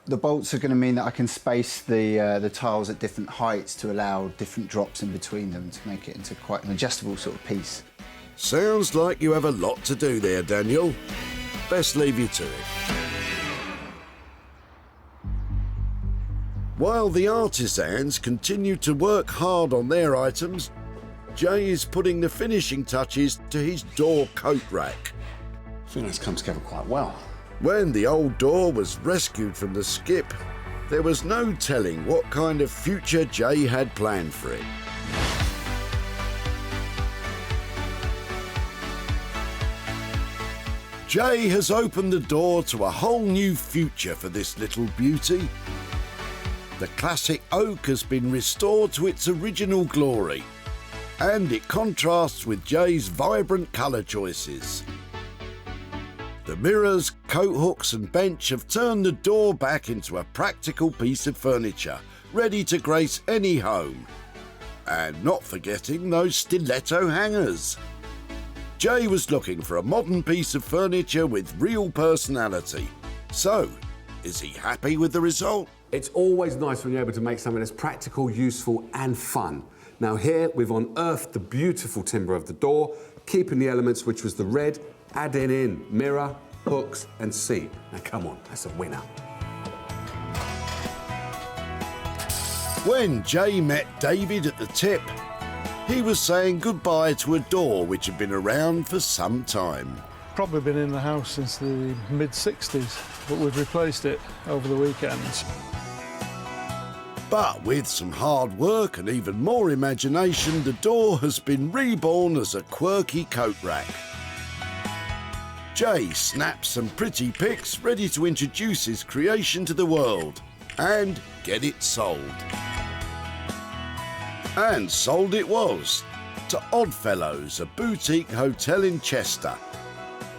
the bolts are going to mean that I can space the tiles at different heights to allow different drops in between them to make it into quite an adjustable sort of piece. Sounds like you have a lot to do there, Daniel. Best leave you to it. While the artisans continue to work hard on their items, Jay is putting the finishing touches to his door coat rack. I think that's come together quite well. When the old door was rescued from the skip, there was no telling what kind of future Jay had planned for it. Jay has opened the door to a whole new future for this little beauty. The classic oak has been restored to its original glory, and it contrasts with Jay's vibrant colour choices. The mirrors, coat hooks and bench have turned the door back into a practical piece of furniture, ready to grace any home. And not forgetting those stiletto hangers. Jay was looking for a modern piece of furniture with real personality. So, is he happy with the result? It's always nice when you're able to make something that's practical, useful and fun. Now here, we've unearthed the beautiful timber of the door, keeping the elements, which was the red, adding in mirror, hooks and seat. Now come on, that's a winner. When Jay met David at the tip, he was saying goodbye to a door which had been around for some time. Probably been in the house since the mid-60s, but we've replaced it over the weekends. But with some hard work and even more imagination, the door has been reborn as a quirky coat rack. Jay snaps some pretty pics ready to introduce his creation to the world and get it sold. And sold it was to Oddfellows, a boutique hotel in Chester.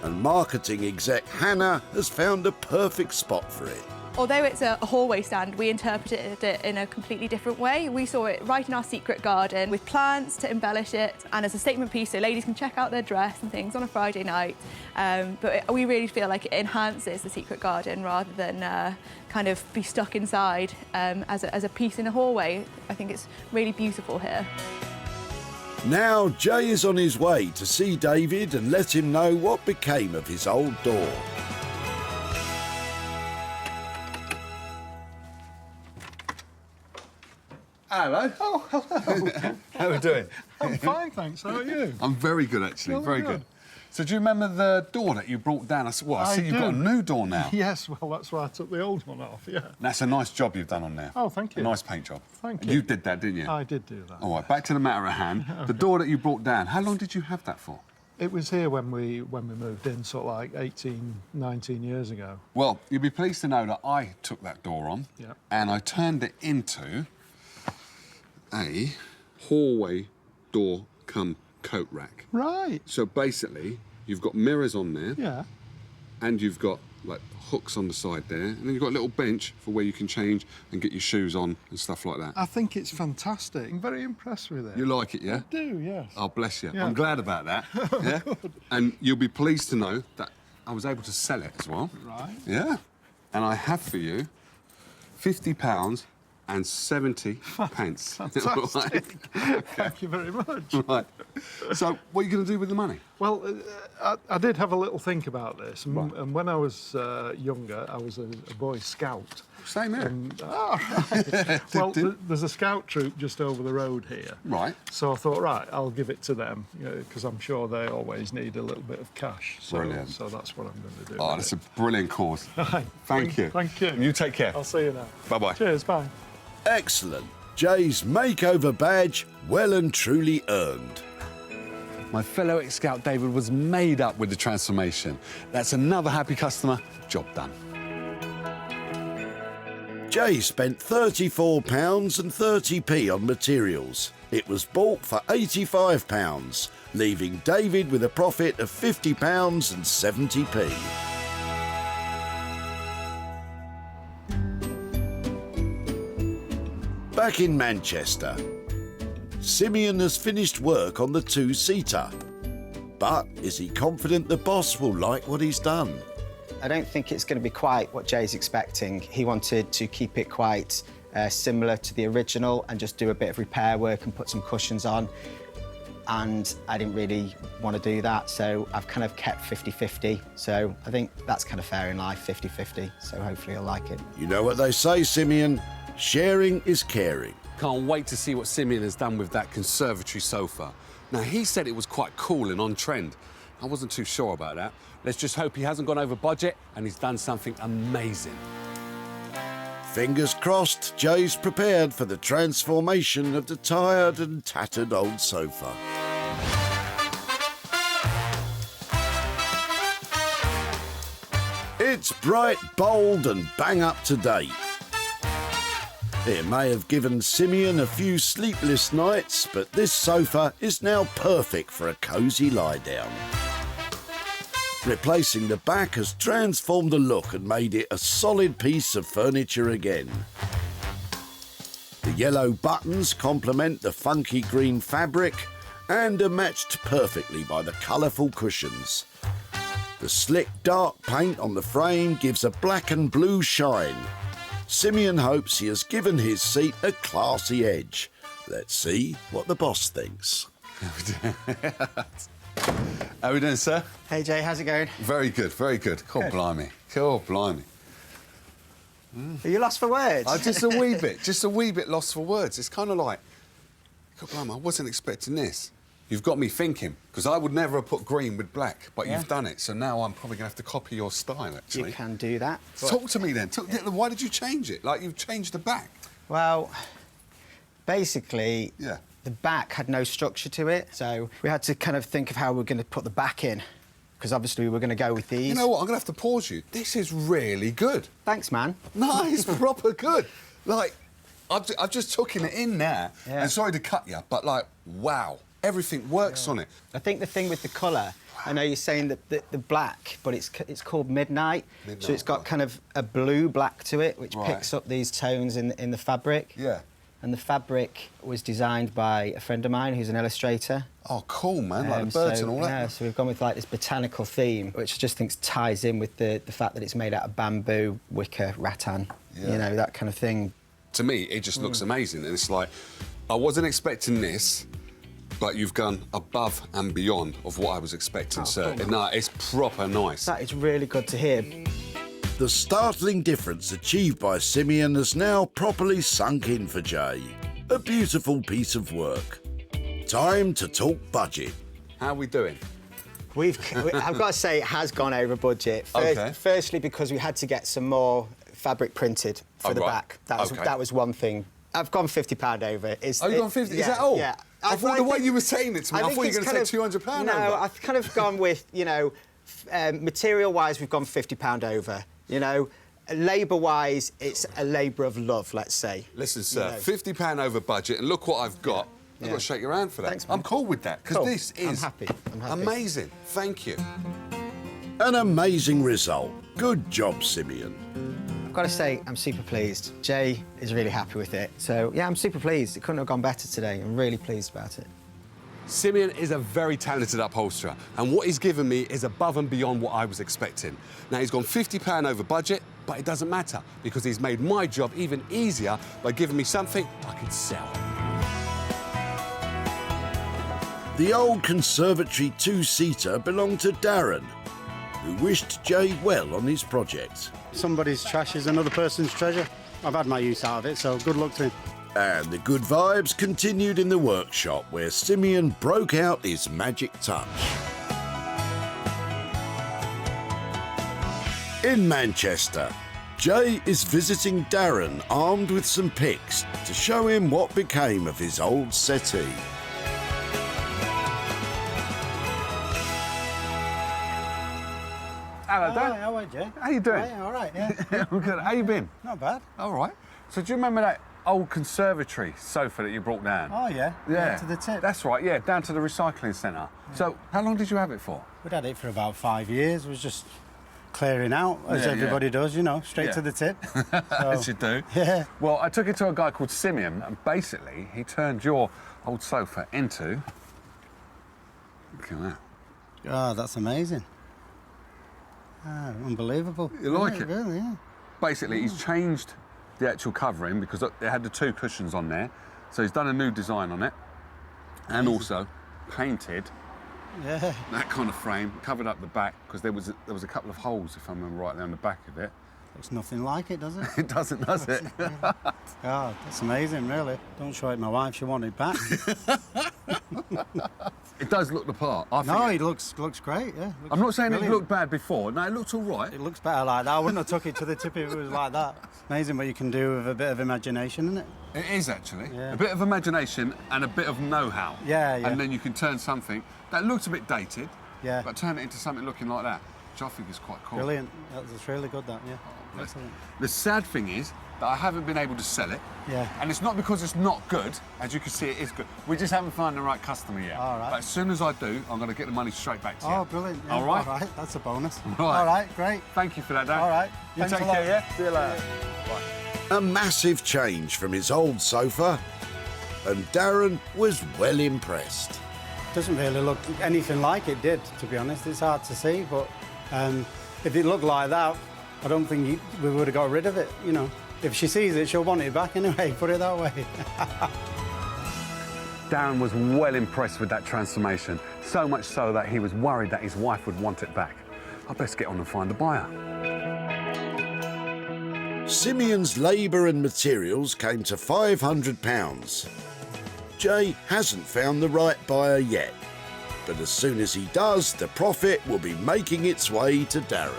And marketing exec Hannah has found a perfect spot for it. Although it's a hallway stand, we interpreted it in a completely different way. We saw it right in our secret garden with plants to embellish it and as a statement piece so ladies can check out their dress and things on a Friday night. We really feel like it enhances the secret garden rather than kind of be stuck inside as a piece in a hallway. I think it's really beautiful here. Now Jay is on his way to see David and let him know what became of his old door. Hello. Oh, hello. How are we doing? I'm fine, thanks. How are you? I'm very good, actually. Jolly Very good. So do you remember the door that you brought down? I see you've got a new door now. Yes, well, that's why I took the old one off, yeah. That's a nice job you've done on there. Oh, thank you. A nice paint job. Thank And you. you did that, didn't you? I did do that. All right, back to the matter at hand. Okay. The door that you brought down, how long did you have that for? It was here when we moved in, sort of like 18, 19 years ago. Well, you'll be pleased to know that I took that door on and I turned it into a hallway door cum coat rack. Right. So basically, you've got mirrors on there. Yeah. And you've got like hooks on the side there, and then you've got a little bench for where you can change and get your shoes on and stuff like that. I think it's fantastic. I'm very impressed with it. You like it, yeah? I do, yes. Oh, bless you. Yeah. I'm glad about that. Yeah. And you'll be pleased to know that I was able to sell it as well. Right. Yeah. And I have for you £50 and 70 pence. Fantastic. Right. Thank you very much. Right. So, what are you going to do with the money? Well, I did have a little think about this, and when I was younger, I was a Boy Scout. Same here. Right. Well, there's a scout troop just over the road here. Right. So I thought, right, I'll give it to them, because I'm sure they always need a little bit of cash. So, Brilliant. So that's what I'm going to do. Oh, that's a brilliant cause. Thank you. Thank you. You take care. I'll see you now. Bye-bye. Cheers, bye. Excellent. Jay's makeover badge well and truly earned. My fellow ex-scout David was made up with the transformation. That's another happy customer. Job done. Jay spent £34 and 30p on materials. It was bought for £85, leaving David with a profit of £50 and 70p. Back in Manchester, Simeon has finished work on the two-seater. But is he confident the boss will like what he's done? I don't think it's going to be quite what Jay's expecting. He wanted to keep it quite similar to the original and just do a bit of repair work and put some cushions on. And I didn't really want to do that, so I've kind of kept 50-50. So I think that's kind of fair in life, 50-50. So hopefully he'll like it. You know what they say, Simeon? Sharing is caring. Can't wait to see what Simeon has done with that conservatory sofa. Now, he said it was quite cool and on trend. I wasn't too sure about that. Let's just hope he hasn't gone over budget and he's done something amazing. Fingers crossed, Jay's prepared for the transformation of the tired and tattered old sofa. It's bright, bold and bang up to date. It may have given Simeon a few sleepless nights, but this sofa is now perfect for a cosy lie-down. Replacing the back has transformed the look and made it a solid piece of furniture again. The yellow buttons complement the funky green fabric and are matched perfectly by the colourful cushions. The slick dark paint on the frame gives a black and blue shine. Simeon hopes he has given his seat a classy edge. Let's see what the boss thinks. How are we doing, sir? Hey, Jay, how's it going? Very good, very good. God blimey. God blimey. Are you lost for words? Just a wee bit lost for words. It's kind of like, God blimey, I wasn't expecting this. You've got me thinking, because I would never have put green with black, but you've done it, so now I'm probably going to have to copy your style, actually. You can do that. Talk to me, then. Why did you change it? Like, you've changed the back. Well, basically, the back had no structure to it, so we had to kind of think of how we were going to put the back in, because obviously we were going to go with these. You know what? I'm going to have to pause you. This is really good. Thanks, man. Nice, proper good. Like, I've just taken it in now, and sorry to cut you, but, like, wow. Everything works on it. I think the thing with the colour, I know you're saying that the black, but it's called Midnight, so it's got kind of a blue-black to it, which picks up these tones in the fabric. Yeah. And the fabric was designed by a friend of mine who's an illustrator. Oh, cool, man, like the birds and all that. Yeah, so we've gone with, like, this botanical theme, which I just think ties in with the fact that it's made out of bamboo, wicker, rattan, you know, that kind of thing. To me, it just looks amazing, and it's like, I wasn't expecting this, but you've gone above and beyond of what I was expecting, sir. Cool. No, it's proper nice. That is really good to hear. The startling difference achieved by Simeon has now properly sunk in for Jay. A beautiful piece of work. Time to talk budget. How are we doing? I've got to say, it has gone over budget. Firstly, because we had to get some more fabric printed for the back. That was one thing. I've gone £50 over. You've gone 50? Yeah, is that all? Yeah. I thought the way you were saying it to me, I thought you were going to say £200 No, over. I've kind of gone with, you know, material-wise, we've gone £50 over. You know, labour-wise, it's a labour of love, let's say. Listen, sir, £50 over budget, and look what I've got. I've got to shake your hand for that. Thanks, man. I'm cool with that, because this is I'm happy. amazing. Thank you. An amazing result. Good job, Simeon. I've got to say, I'm super pleased. Jay is really happy with it. So, yeah, I'm super pleased. It couldn't have gone better today. I'm really pleased about it. Simeon is a very talented upholsterer, and what he's given me is above and beyond what I was expecting. Now, he's gone £50 over budget, but it doesn't matter, because he's made my job even easier by giving me something I can sell. The old conservatory two-seater belonged to Darren, who wished Jay well on his project. Somebody's trash is another person's treasure. I've had my use out of it, so good luck to him. And the good vibes continued in the workshop, where Simeon broke out his magic touch. In Manchester, Jay is visiting Darren armed with some pics to show him what became of his old settee. Hello, Dan. Hi, how are you, Jay? How you doing? Hi, all right, yeah. I'm good. How you been? Not bad. All right. So do you remember that old conservatory sofa that you brought down? Oh, yeah. Yeah. Down to the tip. That's right, yeah, down to the recycling centre. Yeah. So how long did you have it for? We'd had it for about 5 years. It was just clearing out, as everybody does, you know, straight to the tip. As you do. Yeah. Well, I took it to a guy called Simeon, and basically he turned your old sofa into... Look at that. Oh, that's amazing. Oh, unbelievable. You like it? Really, yeah. Basically, he's changed the actual covering because it had the two cushions on there. So he's done a new design on it. And also painted that kind of frame, covered up the back, because there was a couple of holes, if I remember rightly, on the back of it. Looks nothing like it, does it? It doesn't, does it? God, that's amazing, really. Don't show it to my wife, she'll want it back. It does look the part. It looks great, yeah. I'm not saying brilliant. it looked bad before. No, it looked all right. It looks better like that. I wouldn't have took it to the tip if it was like that. Amazing what you can do with a bit of imagination, isn't it? It is, actually. Yeah. A bit of imagination and a bit of know-how. Yeah, yeah. And then you can turn something that looks a bit dated, yeah, but turn it into something looking like that, which I think is quite cool. Brilliant. That's really good, that, yeah. Oh, excellent. The sad thing is that I haven't been able to sell it. Yeah. And it's not because it's not good. As you can see, it is good. We just haven't found the right customer yet. All right. But as soon as I do, I'm going to get the money straight back to you. Oh, brilliant. Yeah. All right? All right, that's a bonus. Right. All right, great. Thank you for that, Dan. All right. You Thanks take a lot. care, yeah? See you later. Bye. A massive change from his old sofa, and Darren was well impressed. Doesn't really look anything like it did, to be honest. It's hard to see, but if it looked like that, I don't think we would have got rid of it, you know. If she sees it, she'll want it back anyway, put it that way. Darren was well impressed with that transformation, so much so that he was worried that his wife would want it back. I best get on and find the buyer. Simeon's labour and materials came to £500. Jay hasn't found the right buyer yet, but as soon as he does, the profit will be making its way to Darren.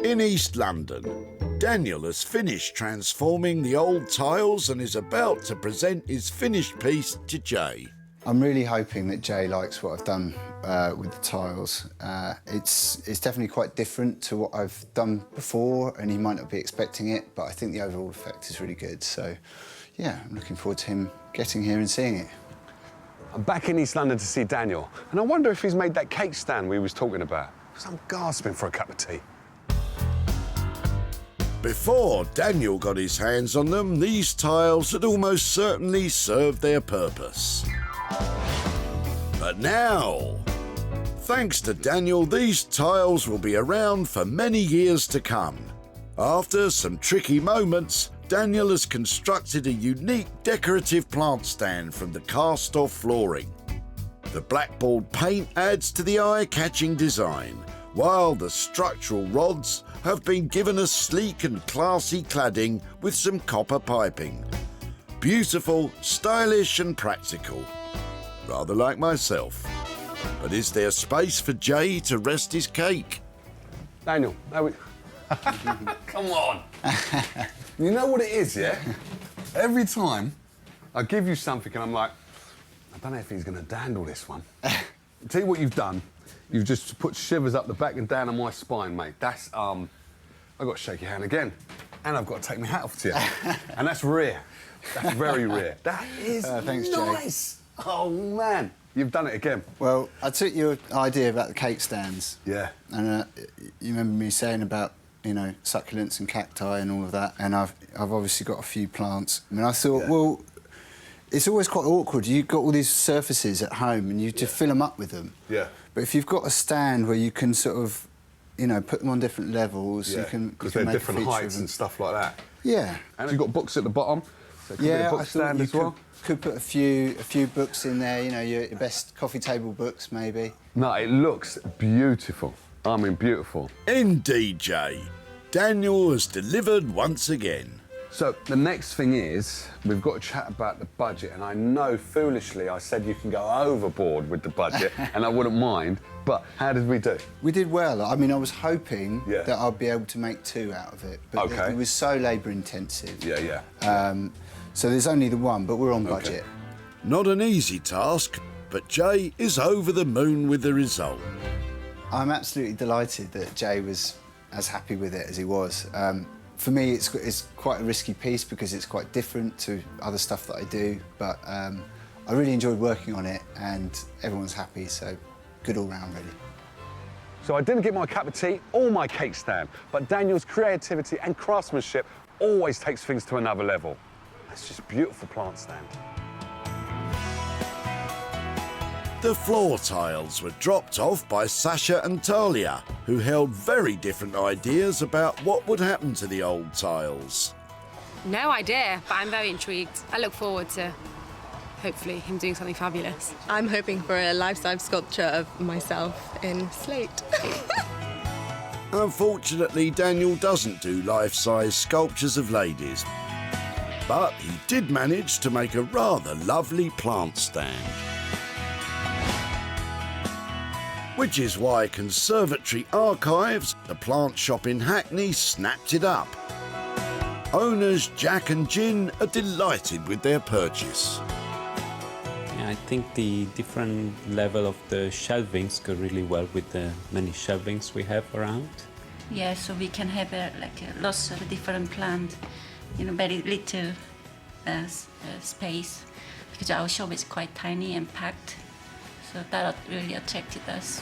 In East London, Daniel has finished transforming the old tiles and is about to present his finished piece to Jay. I'm really hoping that Jay likes what I've done with the tiles. It's definitely quite different to what I've done before, and he might not be expecting it, but I think the overall effect is really good. So, yeah, I'm looking forward to him getting here and seeing it. I'm back in East London to see Daniel, and I wonder if he's made that cake stand we was talking about, because I'm gasping for a cup of tea. Before Daniel got his hands on them, these tiles had almost certainly served their purpose. But now, thanks to Daniel, these tiles will be around for many years to come. After some tricky moments, Daniel has constructed a unique decorative plant stand from the cast-off flooring. The blackboard paint adds to the eye-catching design, while the structural rods have been given a sleek and classy cladding with some copper piping. Beautiful, stylish and practical. Rather like myself. But is there space for Jay to rest his cake? Daniel, come on. You know what it is, yeah? Every time I give you something and I'm like, I don't know if he's going to handle this one. Tell you what you've done. You've just put shivers up the back and down on my spine, mate. That's, I've got to shake your hand again. And I've got to take my hat off to you. And that's rare. That's very rare. That is thanks, nice. Jay. Oh, man. You've done it again. Well, I took your idea about the cake stands. Yeah. And you remember me saying about, you know, succulents and cacti and all of that. And I've obviously got a few plants. I mean, I thought, well, it's always quite awkward. You've got all these surfaces at home and you just fill them up with them. Yeah. But if you've got a stand where you can sort of, you know, put them on different levels, you can because they're make different heights and stuff like that. Yeah. And you've got books at the bottom. So it could be a book stand as well. Could put a few books in there, you know, your best coffee table books, maybe. No, it looks beautiful. I mean, beautiful. Indeed, Jay. Daniel has delivered once again. So the next thing is, we've got to chat about the budget, and I know foolishly I said you can go overboard with the budget, and I wouldn't mind, but how did we do? We did well. I mean, I was hoping that I'd be able to make 2 out of it, but it was so labour intensive. Yeah, yeah. So there's only the one, but we're on budget. Not an easy task, but Jay is over the moon with the result. I'm absolutely delighted that Jay was as happy with it as he was. For me, it's quite a risky piece because it's quite different to other stuff that I do, but I really enjoyed working on it and everyone's happy, so good all round, really. So I didn't get my cup of tea or my cake stand, but Daniel's creativity and craftsmanship always takes things to another level. It's just a beautiful plant stand. The floor tiles were dropped off by Sasha and Talia, who held very different ideas about what would happen to the old tiles. No idea, but I'm very intrigued. I look forward to hopefully him doing something fabulous. I'm hoping for a life-size sculpture of myself in slate. Unfortunately, Daniel doesn't do life-size sculptures of ladies, but he did manage to make a rather lovely plant stand. Which is why Conservatory Archives, the plant shop in Hackney, snapped it up. Owners Jack and Jin are delighted with their purchase. I think the different level of the shelvings go really well with the many shelvings we have around. Yeah, so we can have lots of different plants, very little space, because our shop is quite tiny and packed, so that really attracted us.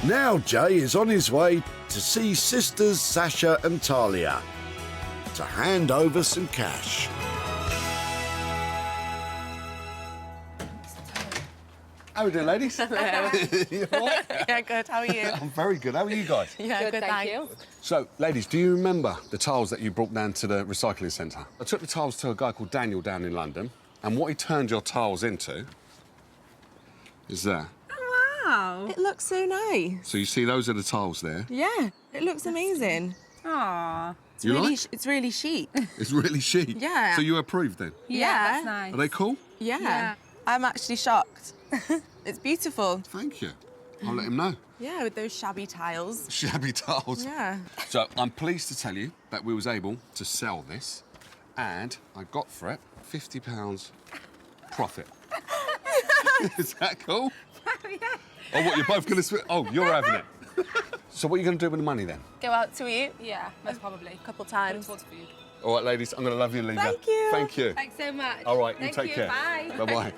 Now Jay is on his way to see sisters Sasha and Talia to hand over some cash. How are we doing, ladies? Hello. You all right? Yeah, good. How are you? I'm very good. How are you guys? Yeah, good, thank you. So, ladies, do you remember the tiles that you brought down to the recycling centre? I took the tiles to a guy called Daniel down in London, and what he turned your tiles into is there. Oh, wow. It looks so nice. So you see those are the tiles there. Yeah, it looks amazing. Aww. You like? It's really chic. It's really chic. Yeah. So you approve then? Yeah, that's nice. Are they cool? Yeah. I'm actually shocked. It's beautiful. Thank you. I'll let him know. Yeah, with those shabby tiles. Shabby tiles. Yeah. So I'm pleased to tell you that we was able to sell this, and I got for it £50 profit. Is that cool? Yeah. Oh, what, you're both going to... Oh, you're having it. So what are you going to do with the money then? Go out to eat? Yeah, most probably. A couple times. Food. All right, ladies, I'm going to love you and leave Thank you. you. Thank you. Thanks so much. All right, you Thank take care. Bye. Bye-bye.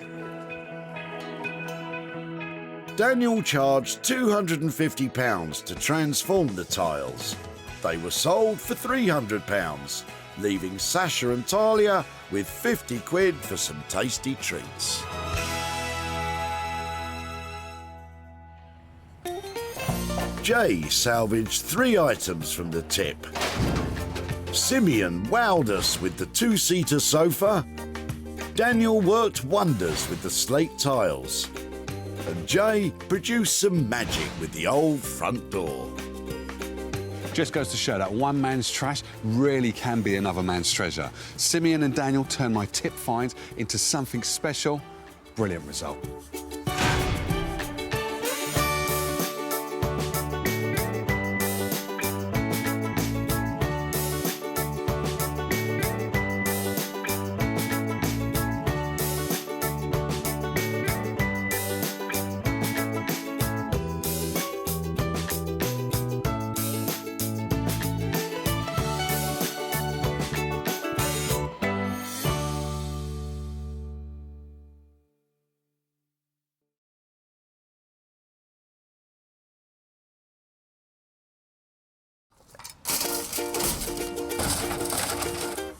Daniel charged £250 to transform the tiles. They were sold for £300, leaving Sasha and Talia with 50 quid for some tasty treats. Jay salvaged 3 items from the tip. Simeon wowed us with the 2-seater sofa. Daniel worked wonders with the slate tiles. And Jay produced some magic with the old front door. Just goes to show that one man's trash really can be another man's treasure. Simeon and Daniel turned my tip finds into something special. Brilliant result.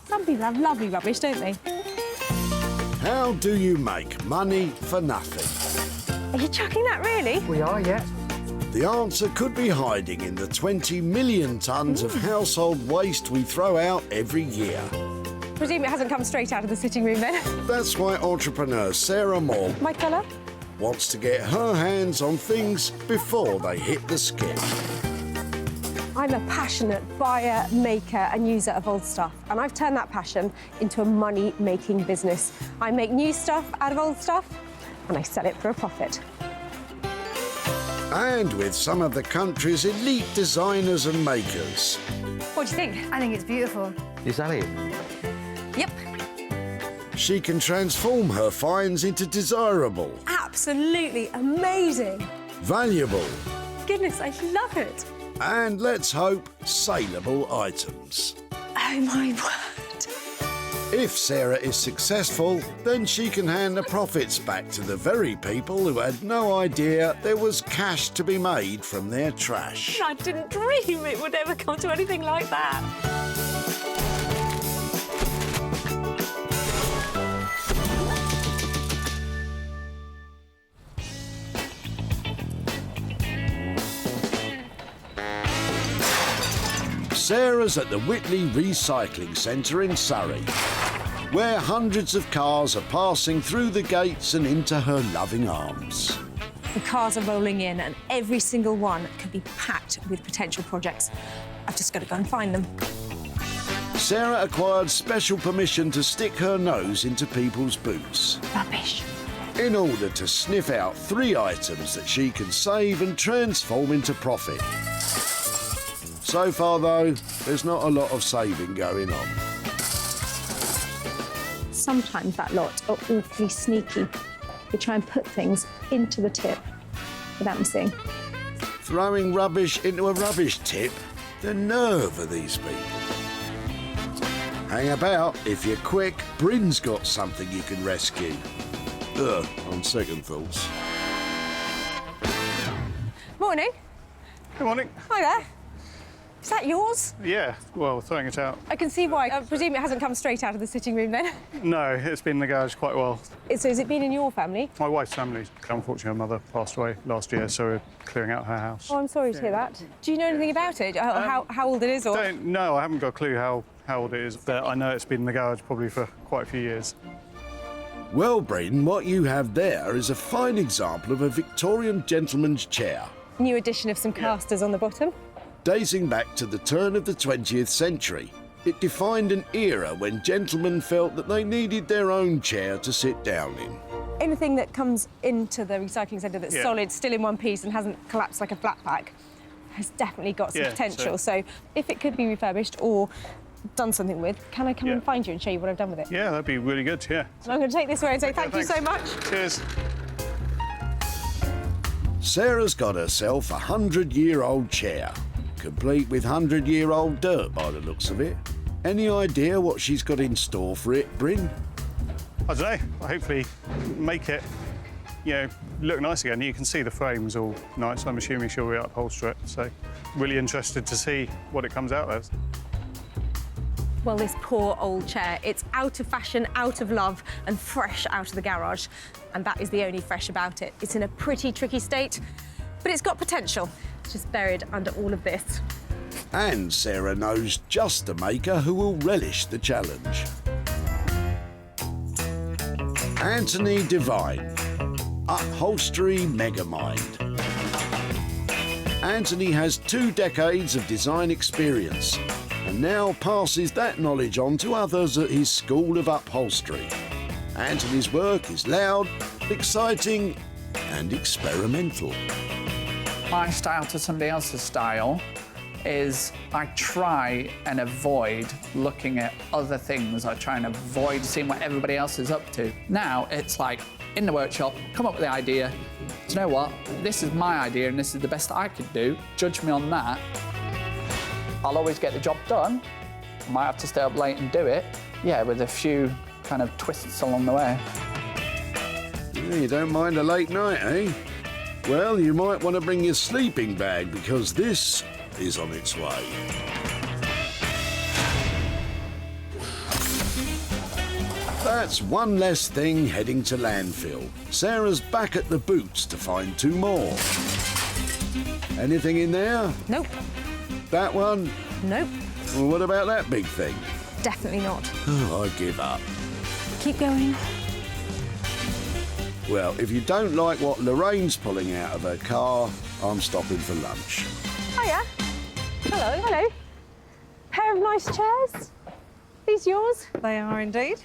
Some people have lovely rubbish, don't they? How do you make money for nothing? Are you chucking that, really? We are, yeah. The answer could be hiding in the 20 million tonnes of household waste we throw out every year. Presume it hasn't come straight out of the sitting room then. That's why entrepreneur Sarah Moore My colour? wants to get her hands on things before they hit the skip. I'm a passionate buyer, maker and user of old stuff, and I've turned that passion into a money-making business. I make new stuff out of old stuff, and I sell it for a profit. And with some of the country's elite designers and makers. What do you think? I think it's beautiful. Is that it? Yep. She can transform her finds into desirable, Absolutely amazing. valuable, Goodness, I love it. and let's hope, saleable items. Oh, my word. If Sarah is successful, then she can hand the profits back to the very people who had no idea there was cash to be made from their trash. I didn't dream it would ever come to anything like that. Sarah's at the Whitley Recycling Center in Surrey. where hundreds of cars are passing through the gates and into her loving arms. The cars are rolling in and every single one could be packed with potential projects. I've just got to go and find them. Sarah acquired special permission to stick her nose into people's boots. Rubbish. In order to sniff out 3 items that she can save and transform into profit. So far, though, there's not a lot of saving going on. Sometimes that lot are awfully sneaky. They try and put things into the tip without me seeing. Throwing rubbish into a rubbish tip? The nerve of these people. Hang about. If you're quick, Bryn's got something you can rescue. Ugh, on second thoughts. Morning. Good morning. Hi there. Is that yours? Yeah, well, throwing it out. I can see why. I presume it hasn't come straight out of the sitting room then? No, it's been in the garage quite a while. So has it been in your family? My wife's family. Unfortunately, her mother passed away last year, so we're clearing out her house. Oh, I'm sorry to hear that. Do you know anything about it? How old it is? Or? No, I haven't got a clue how old it is, but I know it's been in the garage probably for quite a few years. Well, Bryn, what you have there is a fine example of a Victorian gentleman's chair. New addition of some casters on the bottom. Dating back to the turn of the 20th century, it defined an era when gentlemen felt that they needed their own chair to sit down in. Anything that comes into the recycling centre that's Yeah. solid, still in one piece and hasn't collapsed like a flat pack, has definitely got some potential. So if it could be refurbished or done something with, can I come and find you and show you what I've done with it? Yeah, that'd be really good, yeah. So I'm going to take this away and say thank you so much. Cheers. Sarah's got herself a 100-year-old chair, complete with 100-year-old dirt by the looks of it. Any idea what she's got in store for it, Bryn? I don't know. I'll hopefully make it, look nice again. You can see the frame's all nice. I'm assuming she'll reupholster it, so really interested to see what it comes out as. Well, this poor old chair, it's out of fashion, out of love, and fresh out of the garage. And that is the only fresh about it. It's in a pretty tricky state, but it's got potential. It's just buried under all of this. And Sarah knows just a maker who will relish the challenge. Anthony Devine, Upholstery Megamind. Anthony has 2 decades of design experience and now passes that knowledge on to others at his School of Upholstery. Anthony's work is loud, exciting and experimental. My style to somebody else's style is I try and avoid looking at other things. I try and avoid seeing what everybody else is up to. Now it's like in the workshop, come up with the idea. Do you know what? This is my idea and this is the best I could do. Judge me on that. I'll always get the job done. I might have to stay up late and do it. Yeah, with a few kind of twists along the way. Yeah, you don't mind a late night, eh? Well, you might want to bring your sleeping bag because this is on its way. That's one less thing heading to landfill. Sarah's back at the boots to find 2 more. Anything in there? Nope. That one? Nope. Well, what about that big thing? Definitely not. Oh, I give up. Keep going. Well, if you don't like what Lorraine's pulling out of her car, I'm stopping for lunch. Hiya. Hello. Hello. Pair of nice chairs. These yours? They are indeed.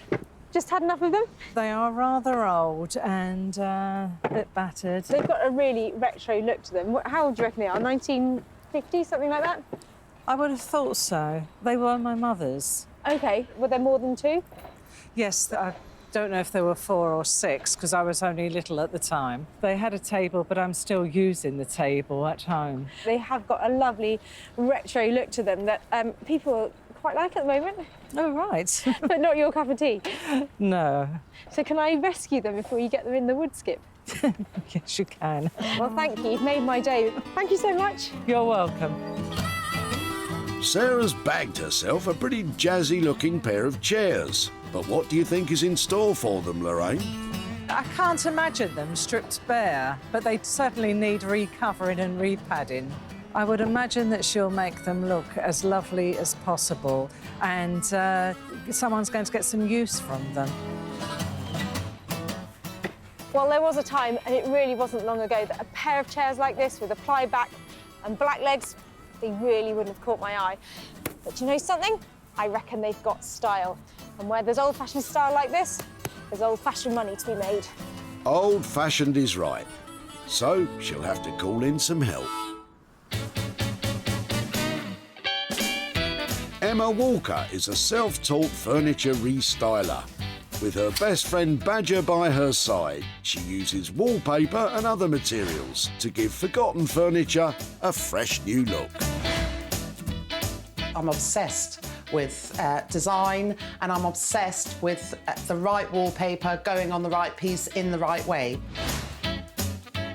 Just had enough of them? They are rather old and a bit battered. They've got a really retro look to them. How old do you reckon they are? 1950, something like that? I would have thought so. They were my mother's. OK. Were there more than 2? Yes, I don't know if there were 4 or 6, because I was only little at the time. They had a table, but I'm still using the table at home. They have got a lovely retro look to them that people quite like at the moment. Oh, right. But not your cup of tea? No. So can I rescue them before you get them in the wood skip? Yes, you can. Well, thank you. You've made my day. Thank you so much. You're welcome. Sarah's bagged herself a pretty jazzy-looking pair of chairs. But what do you think is in store for them, Lorraine? I can't imagine them stripped bare, but they certainly need recovering and repadding. I would imagine that she'll make them look as lovely as possible, and someone's going to get some use from them. Well, there was a time, and it really wasn't long ago, that a pair of chairs like this with a ply back and black legs, they really wouldn't have caught my eye. But you know something? I reckon they've got style. And where there's old-fashioned style like this, there's old-fashioned money to be made. Old-fashioned is right. So she'll have to call in some help. Emma Walker is a self-taught furniture restyler. With her best friend Badger by her side, she uses wallpaper and other materials to give forgotten furniture a fresh new look. I'm obsessed with design, and I'm obsessed with the right wallpaper going on the right piece in the right way.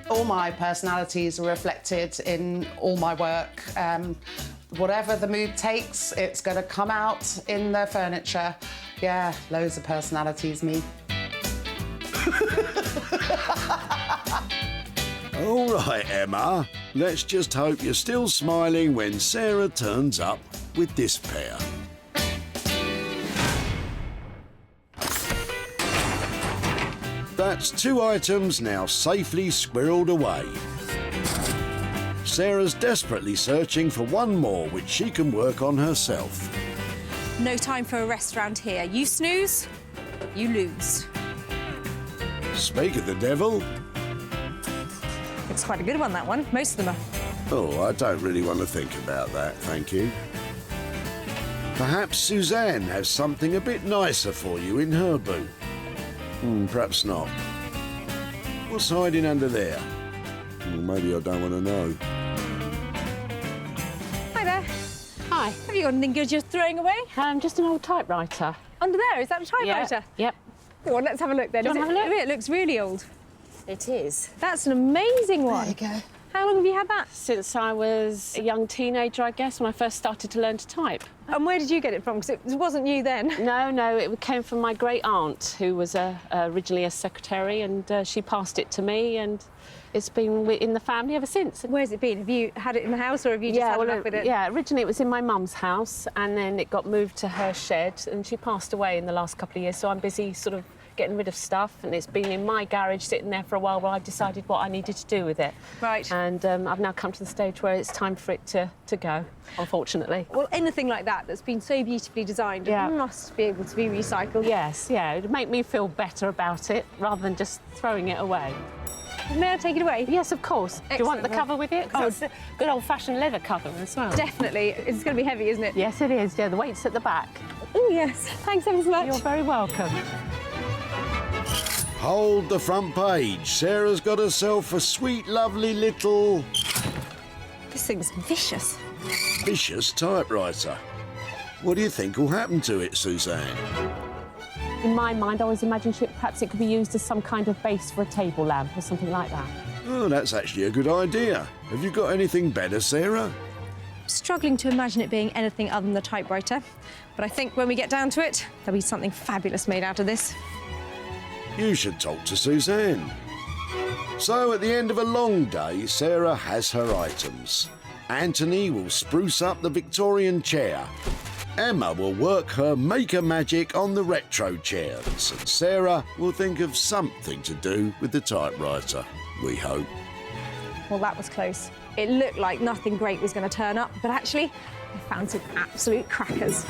All my personalities are reflected in all my work. Whatever the mood takes, it's going to come out in the furniture. Yeah, loads of personalities, me. All right, Emma. Let's just hope you're still smiling when Sarah turns up with this pair. That's 2 items now safely squirreled away. Sarah's desperately searching for one more which she can work on herself. No time for a rest round here. You snooze, you lose. Speak of the devil. It's quite a good one, that one. Most of them are. Oh, I don't really want to think about that, thank you. Perhaps Suzanne has something a bit nicer for you in her boot. Perhaps not. What's hiding under there? Well, maybe I don't want to know. Hi there. Hi. Have you got anything good you're throwing away? Just an old typewriter. Under there, is that a typewriter? Yep. Go on, let's have a look then. Do you want to have a look? It looks really old. It is. That's an amazing one. There you go. How long have you had that? Since I was a young teenager, I guess, when I first started to learn to type. And where did you get it from? Because it wasn't you then. No, it came from my great aunt, who was originally a secretary, and she passed it to me, and it's been in the family ever since. Where's it been? Have you had it in the house, or have you just had enough with it? Yeah, originally it was in my mum's house, and then it got moved to her shed, and she passed away in the last couple of years, so I'm busy sort of getting rid of stuff, and it's been in my garage sitting there for a while, where I've decided what I needed to do with it. Right. And I've now come to the stage where it's time for it to go, unfortunately. Well, anything like that's been so beautifully designed, Yeah. it must be able to be recycled. Yes, yeah, it'd make me feel better about it, rather than just throwing it away. May I take it away? Yes, of course. Do you want the Excellent. cover with it? Oh, it's a good old-fashioned leather cover as well. Definitely. It's going to be heavy, isn't it? Yes, it is. Yeah, the weight's at the back. Oh, yes. Thanks ever so much. You're very welcome. Hold the front page. Sarah's got herself a sweet, lovely little... This thing's vicious. vicious typewriter. What do you think will happen to it, Suzanne? In my mind, I always imagined perhaps it could be used as some kind of base for a table lamp or something like that. Oh, that's actually a good idea. Have you got anything better, Sarah? Struggling to imagine it being anything other than the typewriter, but I think when we get down to it, there'll be something fabulous made out of this. You should talk to Suzanne. So, at the end of a long day, Sarah has her items. Anthony will spruce up the Victorian chair. Emma will work her maker magic on the retro chairs, and Sarah will think of something to do with the typewriter, we hope. Well, that was close. It looked like nothing great was going to turn up, but actually, I found some absolute crackers.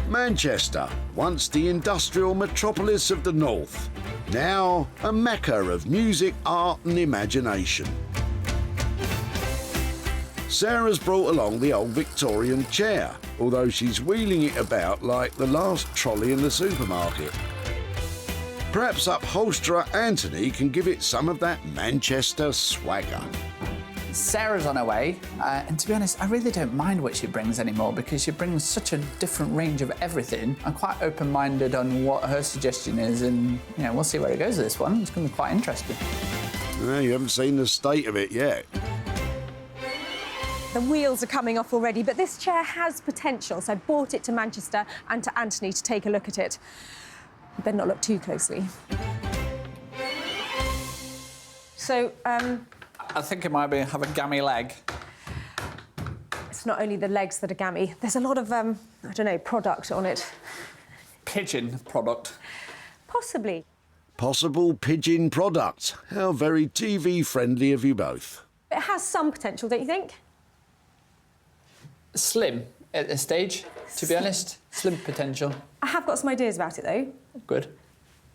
Manchester, once the industrial metropolis of the north, now a mecca of music, art and imagination. Sarah's brought along the old Victorian chair, although she's wheeling it about like the last trolley in the supermarket. Perhaps upholsterer Anthony can give it some of that Manchester swagger. Sarah's on her way, and to be honest, I really don't mind what she brings anymore, because she brings such a different range of everything. I'm quite open-minded on what her suggestion is, and we'll see where it goes with this one. It's going to be quite interesting. Well, you haven't seen the state of it yet. The wheels are coming off already, but this chair has potential, so I brought it to Manchester and to Anthony to take a look at it. You better not look too closely. So, I think it might have a gammy leg. it's not only the legs that are gammy. There's a lot of, I don't know, product on it. Pigeon product. Possibly. Possible pigeon product. How very TV-friendly of you both. It has some potential, don't you think? Slim at this stage, to be honest. Slim potential. I have got some ideas about it, though. Good.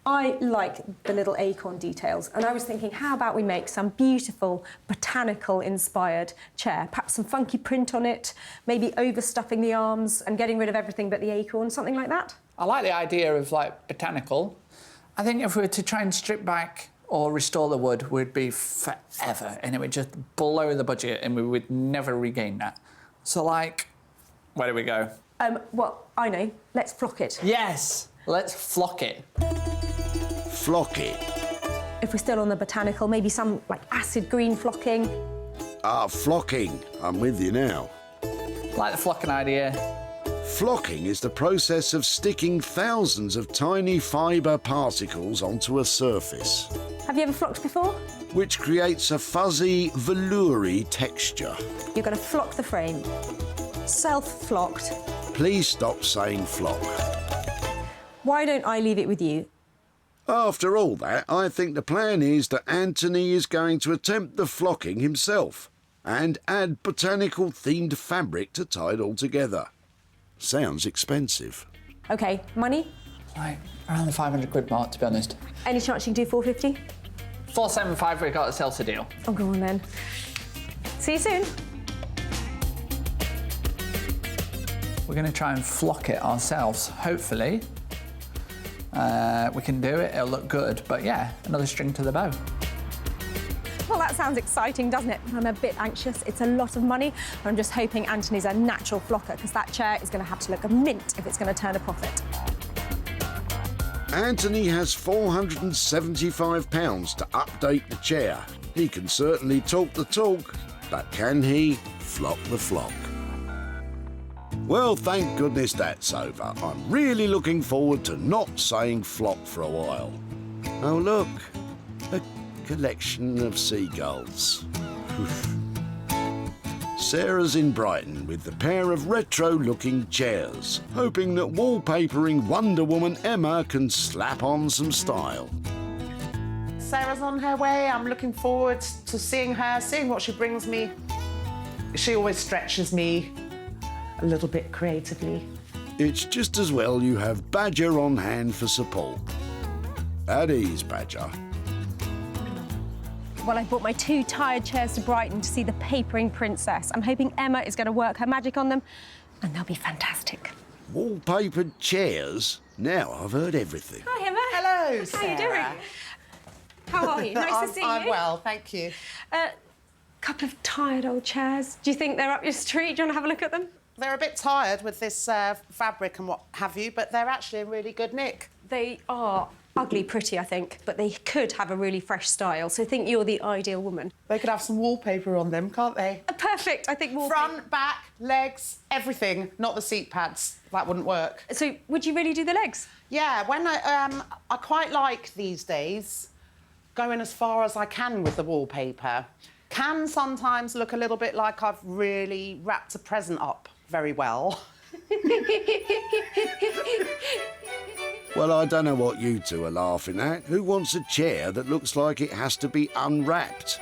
I like the little acorn details, and I was thinking, how about we make some beautiful botanical-inspired chair? Perhaps some funky print on it, maybe overstuffing the arms and getting rid of everything but the acorn, something like that? I like the idea of, like, botanical. I think if we were to try and strip back or restore the wood, we'd be forever, and it would just blow the budget, and we would never regain that. So, like, where do we go? Well, I know. Let's flock it. Yes! Let's flock it. Flock it. If we're still on the botanical, maybe some, like, acid green flocking. Ah, flocking. I'm with you now. Like the flocking idea. Flocking is the process of sticking thousands of tiny fibre particles onto a surface, Have you ever flocked before? which creates a fuzzy, veloury texture. You're going to flock the frame. Self-flocked. Please stop saying flock. Why don't I leave it with you? After all that, I think the plan is that Anthony is going to attempt the flocking himself and add botanical-themed fabric to tie it all together. Sounds expensive. OK, money? Like, around the 500 quid mark, to be honest. Any chance you can do 450? 475, we got ourselves a deal. Oh, go on then. See you soon. We're going to try and flock it ourselves, hopefully. We can do it, it'll look good, but yeah, another string to the bow. Well, that sounds exciting, doesn't it? I'm a bit anxious. It's a lot of money. I'm just hoping Anthony's a natural flocker, because that chair is going to have to look a mint if it's going to turn a profit. Anthony has £475 to update the chair. He can certainly talk the talk, but can he flock the flock? Well, thank goodness that's over. I'm really looking forward to not saying flock for a while. Oh, look, a collection of seagulls. Sarah's in Brighton with the pair of retro-looking chairs, hoping that wallpapering Wonder Woman Emma can slap on some style. Sarah's on her way. I'm looking forward to seeing her, seeing what she brings me. She always stretches me a little bit creatively. It's just as well you have Badger on hand for support. At ease, Badger. Well, I brought my 2 tired chairs to Brighton to see the papering princess. I'm hoping Emma is going to work her magic on them, and they'll be fantastic. Wallpapered chairs? Now I've heard everything. Hi, Emma. Hello, Sarah. How are you doing? How are you? Nice to see you. I'm well, thank you. Couple of tired old chairs. Do you think they're up your street? Do you want to have a look at them? They're a bit tired with this fabric and what have you, but they're actually in really good nick. They are ugly pretty, I think, but they could have a really fresh style, so I think you're the ideal woman. They could have some wallpaper on them, can't they? Perfect, I think wallpaper. Front, back, legs, everything, not the seat pads. That wouldn't work. So would you really do the legs? Yeah, when I quite like these days going as far as I can with the wallpaper. Can sometimes look a little bit like I've really wrapped a present up very well. Well, I don't know what you two are laughing at. Who wants a chair that looks like it has to be unwrapped?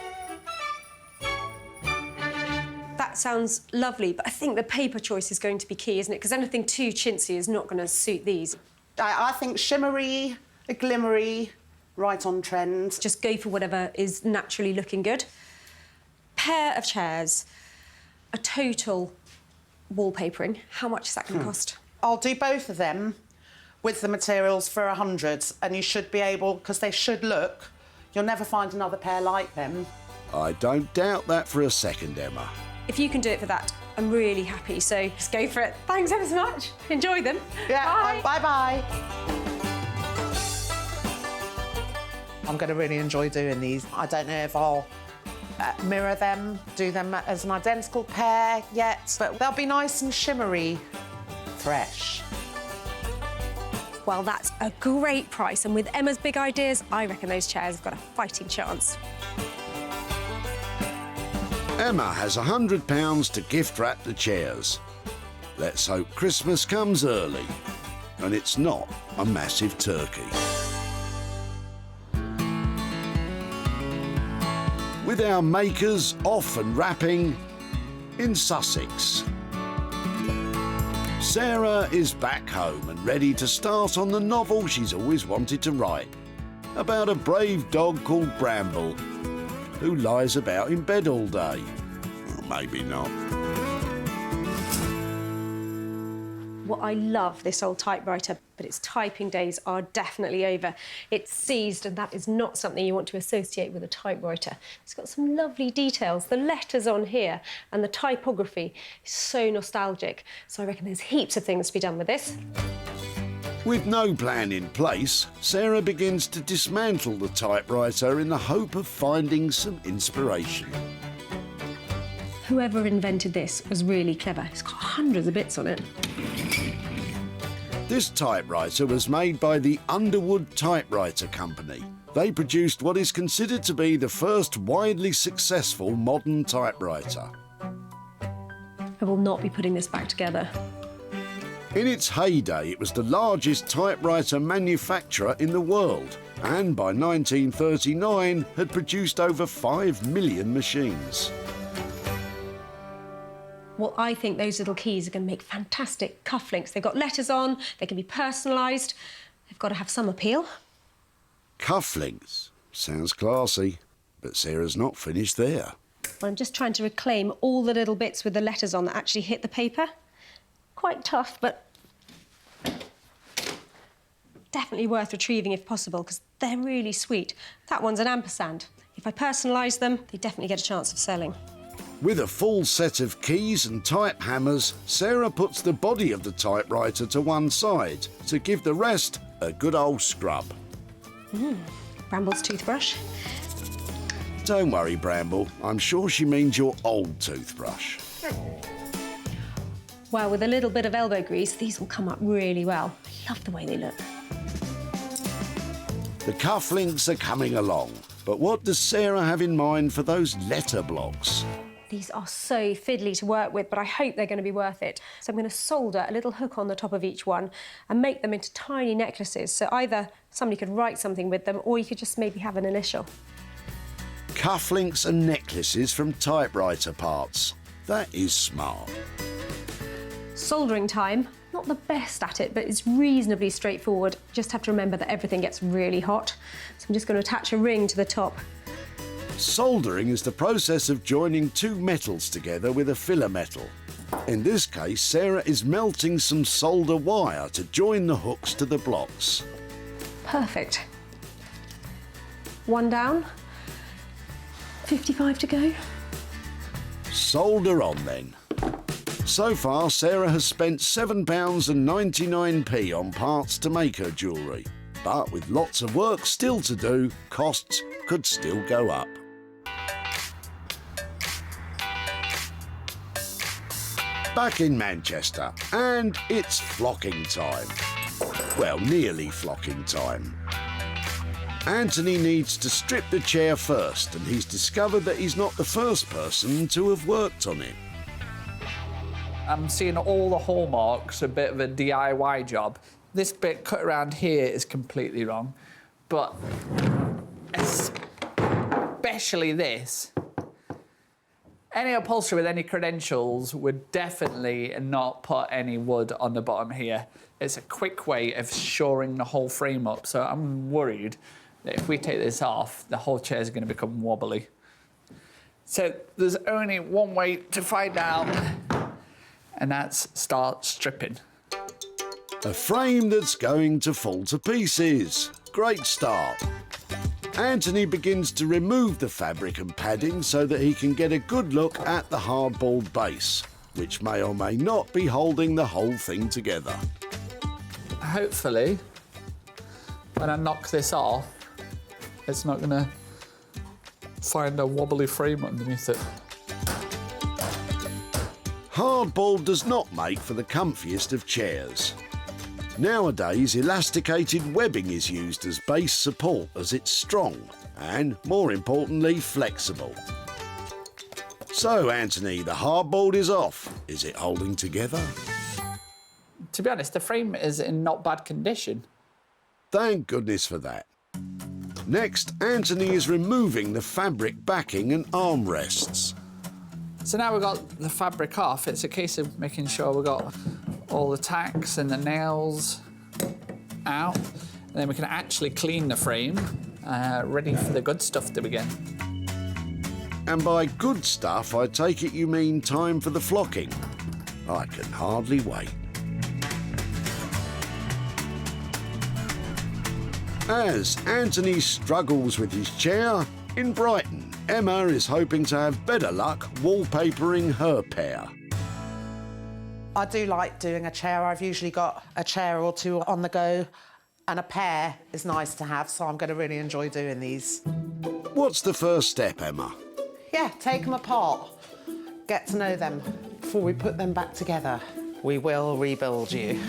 That sounds lovely, but I think the paper choice is going to be key, isn't it? Because anything too chintzy is not going to suit these. I think shimmery, a glimmery, right on trend. Just go for whatever is naturally looking good. Pair of chairs, a total wallpapering. How much is that going to cost? I'll do both of them with the materials for 100, and you should be able, because they should look, you'll never find another pair like them. I don't doubt that for a second, Emma. If you can do it for that, I'm really happy, so just go for it. Thanks ever so much. Enjoy them. Yeah, bye. Bye-bye. I'm going to really enjoy doing these. I don't know if I'll mirror them, do them as an identical pair yet, but they'll be nice and shimmery, fresh. Well, that's a great price, and with Emma's big ideas, I reckon those chairs have got a fighting chance. Emma has £100 to gift wrap the chairs. Let's hope Christmas comes early and it's not a massive turkey. With our makers off and wrapping in Sussex. Sarah is back home and ready to start on the novel she's always wanted to write, about a brave dog called Bramble, who lies about in bed all day. Well, maybe not. Well, I love this old typewriter, but its typing days are definitely over. It's seized, and that is not something you want to associate with a typewriter. It's got some lovely details. The letters on here and the typography is so nostalgic. So I reckon there's heaps of things to be done with this. With no plan in place, Sarah begins to dismantle the typewriter in the hope of finding some inspiration. Whoever invented this was really clever. It's got hundreds of bits on it. This typewriter was made by the Underwood Typewriter Company. They produced what is considered to be the first widely successful modern typewriter. I will not be putting this back together. In its heyday, it was the largest typewriter manufacturer in the world, and by 1939 had produced over 5 million machines. Well, I think those little keys are going to make fantastic cufflinks. They've got letters on, they can be personalised. They've got to have some appeal. Cufflinks. Sounds classy, but Sarah's not finished there. Well, I'm just trying to reclaim all the little bits with the letters on that actually hit the paper. Quite tough, but definitely worth retrieving if possible, because they're really sweet. That one's an ampersand. If I personalise them, they definitely get a chance of selling. With a full set of keys and type hammers, Sarah puts the body of the typewriter to one side to give the rest a good old scrub. Bramble's toothbrush. Don't worry, Bramble. I'm sure she means your old toothbrush. Well, with a little bit of elbow grease, these will come up really well. I love the way they look. The cufflinks are coming along, but what does Sarah have in mind for those letter blocks? These are so fiddly to work with, but I hope they're going to be worth it. So I'm going to solder a little hook on the top of each one and make them into tiny necklaces. So either somebody could write something with them, or you could just maybe have an initial. Cufflinks and necklaces from typewriter parts. That is smart. Soldering time. Not the best at it, but it's reasonably straightforward. Just have to remember that everything gets really hot. So I'm just going to attach a ring to the top. Soldering is the process of joining two metals together with a filler metal. In this case, Sarah is melting some solder wire to join the hooks to the blocks. Perfect. One down. 55 to go. Solder on then. So far, Sarah has spent £7.99 on parts to make her jewellery. But with lots of work still to do, costs could still go up. Back in Manchester, and it's flocking time. Well, nearly flocking time. Anthony needs to strip the chair first, and he's discovered that he's not the first person to have worked on it. I'm seeing all the hallmarks, a bit of a DIY job. This bit cut around here is completely wrong, but especially this. Any upholsterer with any credentials would definitely not put any wood on the bottom here. It's a quick way of shoring the whole frame up, so I'm worried that if we take this off, the whole chair is going to become wobbly. So there's only one way to find out, and that's start stripping. A frame that's going to fall to pieces. Great start. Anthony begins to remove the fabric and padding so that he can get a good look at the hardboard base, which may or may not be holding the whole thing together. Hopefully, when I knock this off, it's not going to find a wobbly frame underneath it. Hardboard does not make for the comfiest of chairs. Nowadays, elasticated webbing is used as base support as it's strong and, more importantly, flexible. So, Anthony, the hardboard is off. Is it holding together? To be honest, the frame is in not bad condition. Thank goodness for that. Next, Anthony is removing the fabric backing and armrests. So now we've got the fabric off, it's a case of making sure we've got all the tacks and the nails out. And then we can actually clean the frame, ready for the good stuff to begin. And by good stuff, I take it you mean time for the flocking. I can hardly wait. As Anthony struggles with his chair, in Brighton, Emma is hoping to have better luck wallpapering her pair. I do like doing a chair. I've usually got a chair or two on the go, and a pair is nice to have, so I'm going to really enjoy doing these. What's the first step, Emma? Yeah, take them apart. Get to know them before we put them back together. We will rebuild you.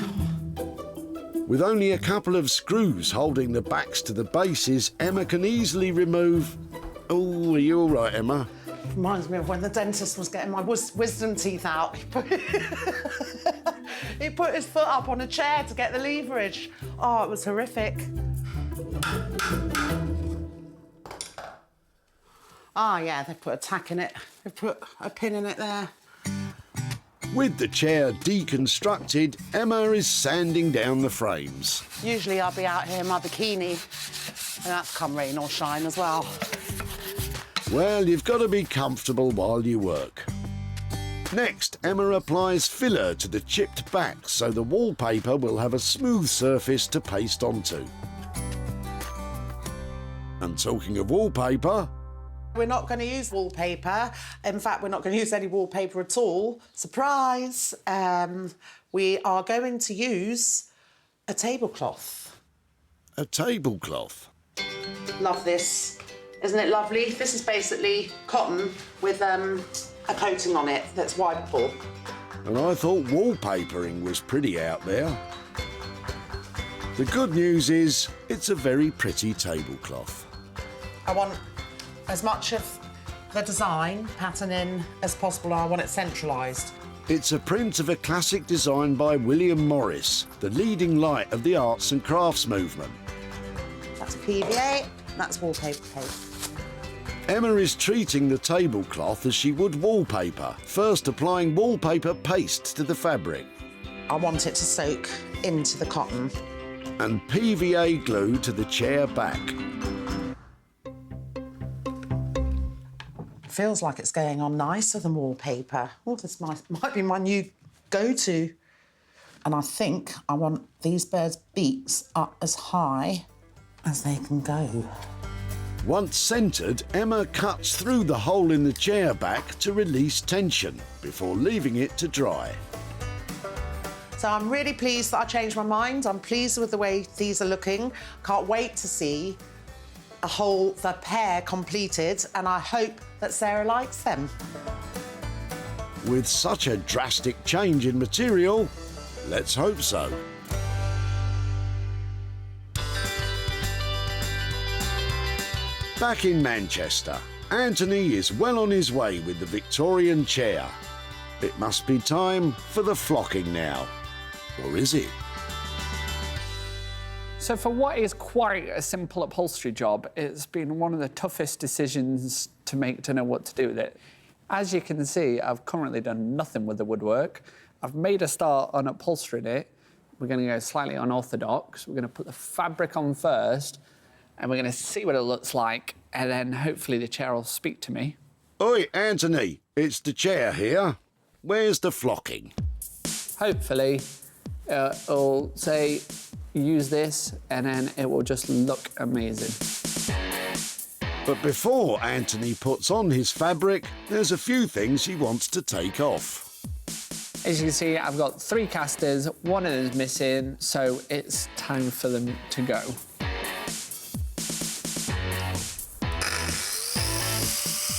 With only a couple of screws holding the backs to the bases, Emma can easily remove... Oh, are you all right, Emma? Reminds me of when the dentist was getting my wisdom teeth out. He put his foot up on a chair to get the leverage. Oh, it was horrific. Oh, yeah, they put a tack in it. They put a pin in it there. With the chair deconstructed, Emma is sanding down the frames. Usually I'll be out here in my bikini, and that's come rain or shine as well. Well, you've got to be comfortable while you work. Next, Emma applies filler to the chipped back so the wallpaper will have a smooth surface to paste onto. And talking of wallpaper... We're not going to use wallpaper. In fact, we're not going to use any wallpaper at all. Surprise! We are going to use a tablecloth. A tablecloth? Love this. Isn't it lovely? This is basically cotton with a coating on it that's wipeable. And I thought wallpapering was pretty out there. The good news is, it's a very pretty tablecloth. I want as much of the design patterning as possible. I want it centralised. It's a print of a classic design by William Morris, the leading light of the arts and crafts movement. That's PVA, that's wallpaper paste. Emma is treating the tablecloth as she would wallpaper, first applying wallpaper paste to the fabric. I want it to soak into the cotton. And PVA glue to the chair back. Feels like it's going on nicer than wallpaper. Oh, this might be my new go-to. And I think I want these birds' beaks up as high as they can go. Once centred, Emma cuts through the hole in the chair back to release tension before leaving it to dry. So I'm really pleased that I changed my mind. I'm pleased with the way these are looking. Can't wait to see the pair completed, and I hope that Sarah likes them. With such a drastic change in material, let's hope so. Back in Manchester, Anthony is well on his way with the Victorian chair. It must be time for the flocking now. Or is it? So for what is quite a simple upholstery job, it's been one of the toughest decisions to make to know what to do with it. As you can see, I've currently done nothing with the woodwork. I've made a start on upholstering it. We're going to go slightly unorthodox. We're going to put the fabric on first, and we're going to see what it looks like, and then hopefully the chair will speak to me. Oi, Anthony, it's the chair here. Where's the flocking? Hopefully, it'll say, use this, and then it will just look amazing. But before Anthony puts on his fabric, there's a few things he wants to take off. As you can see, I've got 3 casters, one of them is missing, so it's time for them to go.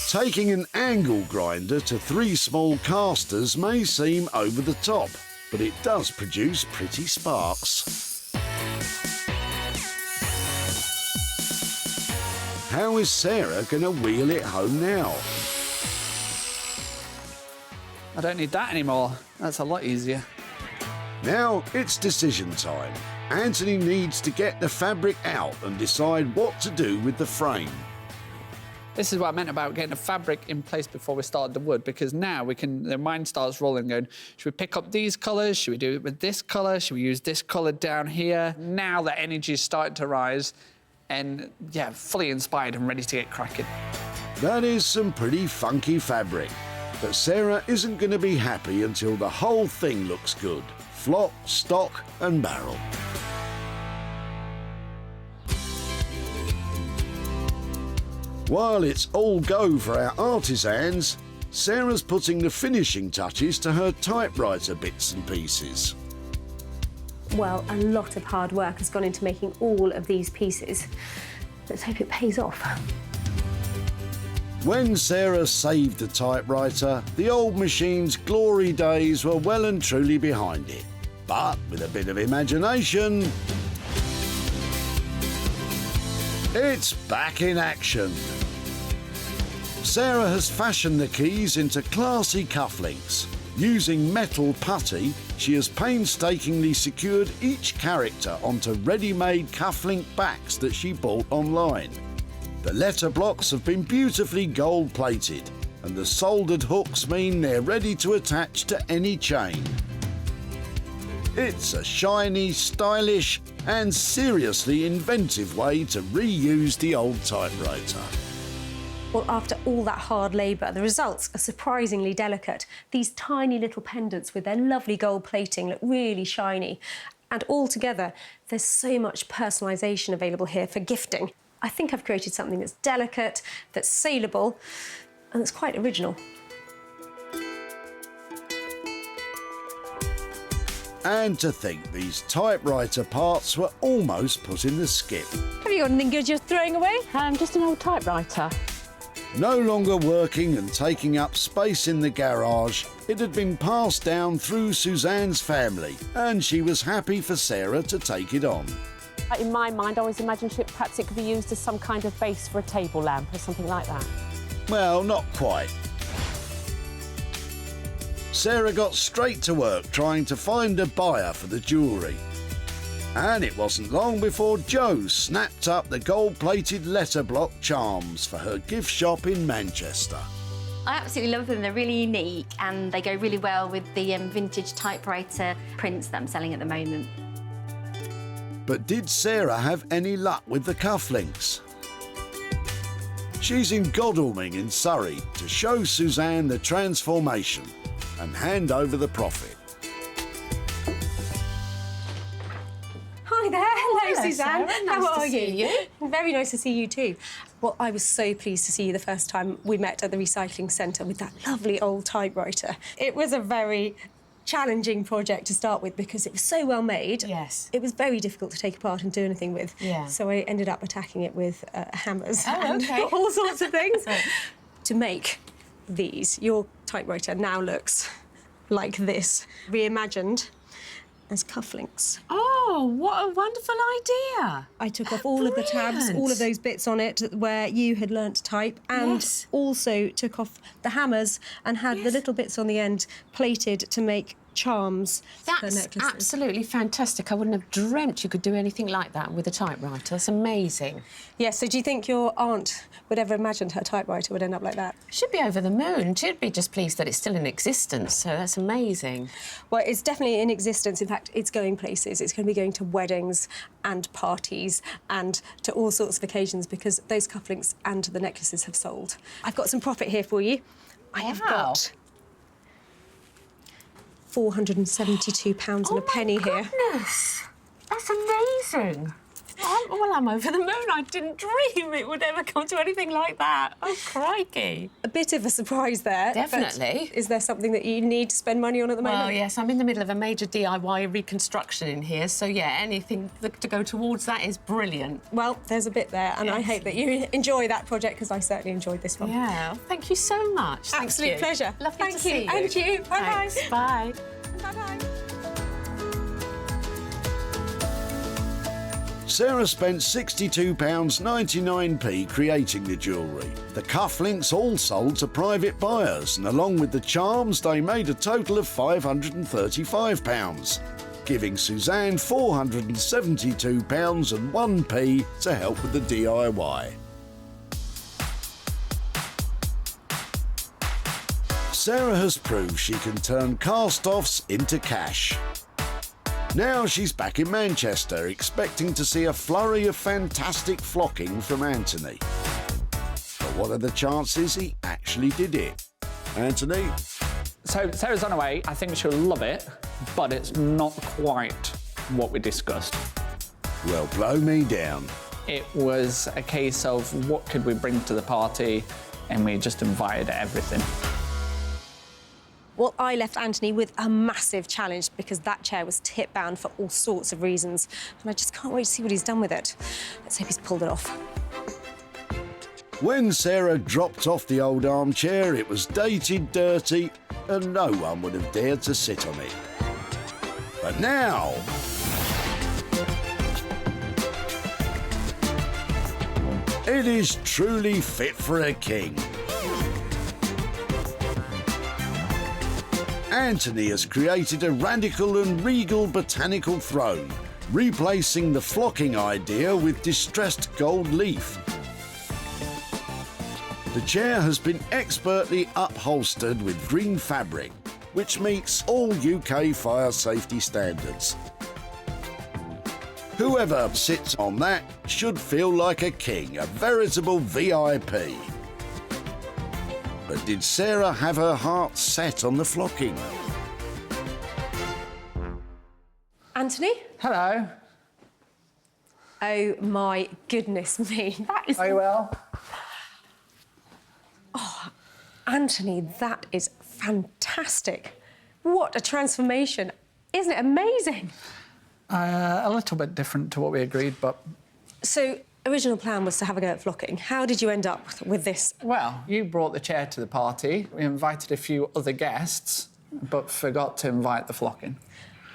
Taking an angle grinder to 3 small casters may seem over the top, but it does produce pretty sparks. How is Sarah going to wheel it home now? I don't need that anymore. That's a lot easier. Now it's decision time. Anthony needs to get the fabric out and decide what to do with the frame. This is what I meant about getting the fabric in place before we started the wood, because now their mind starts rolling, going, should we pick up these colours? Should we do it with this colour? Should we use this colour down here? Now the energy is starting to rise and, yeah, fully inspired and ready to get cracking. That is some pretty funky fabric. But Sarah isn't going to be happy until the whole thing looks good. Flock, stock and barrel. While it's all go for our artisans, Sarah's putting the finishing touches to her typewriter bits and pieces. Well, a lot of hard work has gone into making all of these pieces. Let's hope it pays off. When Sarah saved the typewriter, the old machine's glory days were well and truly behind it. But with a bit of imagination, it's back in action. Sarah has fashioned the keys into classy cufflinks. Using metal putty, she has painstakingly secured each character onto ready-made cufflink backs that she bought online. The letter blocks have been beautifully gold-plated, and the soldered hooks mean they're ready to attach to any chain. It's a shiny, stylish and seriously inventive way to reuse the old typewriter. Well, after all that hard labour, the results are surprisingly delicate. These tiny little pendants with their lovely gold plating look really shiny. And altogether, there's so much personalisation available here for gifting. I think I've created something that's delicate, that's saleable, and that's quite original. And to think these typewriter parts were almost put in the skip. Have you got anything good you're throwing away? Just an old typewriter. No longer working and taking up space in the garage, it had been passed down through Suzanne's family, and she was happy for Sarah to take it on. In my mind, I always imagined perhaps it could be used as some kind of base for a table lamp or something like that. Well, not quite. Sarah got straight to work trying to find a buyer for the jewellery. And it wasn't long before Jo snapped up the gold-plated letterblock charms for her gift shop in Manchester. I absolutely love them. They're really unique and they go really well with the vintage typewriter prints that I'm selling at the moment. But did Sarah have any luck with the cufflinks? She's in Godalming in Surrey to show Suzanne the transformation and hand over the profit. Hi there. Hello, Suzanne. Sarah. Nice How to are see you? Very nice to see you too. Well, I was so pleased to see you the first time we met at the recycling centre with that lovely old typewriter. It was a very challenging project to start with because it was so well made. Yes. It was very difficult to take apart and do anything with. Yeah. So I ended up attacking it with hammers Oh, and okay. all sorts of things. To make these, your typewriter now looks like this, reimagined as cufflinks. Oh, what a wonderful idea. I took off all of the tabs, all of those bits on it where you had learnt to type, and also took off the hammers and had the little bits on the end plated to make charms for That's necklaces. absolutely fantastic. I wouldn't have dreamt you could do anything like that with a typewriter. That's amazing. Yes, so do you think your aunt would ever imagined her typewriter would end up like that? She'd be over the moon. She'd be just pleased that it's still in existence, so that's amazing. Well, it's definitely in existence. In fact, it's going places. It's going to be going to weddings and parties and to all sorts of occasions because those cufflinks and the necklaces have sold. I've got some profit here for you. I have got £472 and a penny here. Goodness, that's amazing. Well, I'm over the moon. I didn't dream it would ever come to anything like that. Oh, crikey. A bit of a surprise there. Definitely. But is there something that you need to spend money on at the moment? Well, yes, I'm in the middle of a major DIY reconstruction in here, so, yeah, anything to go towards that is brilliant. Well, there's a bit there, and I hope that you enjoy that project, because I certainly enjoyed this one. Yeah, thank you so much. Absolute pleasure. Lovely to see you. And you. Bye-bye. Thanks. Bye. Bye-bye. Sarah spent £62.99 creating the jewellery. The cufflinks all sold to private buyers, and along with the charms, they made a total of £535, giving Suzanne £472.01 to help with the DIY. Sarah has proved she can turn cast-offs into cash. Now she's back in Manchester, expecting to see a flurry of fantastic flocking from Anthony. But what are the chances he actually did it? Anthony? So Sarah's on her way. I think she'll love it, but it's not quite what we discussed. Well, blow me down. It was a case of what could we bring to the party, and we just invited everything. Well, I left Anthony with a massive challenge because that chair was tip-bound for all sorts of reasons, and I just can't wait to see what he's done with it. Let's hope he's pulled it off. When Sarah dropped off the old armchair, it was dated, dirty, and no one would have dared to sit on it. But now... it is truly fit for a king. Anthony has created a radical and regal botanical throne, replacing the flocking idea with distressed gold leaf. The chair has been expertly upholstered with green fabric, which meets all UK fire safety standards. Whoever sits on that should feel like a king, a veritable VIP. But did Sarah have her heart set on the flocking? Anthony? Hello. Oh, my goodness me. That is... Are you well? Oh, Anthony, that is fantastic. What a transformation. Isn't it amazing? A little bit different to what we agreed, but... So, original plan was to have a go at flocking. How did you end up with this? Well, you brought the chair to the party. We invited a few other guests, but forgot to invite the flocking.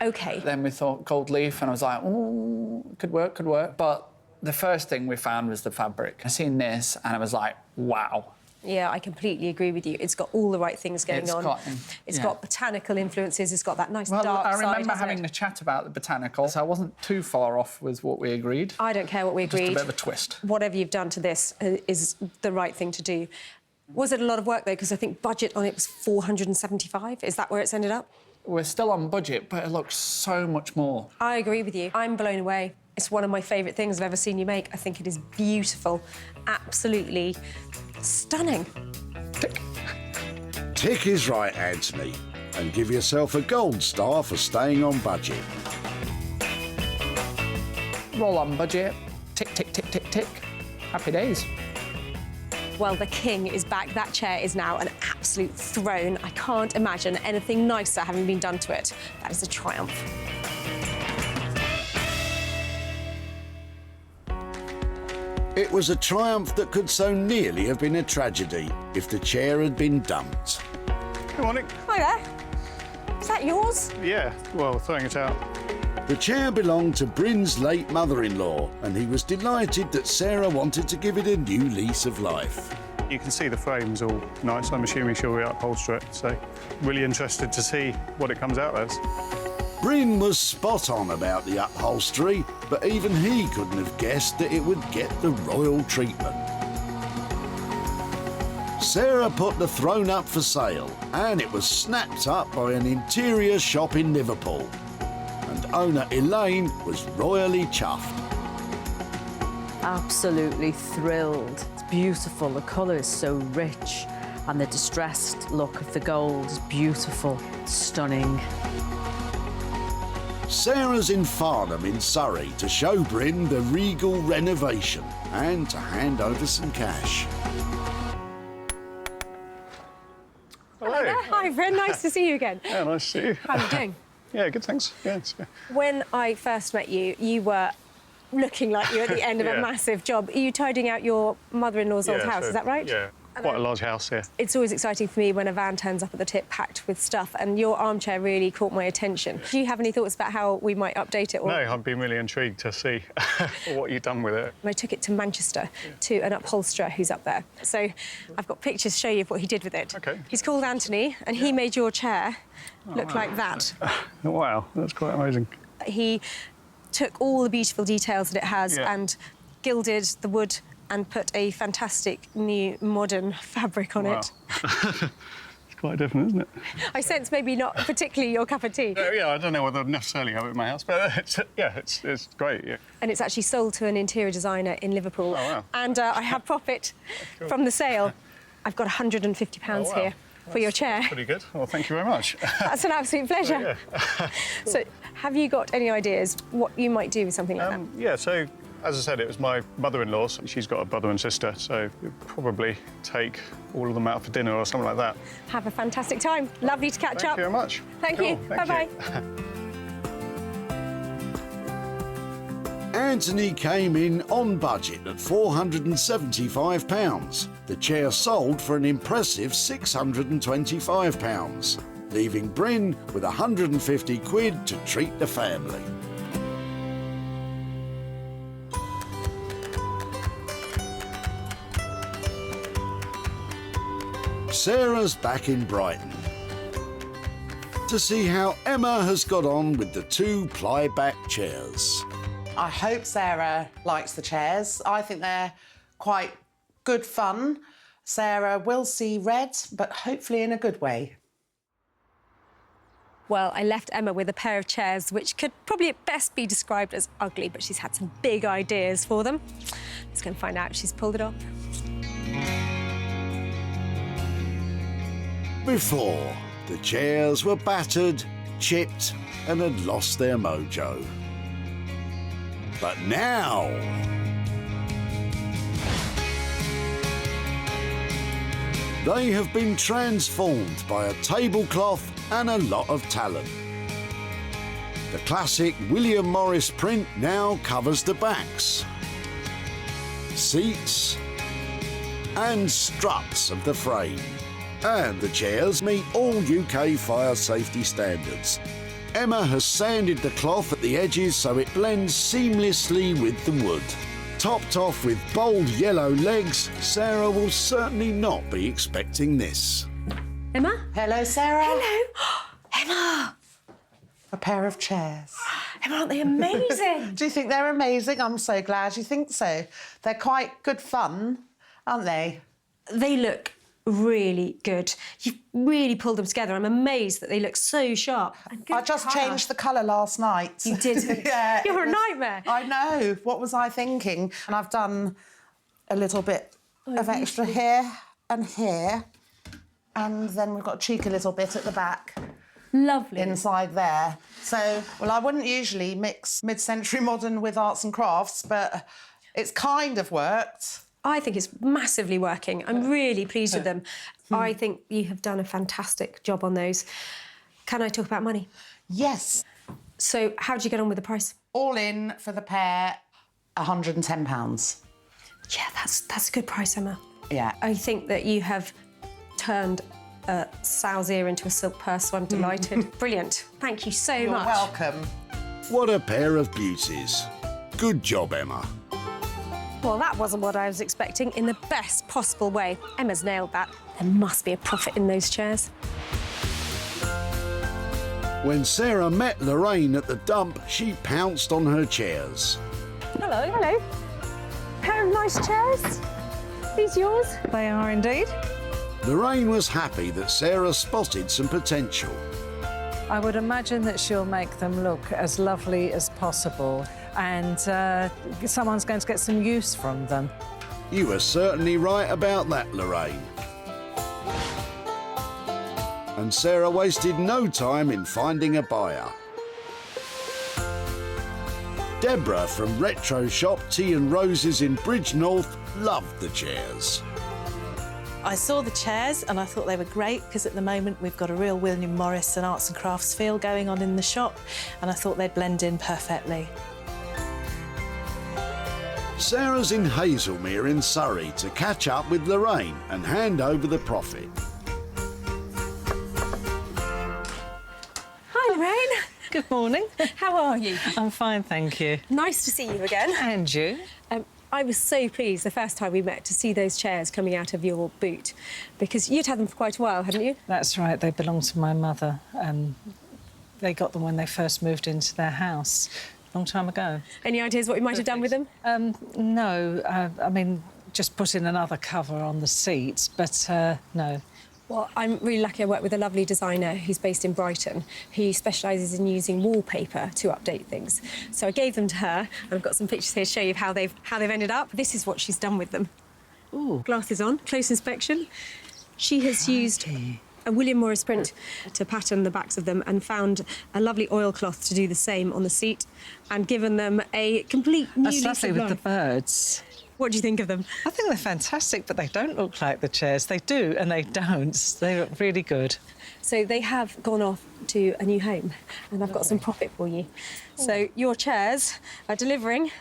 OK. Then we thought gold leaf, and I was like, oh, could work, could work. But the first thing we found was the fabric. I seen this, and I was like, wow. Yeah, I completely agree with you. It's got all the right things going on. It's got botanical influences. It's got that nice dark side. I remember having the chat about the botanical, so I wasn't too far off with what we agreed. I don't care what we agreed. Just a bit of a twist. Whatever you've done to this is the right thing to do. Was it a lot of work, though? Because I think budget on it was £475. Is that where it's ended up? We're still on budget, but it looks so much more. I agree with you. I'm blown away. It's one of my favourite things I've ever seen you make. I think it is beautiful. Absolutely stunning. Tick. Tick is right, Anthony. And give yourself a gold star for staying on budget. Roll on budget. Tick, tick, tick, tick, tick. Happy days. Well, the king is back. That chair is now an absolute throne. I can't imagine anything nicer having been done to it. That is a triumph. It was a triumph that could so nearly have been a tragedy if the chair had been dumped. Good morning. Hi there. Is that yours? Yeah, well, throwing it out. The chair belonged to Bryn's late mother-in-law, and he was delighted that Sarah wanted to give it a new lease of life. You can see the frame's all nice. I'm assuming she'll reupholster it, so really interested to see what it comes out as. Bryn was spot on about the upholstery, but even he couldn't have guessed that it would get the royal treatment. Sarah put the throne up for sale, and it was snapped up by an interior shop in Liverpool. And owner Elaine was royally chuffed. Absolutely thrilled. It's beautiful. The colour is so rich, and the distressed look of the gold is beautiful, stunning. Sarah's in Farnham in Surrey to show Bryn the regal renovation and to hand over some cash. Hello. Hi, Bryn. Nice to see you again. Yeah, nice to see you. How are you doing? Yeah, good, thanks. Yeah, When I first met you, you were looking like you were at the end of a massive job. Are you tidying out your mother-in-law's old house, is that right? Yeah. quite a large house here. It's always exciting for me when a van turns up at the tip packed with stuff, and your armchair really caught my attention. Do you have any thoughts about how we might update it? Or... No, I've been really intrigued to see what you've done with it. I took it to Manchester to an upholsterer who's up there. So I've got pictures to show you of what he did with it. OK. He's called Anthony, and he made your chair look like that. Wow, that's quite amazing. He took all the beautiful details that it has and gilded the wood and put a fantastic new modern fabric on it. It's quite different, isn't it? I sense maybe not particularly your cup of tea. Yeah, I don't know whether I'd necessarily have it in my house, but it's great, yeah. And it's actually sold to an interior designer in Liverpool. Oh, wow. And I have profit from the sale. I've got £150 here for your chair. Pretty good. Well, thank you very much. That's an absolute pleasure. So, have you got any ideas what you might do with something like that? Yeah, so, as I said, it was my mother-in-law. So she's got a brother and sister, so we'd probably take all of them out for dinner or something like that. Have a fantastic time. Lovely to catch up. Thank you very much. Thank Cool. you. Thank Bye-bye. Anthony came in on budget at £475. The chair sold for an impressive £625, leaving Bryn with 150 quid to treat the family. Sarah's back in Brighton to see how Emma has got on with the 2 ply-back chairs. I hope Sarah likes the chairs. I think they're quite good fun. Sarah will see red, but hopefully in a good way. Well, I left Emma with a pair of chairs which could probably at best be described as ugly, but she's had some big ideas for them. Let's go and find out if she's pulled it off. Before, the chairs were battered, chipped, and had lost their mojo. But now... they have been transformed by a tablecloth and a lot of talent. The classic William Morris print now covers the backs, seats, and struts of the frame. And the chairs meet all UK fire safety standards. Emma has sanded the cloth at the edges so it blends seamlessly with the wood. Topped off with bold yellow legs, Sarah will certainly not be expecting this. Emma? Hello, Sarah. Hello. Emma! A pair of chairs. Emma, aren't they amazing? Do you think they're amazing? I'm so glad you think so. They're quite good fun, aren't they? They look really good. You've really pulled them together. I'm amazed that they look so sharp. I just changed the colour last night. You did? Yeah. You're a nightmare. I know. What was I thinking? And I've done a little bit of extra here and here. And then we've got a cheeky little bit at the back. Lovely. Inside there. So, well, I wouldn't usually mix mid-century modern with arts and crafts, but it's kind of worked. I think it's massively working. I'm really pleased with them. I think you have done a fantastic job on those. Can I talk about money? Yes. So how did you get on with the price? All in for the pair, £110. Yeah, that's a good price, Emma. Yeah. I think that you have turned a sow's ear into a silk purse, so I'm delighted. Brilliant. Thank you so much. You're welcome. What a pair of beauties. Good job, Emma. Well, that wasn't what I was expecting in the best possible way. Emma's nailed that. There must be a profit in those chairs. When Sarah met Lorraine at the dump, she pounced on her chairs. Hello. Hello. Pair of nice chairs. These yours? They are indeed. Lorraine was happy that Sarah spotted some potential. I would imagine that she'll make them look as lovely as possible, and someone's going to get some use from them. You were certainly right about that, Lorraine. And Sarah wasted no time in finding a buyer. Deborah from Retro Shop Tea and Roses in Bridge North loved the chairs. I saw the chairs and I thought they were great because at the moment we've got a real William Morris and arts and crafts feel going on in the shop, and I thought they'd blend in perfectly. Sarah's in Hazelmere in Surrey to catch up with Lorraine and hand over the profit. Hi, Lorraine. Good morning. How are you? I'm fine, thank you. Nice to see you again. And you? I was so pleased the first time we met to see those chairs coming out of your boot, because you'd had them for quite a while, hadn't you? That's right, they belong to my mother. They got them when they first moved into their house, a long time ago. Any ideas what you might have done with them? No, I mean, just put in another cover on the seat, but no. Well, I'm really lucky I work with a lovely designer who's based in Brighton. He specialises in using wallpaper to update things. So I gave them to her, and I've got some pictures here to show you how they've ended up. This is what she's done with them. Ooh. Glasses on, close inspection. She has used a William Morris print to pattern the backs of them and found a lovely oilcloth to do the same on the seat and given them a complete new lease of life. That's lovely with the birds. What do you think of them? I think they're fantastic, but they don't look like the chairs. They do and they don't. They look really good. So they have gone off to a new home, and I've got some profit for you. So your chairs are delivering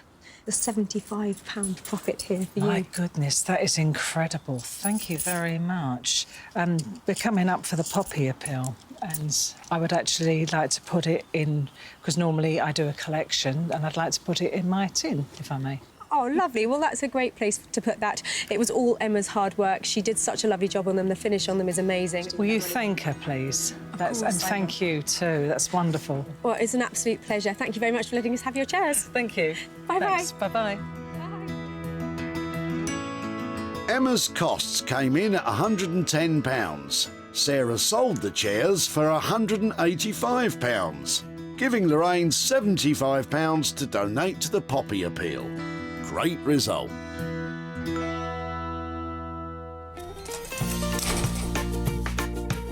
the £75 profit here for you. My goodness, that is incredible. Thank you very much. We're coming up for the Poppy Appeal, and I would actually like to put it in, because normally I do a collection, and I'd like to put it in my tin, if I may. Oh, lovely. Well, that's a great place to put that. It was all Emma's hard work. She did such a lovely job on them. The finish on them is amazing. Will you thank her, please? And thank you, too. That's wonderful. Well, it's an absolute pleasure. Thank you very much for letting us have your chairs. Thank you. Bye-bye. Bye-bye. Emma's costs came in at £110. Sarah sold the chairs for £185, giving Lorraine £75 to donate to the Poppy Appeal. Great result.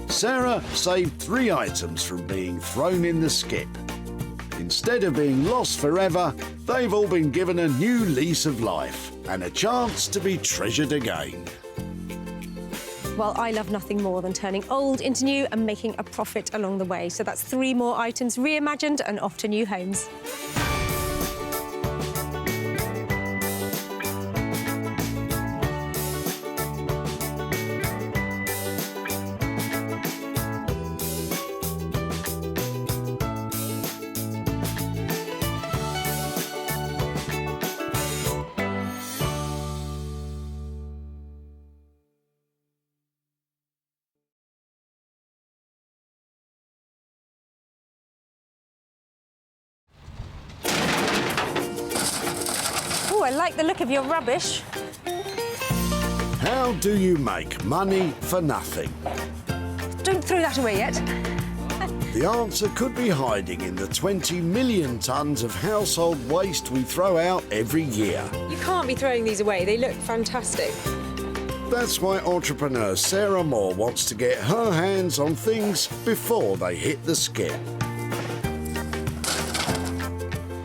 Sarah saved 3 items from being thrown in the skip. Instead of being lost forever, they've all been given a new lease of life and a chance to be treasured again. Well, I love nothing more than turning old into new and making a profit along the way. So that's 3 more items reimagined and off to new homes. Oh, I like the look of your rubbish. How do you make money for nothing? Don't throw that away yet. The answer could be hiding in the 20 million tonnes of household waste we throw out every year. You can't be throwing these away. They look fantastic. That's why entrepreneur Sarah Moore wants to get her hands on things before they hit the skip.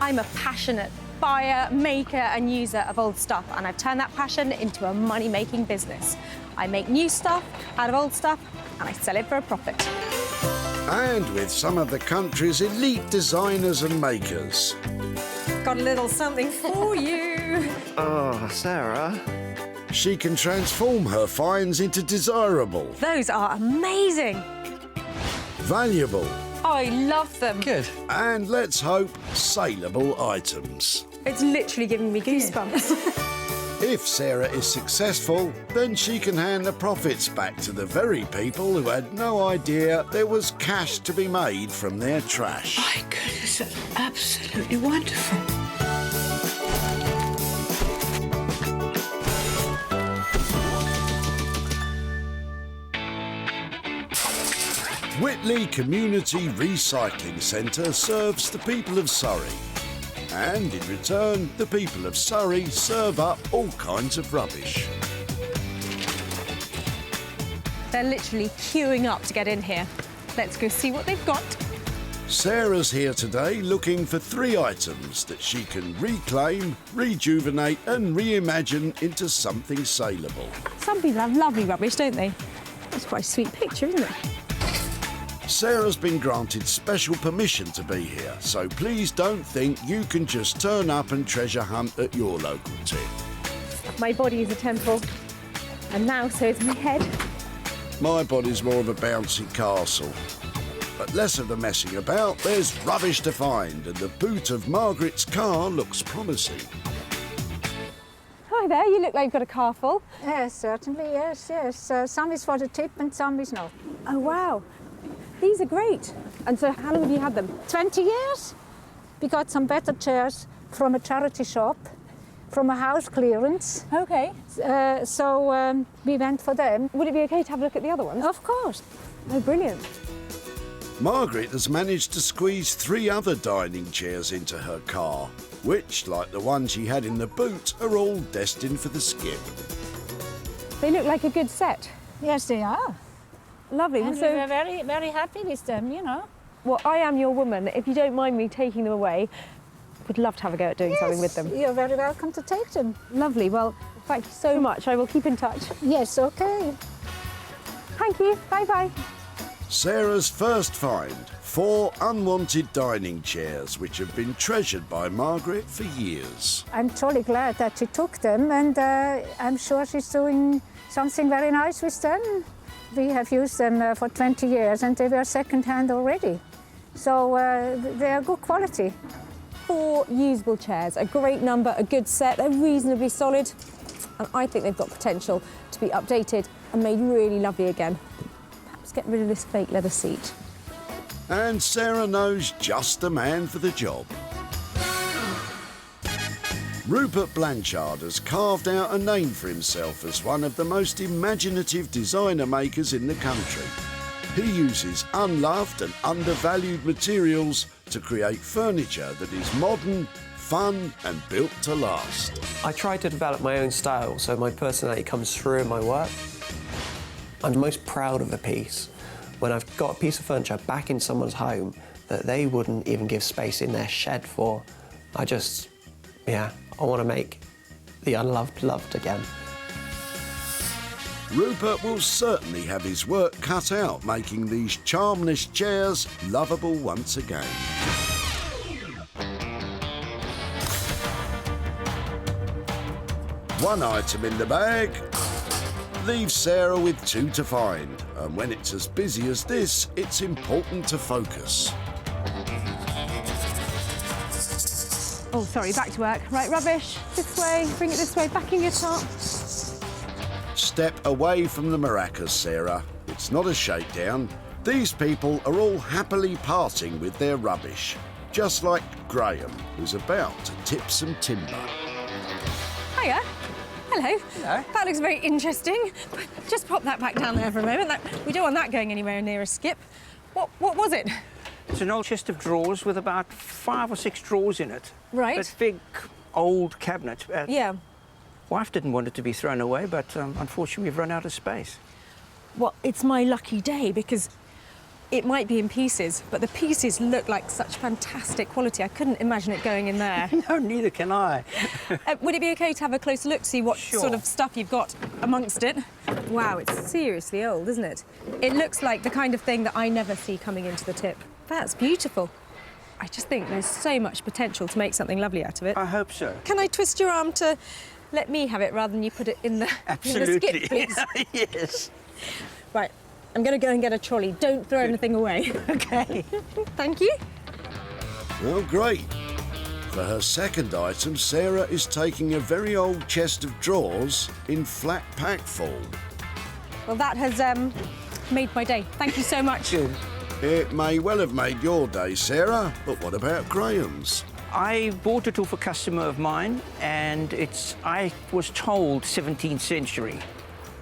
I'm a passionate buyer, maker and user of old stuff, and I've turned that passion into a money-making business. I make new stuff out of old stuff and I sell it for a profit. And with some of the country's elite designers and makers. Got a little something for you. Oh, Sarah. She can transform her finds into desirable, Those are amazing. valuable, I love them. Good. and let's hope, saleable items. It's literally giving me goosebumps. If Sarah is successful, then she can hand the profits back to the very people who had no idea there was cash to be made from their trash. My goodness, that's absolutely wonderful. Whitley Community Recycling Center serves the people of Surrey. And in return, the people of Surrey serve up all kinds of rubbish. They're literally queuing up to get in here. Let's go see what they've got. Sarah's here today looking for 3 items that she can reclaim, rejuvenate and reimagine into something saleable. Some people have lovely rubbish, don't they? That's quite a sweet picture, isn't it? Sarah's been granted special permission to be here, so please don't think you can just turn up and treasure hunt at your local tip. My body is a temple, and now so is my head. My body's more of a bouncy castle. But less of the messing about, there's rubbish to find, and the boot of Margaret's car looks promising. Hi there, you look like you've got a car full. Yes, certainly, yes. Some is for the tip and some is not. Oh, wow. These are great. And so how long have you had them? 20 years. We got some better chairs from a charity shop, from a house clearance. OK. So we went for them. Would it be OK to have a look at the other ones? Of course. Oh, brilliant. Margaret has managed to squeeze 3 other dining chairs into her car, which, like the one she had in the boot, are all destined for the skip. They look like a good set. Yes, they are. Lovely. And so we were very, very happy with them, you know. Well, I am your woman. If you don't mind me taking them away, would love to have a go at doing something with them. You're very welcome to take them. Lovely. Well, thank you so much. I will keep in touch. Yes, OK. Thank you. Bye-bye. Sarah's first find, 4 unwanted dining chairs which have been treasured by Margaret for years. I'm totally glad that she took them, and I'm sure she's doing something very nice with them. We have used them for 20 years and they were second-hand already. So they are good quality. 4 usable chairs, a great number, a good set, they're reasonably solid. And I think they've got potential to be updated and made really lovely again. Perhaps get rid of this fake leather seat. And Sarah knows just the man for the job. Rupert Blanchard has carved out a name for himself as one of the most imaginative designer makers in the country. He uses unloved and undervalued materials to create furniture that is modern, fun and built to last. I try to develop my own style so my personality comes through in my work. I'm most proud of a piece when I've got a piece of furniture back in someone's home that they wouldn't even give space in their shed for. I want to make the unloved loved again. Rupert will certainly have his work cut out making these charmless chairs lovable once again. One item in the bag leaves Sarah with 2 to find, and when it's as busy as this, it's important to focus. Oh, sorry, back to work. Right, rubbish, this way, bring it this way, back in your top. Step away from the maracas, Sarah. It's not a shakedown. These people are all happily parting with their rubbish, just like Graham, who's about to tip some timber. Hiya. Hello. Hello. That looks very interesting. Just pop that back down there for a moment. We don't want that going anywhere near a skip. What was it? It's an old chest of drawers with about 5 or 6 drawers in it. Right. That big, old cabinet. Yeah. Wife didn't want it to be thrown away, but unfortunately we've run out of space. Well, it's my lucky day because it might be in pieces, but the pieces look like such fantastic quality. I couldn't imagine it going in there. No, neither can I. Would it be OK to have a closer look, see what sort of stuff you've got amongst it? Wow, it's seriously old, isn't it? It looks like the kind of thing that I never see coming into the tip. That's beautiful. I just think there's so much potential to make something lovely out of it. I hope so. Can I twist your arm to let me have it rather than you put it in the, Absolutely. in the skip, please? Yes. Right, I'm going to go and get a trolley. Don't throw anything away. OK. Thank you. Well, great. For her second item, Sarah is taking a very old chest of drawers in flat pack form. Well, that has made my day. Thank you so much. Good. It may well have made your day, Sarah, but what about Graham's? I bought it off a customer of mine, and I was told 17th century.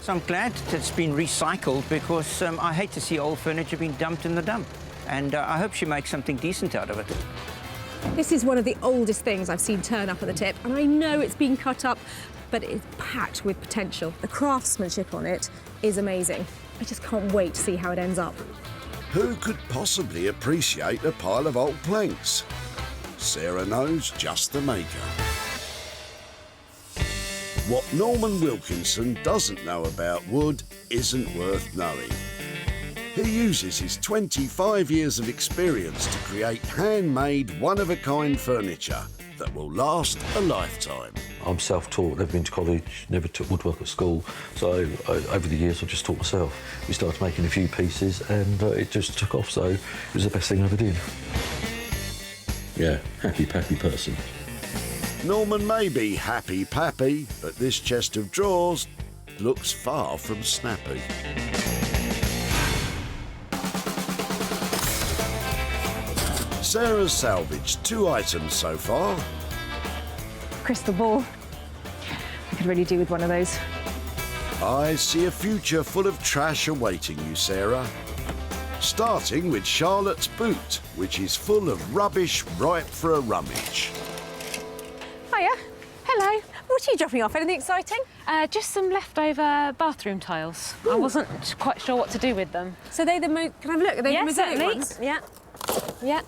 So I'm glad that it's been recycled because I hate to see old furniture being dumped in the dump. And I hope she makes something decent out of it. This is one of the oldest things I've seen turn up at the tip, and I know it's been cut up, but it's packed with potential. The craftsmanship on it is amazing. I just can't wait to see how it ends up. Who could possibly appreciate a pile of old planks? Sarah knows just the maker. What Norman Wilkinson doesn't know about wood isn't worth knowing. He uses his 25 years of experience to create handmade, one-of-a-kind furniture that will last a lifetime. I'm self-taught, never been to college, never took woodwork at school, so over the years I've just taught myself. We started making a few pieces and it just took off, so it was the best thing I ever did. Yeah, happy person. Norman may be happy-pappy, but this chest of drawers looks far from snappy. Sarah's salvaged 2 items so far. Crystal ball. I could really do with one of those. I see a future full of trash awaiting you, Sarah. Starting with Charlotte's boot, which is full of rubbish ripe for a rummage. Hiya. Hello. What are you dropping off? Anything exciting? Just some leftover bathroom tiles. I wasn't quite sure what to do with them. So they the can I have a look? Are they the Mosaic certainly. ones? Yeah. Yeah.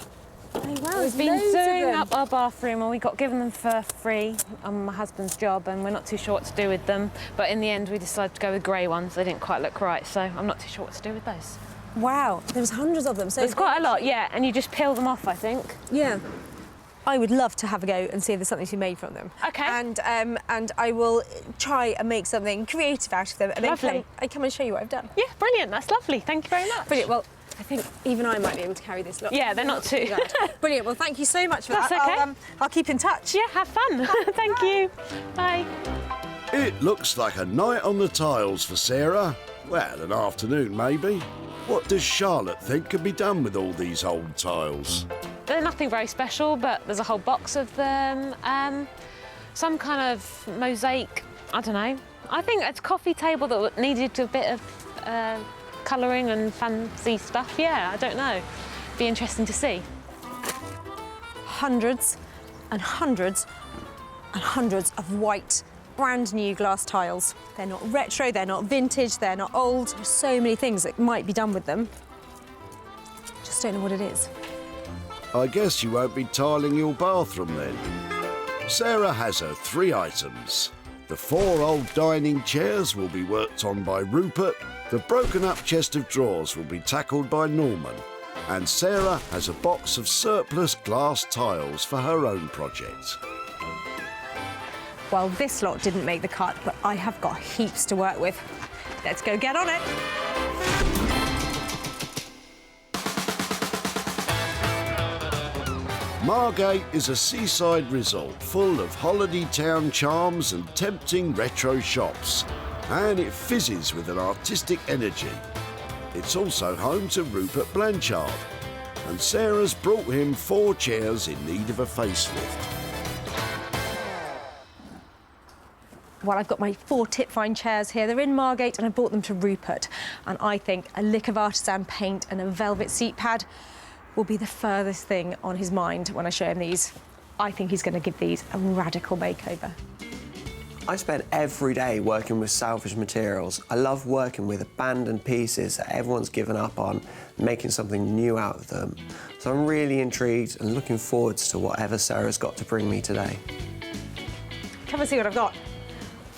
Oh, wow, We've been doing up our bathroom, and we got given them for free on my husband's job, and we're not too sure what to do with them. But in the end, we decided to go with grey ones. They didn't quite look right, so I'm not too sure what to do with those. Wow, there's hundreds of them. So there's quite a lot, yeah, and you just peel them off, I think. Yeah. I would love to have a go and see if there's something to be made from them. OK. And I will try and make something creative out of them. And Lovely. I come and show you what I've done. Yeah, brilliant. That's lovely. Thank you very much. Brilliant. Well, I think even I might be able to carry this lot. Yeah, they're not too bad. Brilliant. Well, thank you so much for That's that. OK. I'll keep in touch. Yeah, have fun. Thank you. Bye. It looks like a night on the tiles for Sarah. Well, an afternoon, maybe. What does Charlotte think can be done with all these old tiles? They're nothing very special, but there's a whole box of them. Some kind of mosaic, I don't know. I think it's a coffee table that needed a bit of colouring and fancy stuff. Yeah, I don't know. Be interesting to see. Hundreds and hundreds and hundreds of white, brand new glass tiles. They're not retro, they're not vintage, they're not old. There's so many things that might be done with them. Just don't know what it is. I guess you won't be tiling your bathroom then. Sarah has her 3 items. The 4 old dining chairs will be worked on by Rupert, the broken up chest of drawers will be tackled by Norman, and Sarah has a box of surplus glass tiles for her own project. Well, this lot didn't make the cut, but I have got heaps to work with. Let's go get on it. Margate is a seaside resort full of holiday town charms and tempting retro shops, and it fizzes with an artistic energy. It's also home to Rupert Blanchard, and Sarah's brought him 4 chairs in need of a facelift. Well, I've got my 4 tip-fine chairs here. They're in Margate, and I bought them to Rupert. And I think a lick of artisan paint and a velvet seat pad will be the furthest thing on his mind when I show him these. I think he's going to give these a radical makeover. I spend every day working with salvaged materials. I love working with abandoned pieces that everyone's given up on, making something new out of them. So I'm really intrigued and looking forward to whatever Sarah's got to bring me today. Come and see what I've got.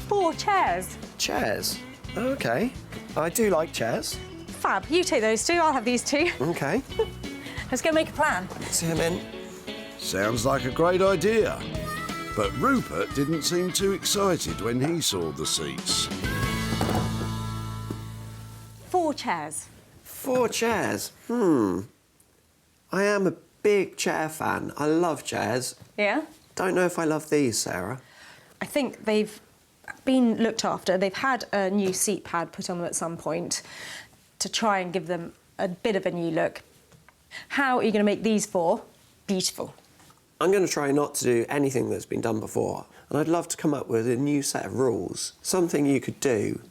4 chairs. Chairs? OK. I do like chairs. Fab. You take those 2, I'll have these 2. OK. Let's go make a plan. See him in. Sounds like a great idea. But Rupert didn't seem too excited when he saw the seats. 4 chairs. 4 chairs? I am a big chair fan. I love chairs. Yeah? Don't know if I love these, Sarah. I think they've been looked after. They've had a new seat pad put on them at some point to try and give them a bit of a new look. How are you going to make these 4 beautiful? I'm going to try not to do anything that's been done before, and I'd love to come up with a new set of rules, something you could do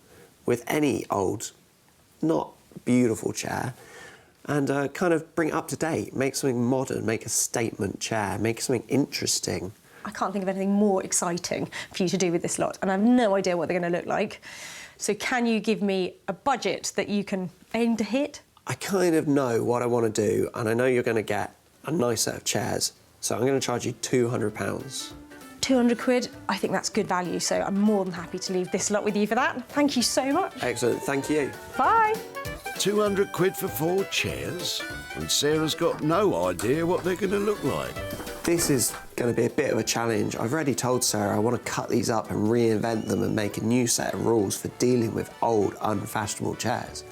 with any old, not beautiful chair, and kind of bring it up to date, make something modern, make a statement chair, make something interesting. I can't think of anything more exciting for you to do with this lot, and I have no idea what they're going to look like. So can you give me a budget that you can aim to hit? I kind of know what I want to do, and I know you're going to get a nice set of chairs, so I'm going to charge you £200. 200 quid, I think that's good value, so I'm more than happy to leave this lot with you for that. Thank you so much. Excellent, thank you. Bye. 200 quid for 4 chairs? And Sarah's got no idea what they're going to look like. This is going to be a bit of a challenge. I've already told Sarah I want to cut these up and reinvent them and make a new set of rules for dealing with old, unfashionable chairs.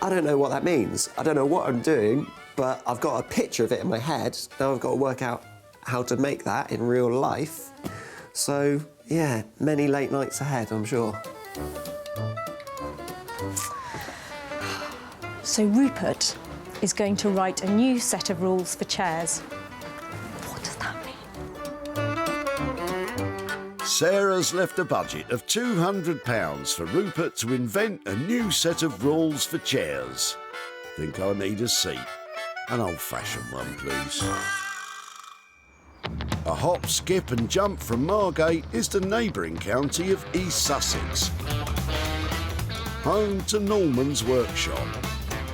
I don't know what that means. I don't know what I'm doing, but I've got a picture of it in my head. Now I've got to work out how to make that in real life. So, yeah, many late nights ahead, I'm sure. So Rupert is going to write a new set of rules for chairs. What does that mean? Sarah's left a budget of £200 for Rupert to invent a new set of rules for chairs. Think I need a seat. An old-fashioned one, please. A hop, skip and jump from Margate is the neighbouring county of East Sussex, home to Norman's workshop.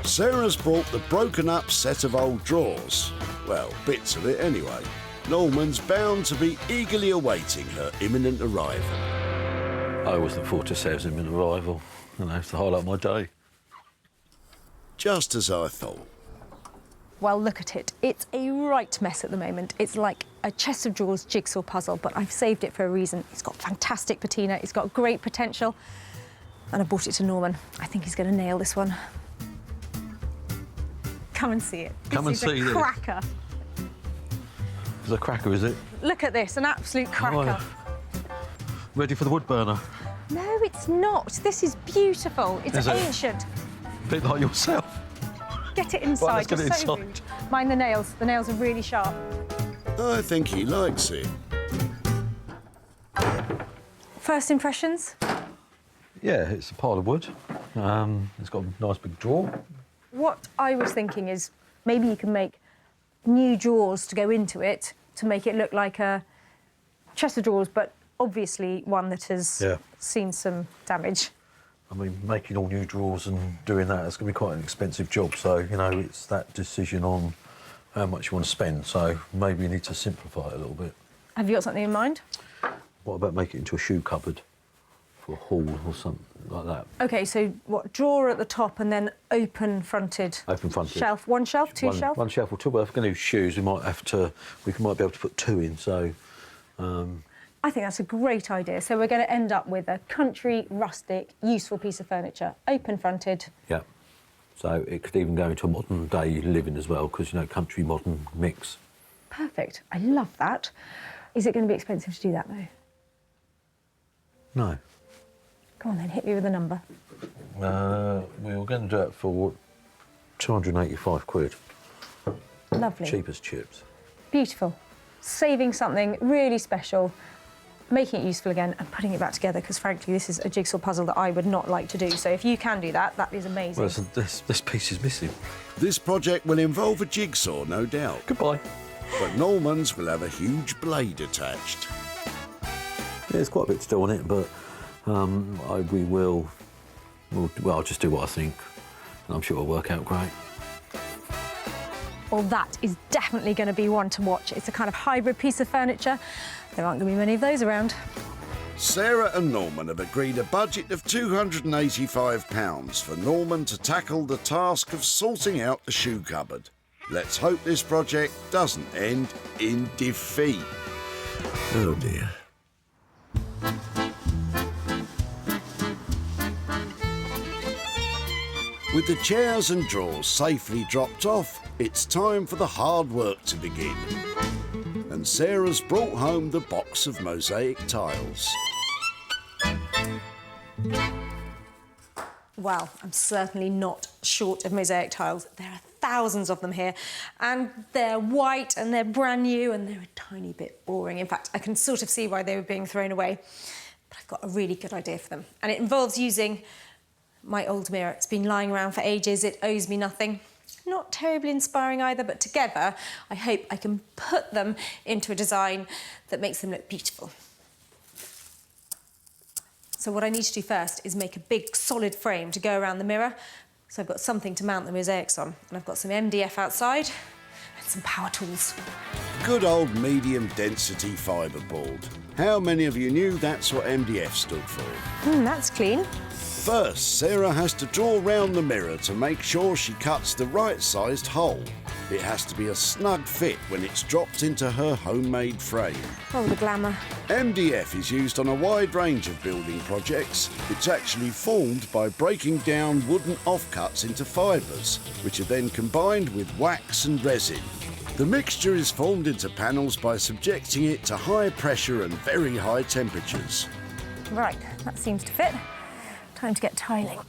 Sarah's brought the broken-up set of old drawers. Well, bits of it anyway. Norman's bound to be eagerly awaiting her imminent arrival. I always look forward to Sarah's imminent arrival. You know, it's the highlight of my day. Just as I thought. Well, look at it. It's a right mess at the moment. It's like a chest of drawers jigsaw puzzle, but I've saved it for a reason. It's got fantastic patina, it's got great potential, and I brought it to Norman. I think he's going to nail this one. Come and see it. Come and see this. Cracker. It's a cracker, is it? Look at this, an absolute cracker. Oh, yeah. Ready for the wood burner? No, it's not. This is beautiful. It's ancient. A bit like yourself. Get it inside. Right, let's get it so inside. rude. Mind the nails. The nails are really sharp. I think he likes it. First impressions? Yeah, it's a pile of wood. It's got a nice big drawer. What I was thinking is maybe you can make new drawers to go into it to make it look like a chest of drawers, but obviously one that has seen some damage. I mean, making all new drawers and doing that, it's going to be quite an expensive job. So, you know, it's that decision on how much you want to spend. So maybe you need to simplify it a little bit. Have you got something in mind? What about make it into a shoe cupboard for a hall or something like that? OK, so what, drawer at the top and then open-fronted? Open-fronted. Shelf. One shelf, two shelf? One shelf or two. Well, if we're going to do shoes, we might be able to put 2 in, so... I think that's a great idea. So we're going to end up with a country, rustic, useful piece of furniture, open-fronted. Yeah. So it could even go into a modern-day living as well, because, you know, country, modern mix. Perfect. I love that. Is it going to be expensive to do that, though? No. Go on, then, hit me with a number. We were going to do it for 285 quid. Lovely. Cheap as chips. Beautiful. Saving something really special, making it useful again and putting it back together, because, frankly, this is a jigsaw puzzle that I would not like to do. So if you can do that, that is amazing. Well, this piece is missing. This project will involve a jigsaw, no doubt. Goodbye. But Norman's will have a huge blade attached. Yeah, there's quite a bit to do on it, but we'll I'll just do what I think, and I'm sure it'll work out great. Well, that is definitely going to be one to watch. It's a kind of hybrid piece of furniture. There aren't going to be many of those around. Sarah and Norman have agreed a budget of £285 for Norman to tackle the task of sorting out the shoe cupboard. Let's hope this project doesn't end in defeat. Oh dear. With the chairs and drawers safely dropped off, it's time for the hard work to begin. And Sarah's brought home the box of mosaic tiles. Well, I'm certainly not short of mosaic tiles. There are thousands of them here, and they're white and they're brand new and they're a tiny bit boring. In fact, I can sort of see why they were being thrown away. But I've got a really good idea for them, and it involves using my old mirror. It's been lying around for ages. It owes me nothing. Not terribly inspiring either, but together, I hope I can put them into a design that makes them look beautiful. So what I need to do first is make a big, solid frame to go around the mirror. So I've got something to mount the mosaics on. And I've got some MDF outside and some power tools. Good old medium density fibreboard. How many of you knew that's what MDF stood for? That's clean. First, Sarah has to draw round the mirror to make sure she cuts the right-sized hole. It has to be a snug fit when it's dropped into her homemade frame. Oh, the glamour. MDF is used on a wide range of building projects. It's actually formed by breaking down wooden offcuts into fibres, which are then combined with wax and resin. The mixture is formed into panels by subjecting it to high pressure and very high temperatures. Right, that seems to fit. Time to get tiling.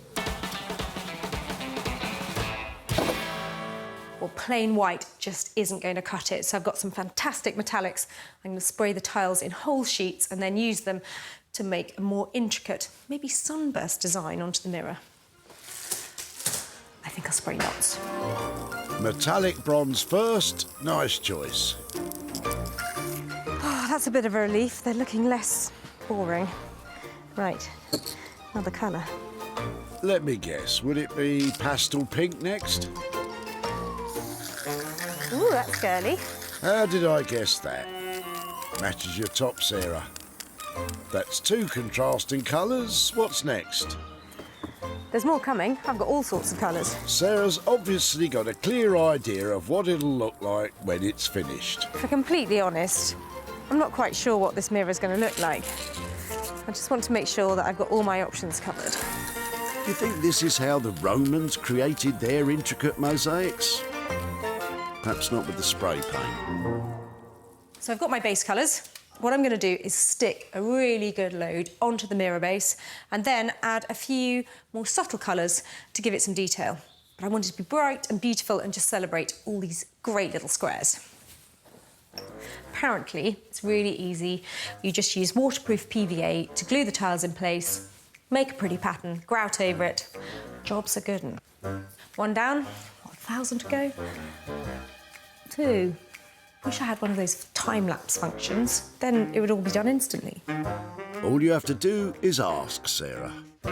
Well, plain white just isn't going to cut it, so I've got some fantastic metallics. I'm going to spray the tiles in whole sheets and then use them to make a more intricate, maybe sunburst design onto the mirror. I think I'll spray lots. Metallic bronze first. Nice choice. Oh, that's a bit of a relief. They're looking less boring. Right, another colour. Let me guess, would it be pastel pink next? Ooh, that's girly. How did I guess that? Matches your top, Sarah. That's two contrasting colours. What's next? There's more coming. I've got all sorts of colours. Sarah's obviously got a clear idea of what it'll look like when it's finished. If I'm completely honest, I'm not quite sure what this mirror is going to look like. I just want to make sure that I've got all my options covered. You think this is how the Romans created their intricate mosaics? Perhaps not with the spray paint. So I've got my base colours. What I'm going to do is stick a really good load onto the mirror base and then add a few more subtle colours to give it some detail. But I want it to be bright and beautiful and just celebrate all these great little squares. Apparently, it's really easy. You just use waterproof PVA to glue the tiles in place, make a pretty pattern, grout over it. Job's a good one. One down, 1,000 to go. Two. Wish I had one of those time-lapse functions. Then it would all be done instantly. All you have to do is ask, Sarah. So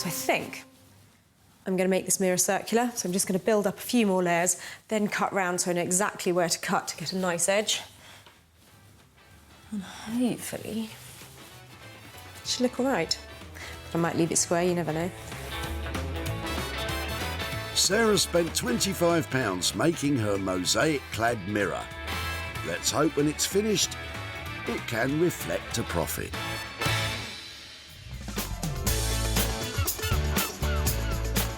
I think I'm going to make this mirror circular. So I'm just going to build up a few more layers, then cut round so I know exactly where to cut to get a nice edge. And hopefully it should look all right. But I might leave it square, you never know. Sarah spent £25 making her mosaic-clad mirror. Let's hope when it's finished, it can reflect a profit.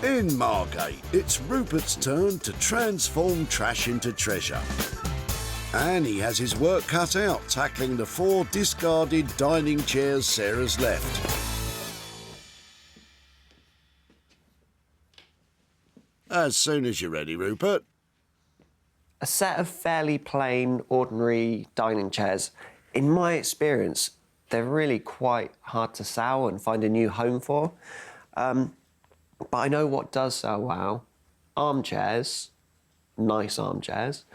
In Margate, it's Rupert's turn to transform trash into treasure. And he has his work cut out, tackling the 4 discarded dining chairs Sarah's left. As soon as you're ready, Rupert. A set of fairly plain, ordinary dining chairs. In my experience, they're really quite hard to sell and find a new home for. But I know what does sell well. Armchairs, nice armchairs,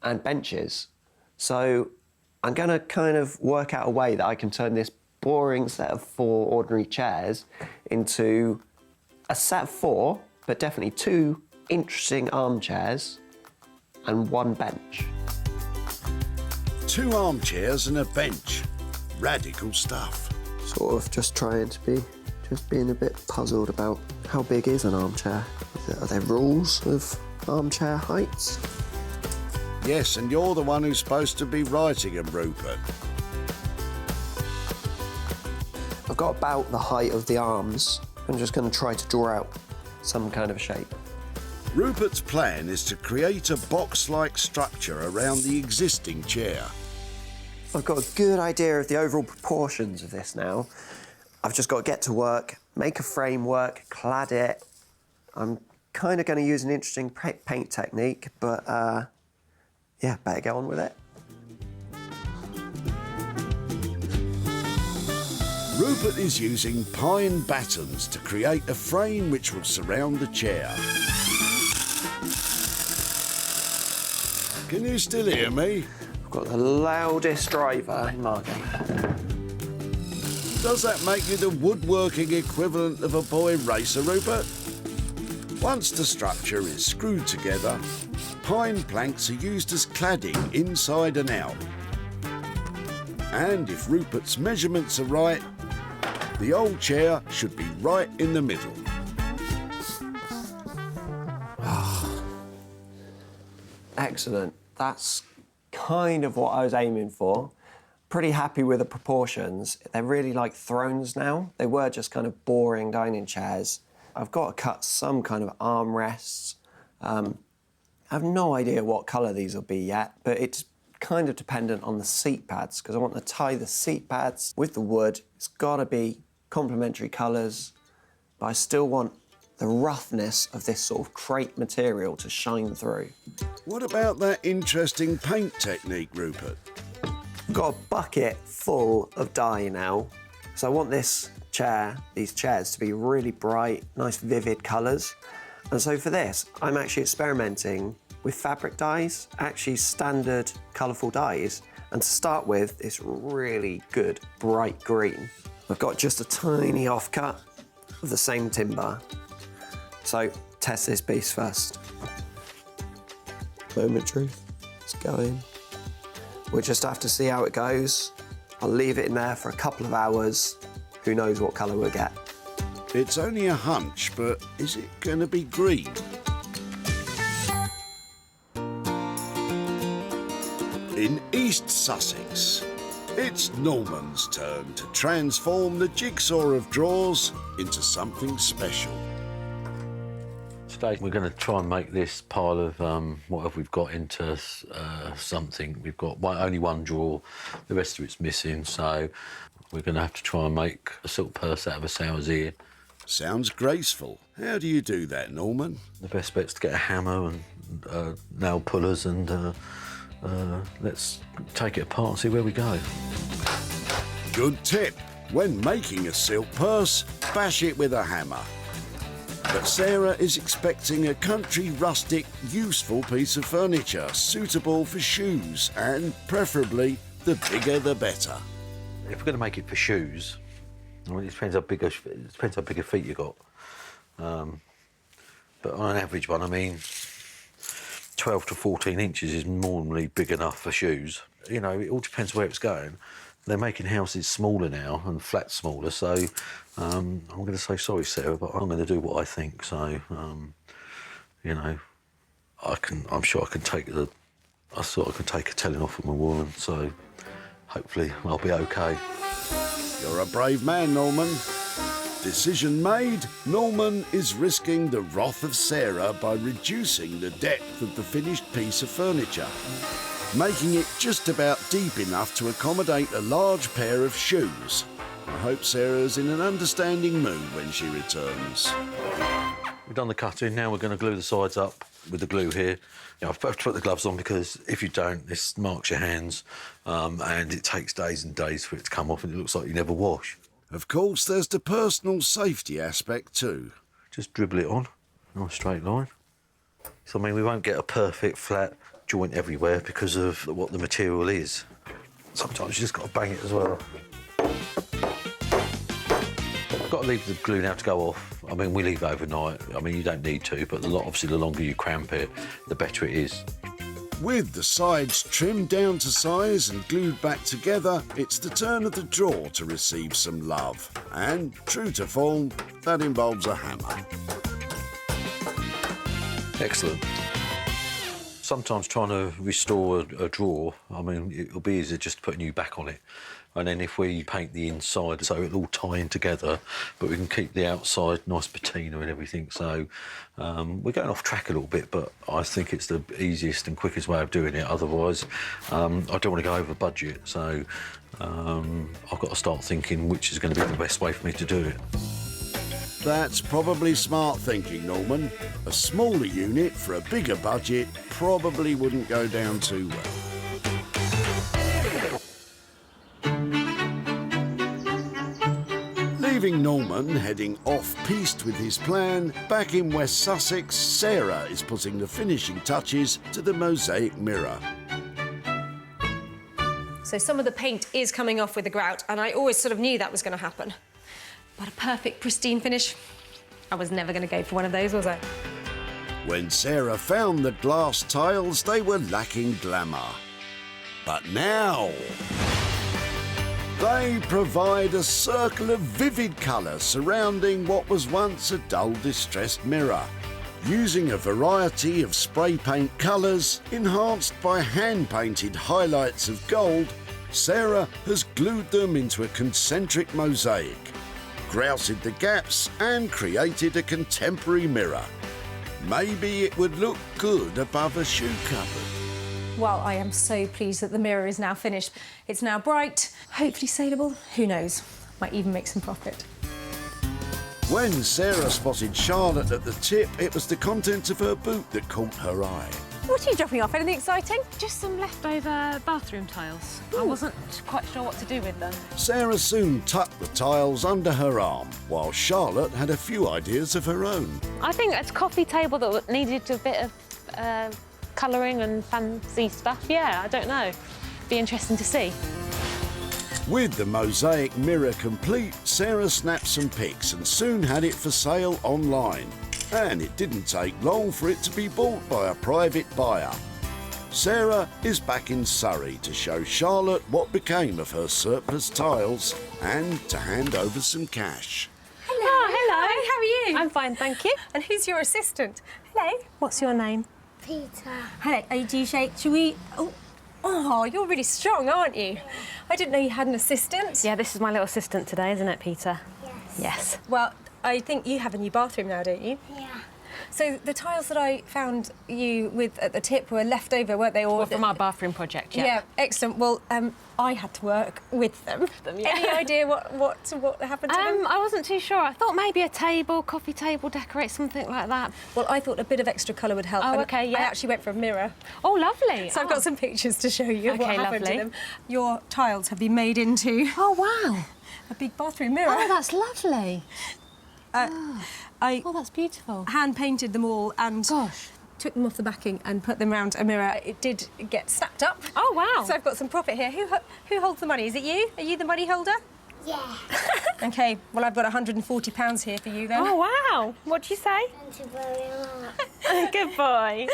and benches. So I'm going to kind of work out a way that I can turn this boring set of 4 ordinary chairs into a set of 4, but definitely 2 interesting armchairs and 1 bench. 2 armchairs and a bench. Radical stuff. Sort of just trying to be, just being a bit puzzled about how big is an armchair? Are there rules of armchair heights? Yes, and you're the one who's supposed to be writing them, Rupert. I've got about the height of the arms. I'm just going to try to draw out some kind of shape. Rupert's plan is to create a box-like structure around the existing chair. I've got a good idea of the overall proportions of this now. I've just got to get to work, make a framework, clad it. I'm kind of going to use an interesting paint technique, but yeah, better get on with it. Rupert is using pine battens to create a frame which will surround the chair. Can you still hear me? I've got the loudest driver in Margate. Does that make you the woodworking equivalent of a boy racer, Rupert? Once the structure is screwed together, pine planks are used as cladding inside and out. And if Rupert's measurements are right, The old chair should be right in the middle. Excellent. That's kind of what I was aiming for. Pretty happy with the proportions. They're really like thrones now. They were just kind of boring dining chairs. I've got to cut some kind of armrests. I have no idea what colour these will be yet, but it's kind of dependent on the seat pads, because I want to tie the seat pads with the wood. It's got to be complementary colours, but I still want the roughness of this sort of crepe material to shine through. What about that interesting paint technique, Rupert? I've got a bucket full of dye now, so I want these chairs to be really bright, nice vivid colours. And so for this, I'm actually experimenting with fabric dyes, actually standard colourful dyes. And to start with, it's really good bright green. I've got just a tiny offcut of the same timber. So test this piece first. Moment truth, it's going. We'll just have to see how it goes. I'll leave it in there for a couple of hours. Who knows what colour we'll get. It's only a hunch, but is it going to be green? In East Sussex, it's Norman's turn to transform the jigsaw of drawers into something special. Today we're going to try and make this pile of whatever we've got into something. We've got only one drawer, the rest of it's missing, so we're going to have to try and make a silk purse out of a sow's ear. Sounds graceful. How do you do that, Norman? The best bet's to get a hammer and nail pullers and let's take it apart and see where we go. Good tip. When making a silk purse, bash it with a hammer. But Sarah is expecting a country rustic, useful piece of furniture suitable for shoes, and preferably the bigger the better. If we're going to make it for shoes, I mean, it depends how big a feet you got. But on an average one, I mean, 12 to 14 inches is normally big enough for shoes. You know, it all depends where it's going. They're making houses smaller now and flats smaller, so I'm going to say sorry, Sarah, but I'm going to do what I think. So, you know, I'm sure I can take a telling off from a woman. So, hopefully, I'll be okay. You're a brave man, Norman. Decision made, Norman is risking the wrath of Sarah by reducing the depth of the finished piece of furniture, making it just about deep enough to accommodate a large pair of shoes. I hope Sarah's in an understanding mood when she returns. We've done the cutting, now we're going to glue the sides up with the glue here. You know, I've put the gloves on because if you don't, this marks your hands and it takes days and days for it to come off and it looks like you never wash. Of course, there's the personal safety aspect too. Just dribble it on, nice straight line. So, I mean, we won't get a perfect flat joint everywhere because of what the material is. Sometimes you just got to bang it as well. I've got to leave the glue now to go off. I mean, we leave it overnight. I mean, you don't need to, but obviously the longer you cramp it, the better it is. With the sides trimmed down to size and glued back together, it's the turn of the drawer to receive some love. And, true to form, that involves a hammer. Excellent. Sometimes trying to restore a drawer, I mean, it'll be easier just putting you back on it. And then if we paint the inside so it'll all tie in together, but we can keep the outside nice patina and everything. So we're going off track a little bit, but I think it's the easiest and quickest way of doing it. Otherwise, I don't want to go over budget. So I've got to start thinking which is going to be the best way for me to do it. That's probably smart thinking, Norman. A smaller unit for a bigger budget probably wouldn't go down too well. Leaving Norman heading off-piste with his plan, back in West Sussex, Sarah is putting the finishing touches to the mosaic mirror. So some of the paint is coming off with the grout, and I always sort of knew that was going to happen. But a perfect, pristine finish, I was never going to go for one of those, was I? When Sarah found the glass tiles, they were lacking glamour. But now... They provide a circle of vivid colour surrounding what was once a dull, distressed mirror. Using a variety of spray paint colours, enhanced by hand-painted highlights of gold, Sarah has glued them into a concentric mosaic, grouted the gaps and created a contemporary mirror. Maybe it would look good above a shoe cupboard. Well, I am so pleased that the mirror is now finished. It's now bright, hopefully saleable, who knows, might even make some profit. When Sarah spotted Charlotte at the tip, it was the contents of her boot that caught her eye. What are you dropping off? Anything exciting? Just some leftover bathroom tiles. I wasn't quite sure what to do with them. Sarah soon tucked the tiles under her arm, while Charlotte had a few ideas of her own. I think it's a coffee table that needed a bit of colouring and fancy stuff. Yeah, I don't know. Be interesting to see. With the mosaic mirror complete, Sarah snapped some pics and soon had it for sale online. And it didn't take long for it to be bought by a private buyer. Sarah is back in Surrey to show Charlotte what became of her surplus tiles and to hand over some cash. Hello. Oh, hello. How are you? I'm fine, thank you. And who's your assistant? Hello. What's your name? Peter. Hello. Do you shake? Should we... Oh, you're really strong, aren't you? I didn't know you had an assistant. Yeah, this is my little assistant today, isn't it, Peter? Yes. Yes. Well, I think you have a new bathroom now, don't you? Yeah. So the tiles that I found you with at the tip were left over, weren't they? Well, from our bathroom project, yeah. Yeah, excellent. Well, I had to work with them. Yeah. Any idea what happened to them? I wasn't too sure. I thought maybe a table, coffee table, decorate, something like that. Well, I thought a bit of extra colour would help. Oh, and okay, yeah. I actually went for a mirror. Oh, lovely. So I've got some pictures to show you of what Okay, happened lovely. to them. Your tiles have been made into... Oh, wow. A big bathroom mirror. Oh, that's lovely. I that's beautiful. hand-painted them all and took them off the backing and put them round a mirror. It did get snapped up. Oh, wow. So I've got some profit here. Who holds the money? Is it you? Are you the money holder? Yeah. OK, well, I've got £140 here for you, then. Oh, wow. What'd you say? Thank you very much. Good boy.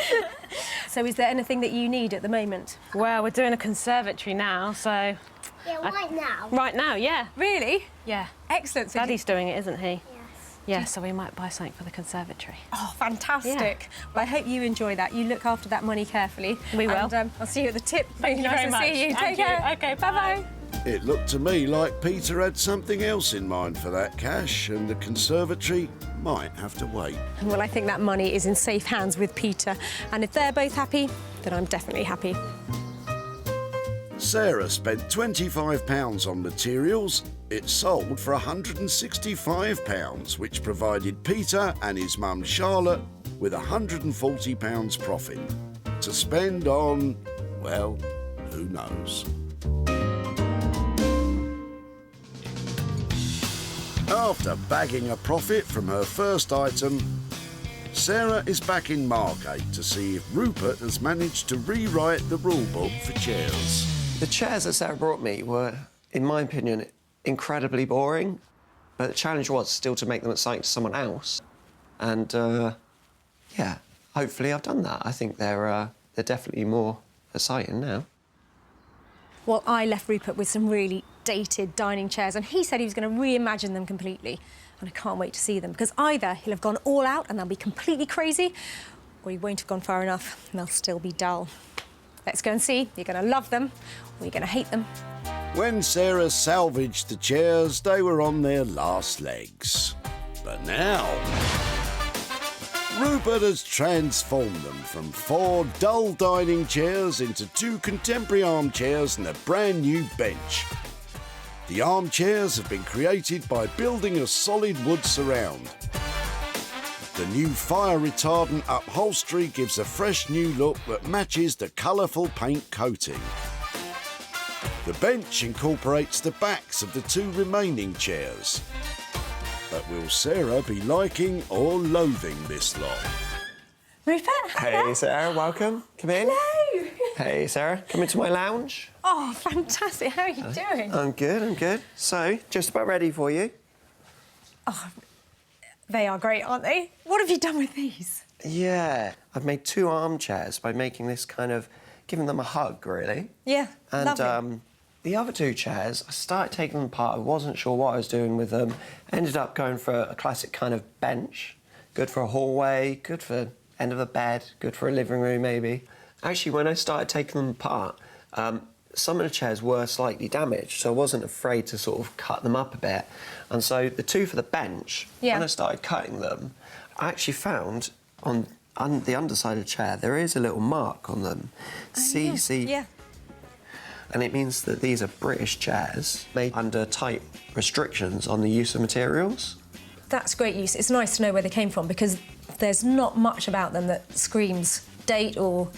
So is there anything that you need at the moment? Well, we're doing a conservatory now, so... Yeah, right now. Right now, yeah. Really? Yeah. Excellent. So Daddy's doing it, isn't he? Yes. Yeah, so we might buy something for the conservatory. Oh, fantastic. Yeah. Well, I hope you enjoy that. You look after that money carefully. We will. And I'll see you at the tip. Thank you nice very to much. see you. Thank Take care. you. OK, bye-bye. It looked to me like Peter had something else in mind for that cash, and the conservatory might have to wait. Well, I think that money is in safe hands with Peter. And if they're both happy, then I'm definitely happy. Sarah spent £25 on materials. It sold for £165, which provided Peter and his mum Charlotte with £140 profit to spend on, well, who knows. After bagging a profit from her first item, Sarah is back in Margate to see if Rupert has managed to rewrite the rule book for chairs. The chairs that Sarah brought me were, in my opinion, incredibly boring, but the challenge was still to make them exciting to someone else. And, yeah, hopefully I've done that. I think they're definitely more exciting now. Well, I left Rupert with some really dated dining chairs, and he said he was going to reimagine them completely. And I can't wait to see them, because either he'll have gone all out and they'll be completely crazy, or he won't have gone far enough and they'll still be dull. Let's go and see. You're going to love them, or you're going to hate them. When Sarah salvaged the chairs, they were on their last legs. But now, Rupert has transformed them from 4 dull dining chairs into 2 contemporary armchairs and a brand new bench. The armchairs have been created by building a solid wood surround. The new fire-retardant upholstery gives a fresh new look that matches the colourful paint coating. The bench incorporates the backs of the 2 remaining chairs. But will Sarah be liking or loathing this lot? Rupert? Hey, Sarah, welcome. Come in. Hello. Hey, Sarah, come into my lounge. Oh, fantastic. How are you doing? I'm good, I'm good. So, just about ready for you. Oh, they are great, aren't they? What have you done with these? Yeah, I've made 2 armchairs by making this kind of, giving them a hug, really. Yeah, And lovely. The other two chairs, I started taking them apart. I wasn't sure what I was doing with them. Ended up going for a classic kind of bench. Good for a hallway, good for end of a bed, good for a living room maybe. Actually, when I started taking them apart, some of the chairs were slightly damaged, so I wasn't afraid to sort of cut them up a bit. And so the two for the bench, when I started cutting them, I actually found on the underside of the chair, there is a little mark on them. CC. Yeah. And it means that these are British chairs made under tight restrictions on the use of materials. That's great use. It's nice to know where they came from because there's not much about them that screams date or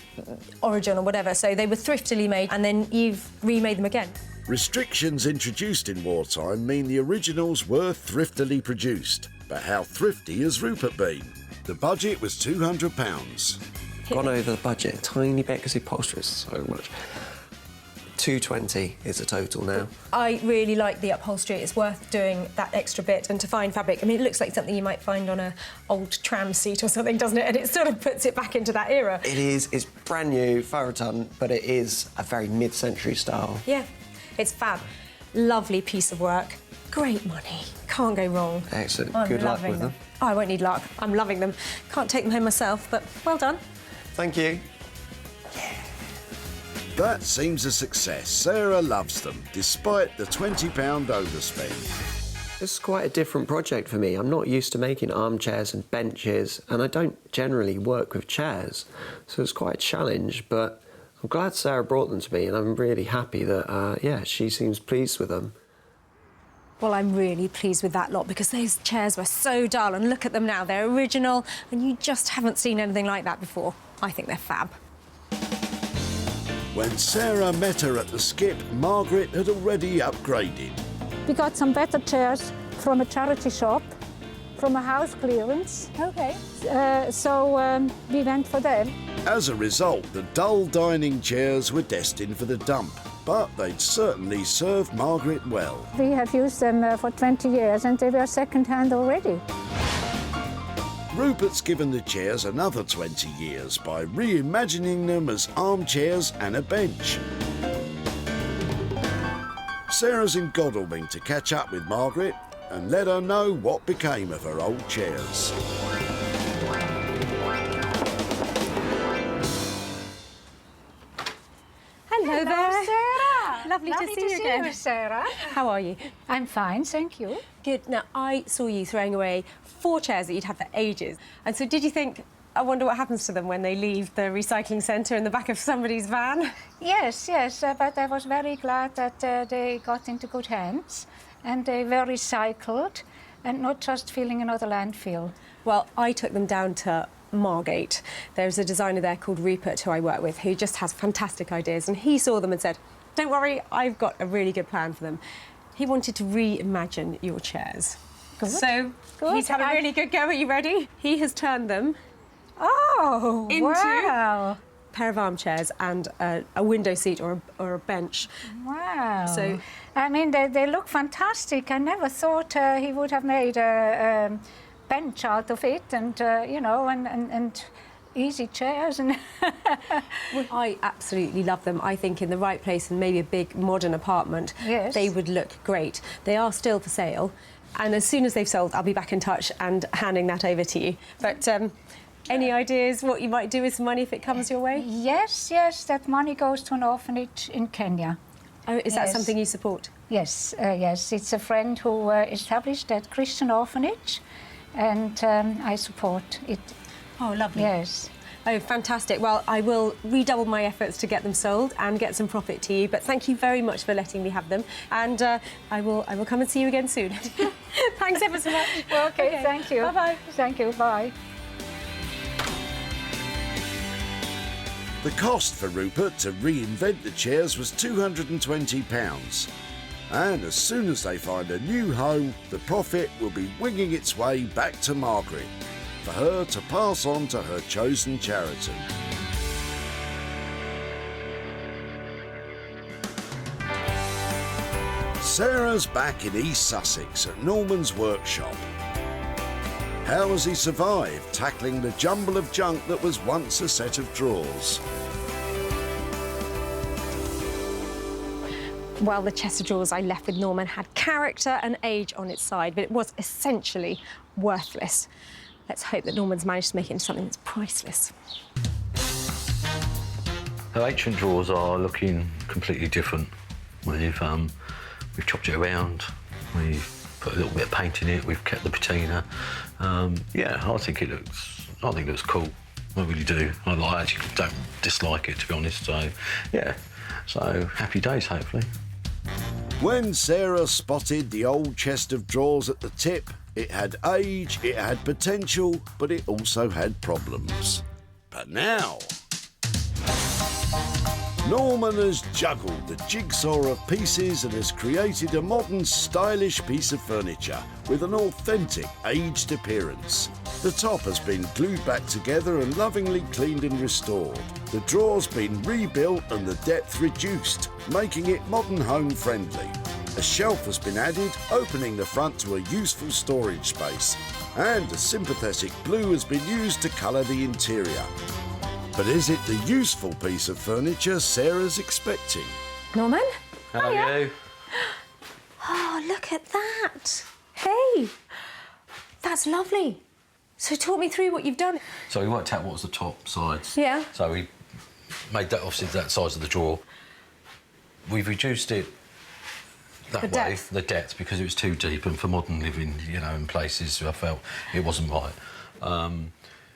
origin or whatever. So they were thriftily made and then you've remade them again. Restrictions introduced in wartime mean the originals were thriftily produced. But how thrifty has Rupert been? The budget was £200. Gone over the budget a tiny bit because the upholstery is so much. 220 is the total now. I really like the upholstery. It's worth doing that extra bit and to find fabric. I mean, it looks like something you might find on an old tram seat or something, doesn't it? And it sort of puts it back into that era. It is. It's brand new, Farraton, but it is a very mid-century style. Yeah, it's fab. Lovely piece of work. Great money. Can't go wrong. Excellent. I'm Good luck loving with them. Oh, I won't need luck. I'm loving them. Can't take them home myself, but well done. Thank you. That seems a success. Sarah loves them, despite the £20 overspend. This is quite a different project for me. I'm not used to making armchairs and benches, and I don't generally work with chairs, so it's quite a challenge, but I'm glad Sarah brought them to me, and I'm really happy that, yeah, she seems pleased with them. Well, I'm really pleased with that lot because those chairs were so dull, and look at them now. They're original, and you just haven't seen anything like that before. I think they're fab. When Sarah met her at the skip, Margaret had already upgraded. We got some better chairs from a charity shop, from a house clearance. OK. So we went for them. As a result, the dull dining chairs were destined for the dump, but they'd certainly served Margaret well. We have used them for 20 years and they were second-hand already. Rupert's given the chairs another 20 years by reimagining them as armchairs and a bench. Sarah's in Godalming to catch up with Margaret and let her know what became of her old chairs. Hello there. Sarah. Lovely to see you again. Sarah. How are you? I'm fine, thank you. Good. Now, I saw you throwing away 4 chairs that you'd had for ages. And so did you think, I wonder what happens to them when they leave the recycling centre in the back of somebody's van? Yes, but I was very glad that they got into good hands and they were recycled and not just filling another landfill. Well, I took them down to Margate. There's a designer there called Rupert who I work with who just has fantastic ideas, and he saw them and said, don't worry, I've got a really good plan for them. He wanted to reimagine your chairs. Good. So he's had a really good go. Are you ready? He has turned them into wow. a pair of armchairs and a window seat or a bench. Wow. So, I mean, they look fantastic. I never thought he would have made a bench out of it and, you know, and easy chairs. And well, I absolutely love them. I think in the right place and maybe a big modern apartment, yes, they would look great. They are still for sale. And as soon as they've sold, I'll be back in touch and handing that over to you. But any ideas what you might do with some money if it comes your way? Yes, that money goes to an orphanage in Kenya. Oh, is that something you support? Yes, yes. It's a friend who established that Christian orphanage, and I support it. Oh, lovely. Yes. Oh, fantastic. Well, I will redouble my efforts to get them sold and get some profit to you, but thank you very much for letting me have them, and I will come and see you again soon. Thanks ever so much. Okay, thank you. Bye-bye. Thank you, bye. The cost for Rupert to reinvent the chairs was £220. And as soon as they find a new home, the profit will be winging its way back to Margaret for her to pass on to her chosen charity. Sarah's back in East Sussex at Norman's workshop. How has he survived tackling the jumble of junk that was once a set of drawers? Well, the chest of drawers I left with Norman had character and age on its side, but it was essentially worthless. Let's hope that Norman's managed to make it into something that's priceless. The ancient drawers are looking completely different. We've chopped it around, we've put a little bit of paint in it, we've kept the patina. Yeah, I think it looks cool. I really do. I actually don't dislike it, to be honest. So, yeah. So happy days, hopefully. When Sarah spotted the old chest of drawers at the tip, it had age, it had potential, but it also had problems. But now, Norman has juggled the jigsaw of pieces and has created a modern, stylish piece of furniture with an authentic, aged appearance. The top has been glued back together and lovingly cleaned and restored. The drawer's been rebuilt and the depth reduced, making it modern home friendly. A shelf has been added, opening the front to a useful storage space. And a sympathetic blue has been used to colour the interior. But is it the useful piece of furniture Sarah's expecting? Norman? How are you? Oh, look at that. Hey, that's lovely. So talk me through what you've done. So we worked out what was the top sides. Yeah. So we made that, obviously, that size of the drawer. We've reduced it that way, the depth, because it was too deep, and for modern living, you know, in places, I felt it wasn't right.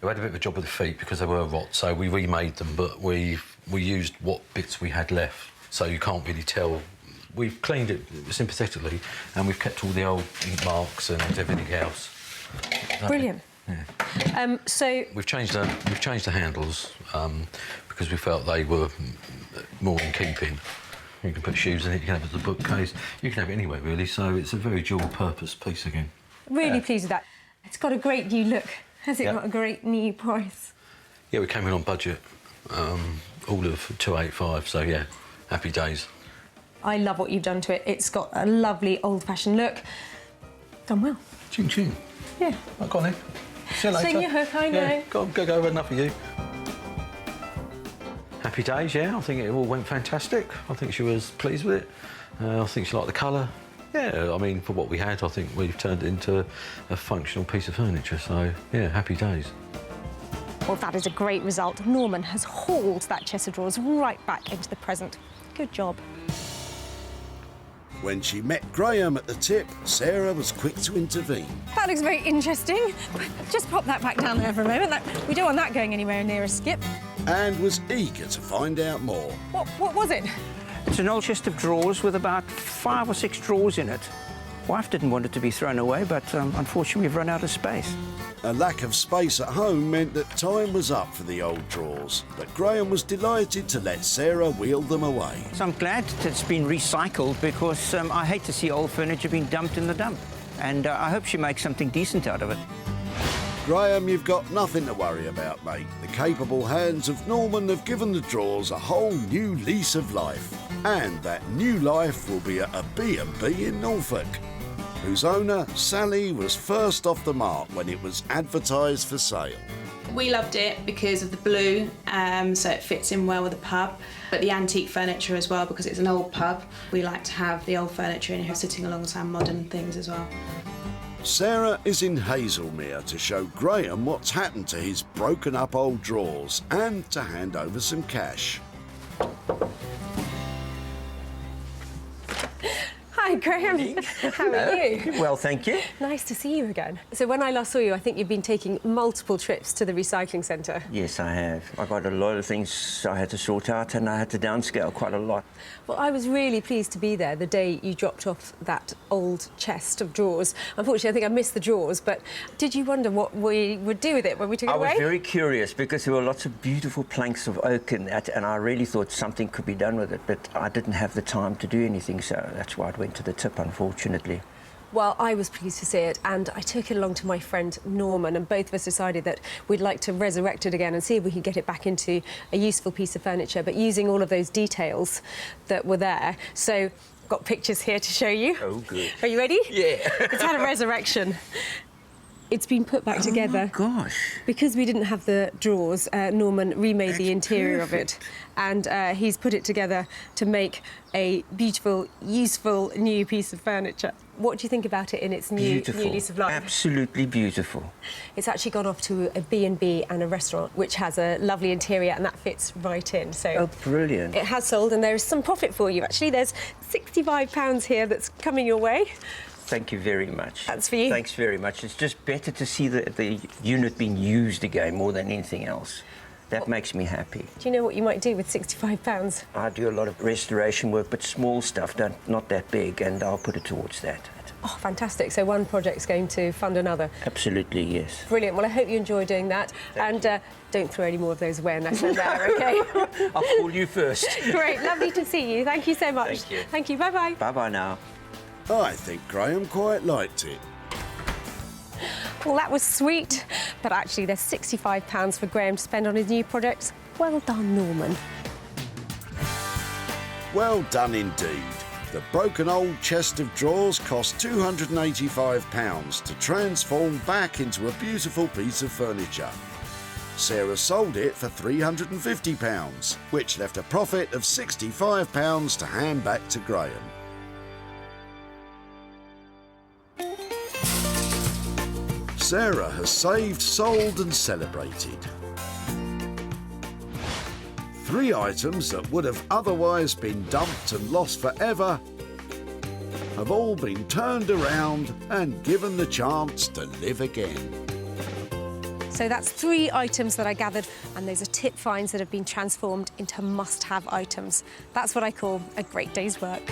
We had a bit of a job with the feet because they were rot, so we remade them, but we used what bits we had left, so you can't really tell. We've cleaned it sympathetically, and we've kept all the old ink marks and everything else. Brilliant. Yeah. So we've changed the handles because we felt they were more in keeping. You can put shoes in it, you can have it as a bookcase, you can have it anywhere really, so it's a very dual-purpose piece again. Really pleased with that. It's got a great new look. Has it got a great new price? Yeah, we came in on budget, all of 285, so yeah, happy days. I love what you've done to it. It's got a lovely old-fashioned look. Done well. Ching ching. Yeah. I've gone in. See you later. Sing your hook, I know. Yeah, go, enough of you. Happy days, yeah. I think it all went fantastic. I think she was pleased with it. I think she liked the colour. Yeah, I mean, for what we had, I think we've turned it into a functional piece of furniture, so, yeah, happy days. Well, that is a great result. Norman has hauled that chest of drawers right back into the present. Good job. When she met Graham at the tip, Sarah was quick to intervene. That looks very interesting. Just pop that back down there for a moment. We don't want that going anywhere near a skip. And was eager to find out more. What was it? It's an old chest of drawers with about 5 or 6 drawers in it. Wife didn't want it to be thrown away, but unfortunately we've run out of space. A lack of space at home meant that time was up for the old drawers, but Graham was delighted to let Sarah wheel them away. So I'm glad that it's been recycled because I hate to see old furniture being dumped in the dump. And I hope she makes something decent out of it. Graham, you've got nothing to worry about, mate. The capable hands of Norman have given the drawers a whole new lease of life. And that new life will be at a B&B in Norfolk, whose owner, Sally, was first off the mark when it was advertised for sale. We loved it because of the blue, so it fits in well with the pub, but the antique furniture as well because it's an old pub. We like to have the old furniture in here sitting alongside modern things as well. Sarah is in Hazelmere to show Graham what's happened to his broken up old drawers and to hand over some cash. Hi, Graham. How are you? Well, thank you. Nice to see you again. So when I last saw you, I think you've been taking multiple trips to the recycling centre. Yes, I have. I got a lot of things I had to sort out and I had to downscale quite a lot. Well, I was really pleased to be there the day you dropped off that old chest of drawers. Unfortunately, I think I missed the drawers, but did you wonder what we would do with it when we took it away? I was very curious because there were lots of beautiful planks of oak in that, and I really thought something could be done with it, but I didn't have the time to do anything, so that's why it went to the tip, unfortunately. Well, I was pleased to see it, and I took it along to my friend Norman, and both of us decided that we'd like to resurrect it again and see if we could get it back into a useful piece of furniture, but using all of those details that were there. So, got pictures here to show you. Oh, good. Are you ready? Yeah. It's had a resurrection. It's been put back together. Oh, my gosh. Because we didn't have the drawers, Norman remade the interior of it. And he's put it together to make a beautiful, useful, new piece of furniture. What do you think about it in its new lease of life? Absolutely beautiful. It's actually gone off to a B&B and a restaurant, which has a lovely interior, and that fits right in. So oh, brilliant. It has sold, and there is some profit for you, actually. There's £65 here that's coming your way. Thank you very much. That's for you. Thanks very much. It's just better to see the unit being used again more than anything else. That makes me happy. Do you know what you might do with £65? I do a lot of restoration work, but small stuff, not that big, and I'll put it towards that. Oh, fantastic. So one project's going to fund another. Absolutely, yes. Brilliant. Well, I hope you enjoy doing that. Don't throw any more of those away unless they're there, OK? I'll call you first. Great. Lovely to see you. Thank you so much. Thank you. Thank you. Bye-bye. Bye-bye now. I think Graham quite liked it. Well, that was sweet. But actually, there's £65 for Graham to spend on his new projects. Well done, Norman. Well done indeed. The broken old chest of drawers cost £285 to transform back into a beautiful piece of furniture. Sarah sold it for £350, which left a profit of £65 to hand back to Graham. Sarah has saved, sold and celebrated. 3 items that would have otherwise been dumped and lost forever have all been turned around and given the chance to live again. So that's 3 items that I gathered, and those are tip finds that have been transformed into must-have items. That's what I call a great day's work.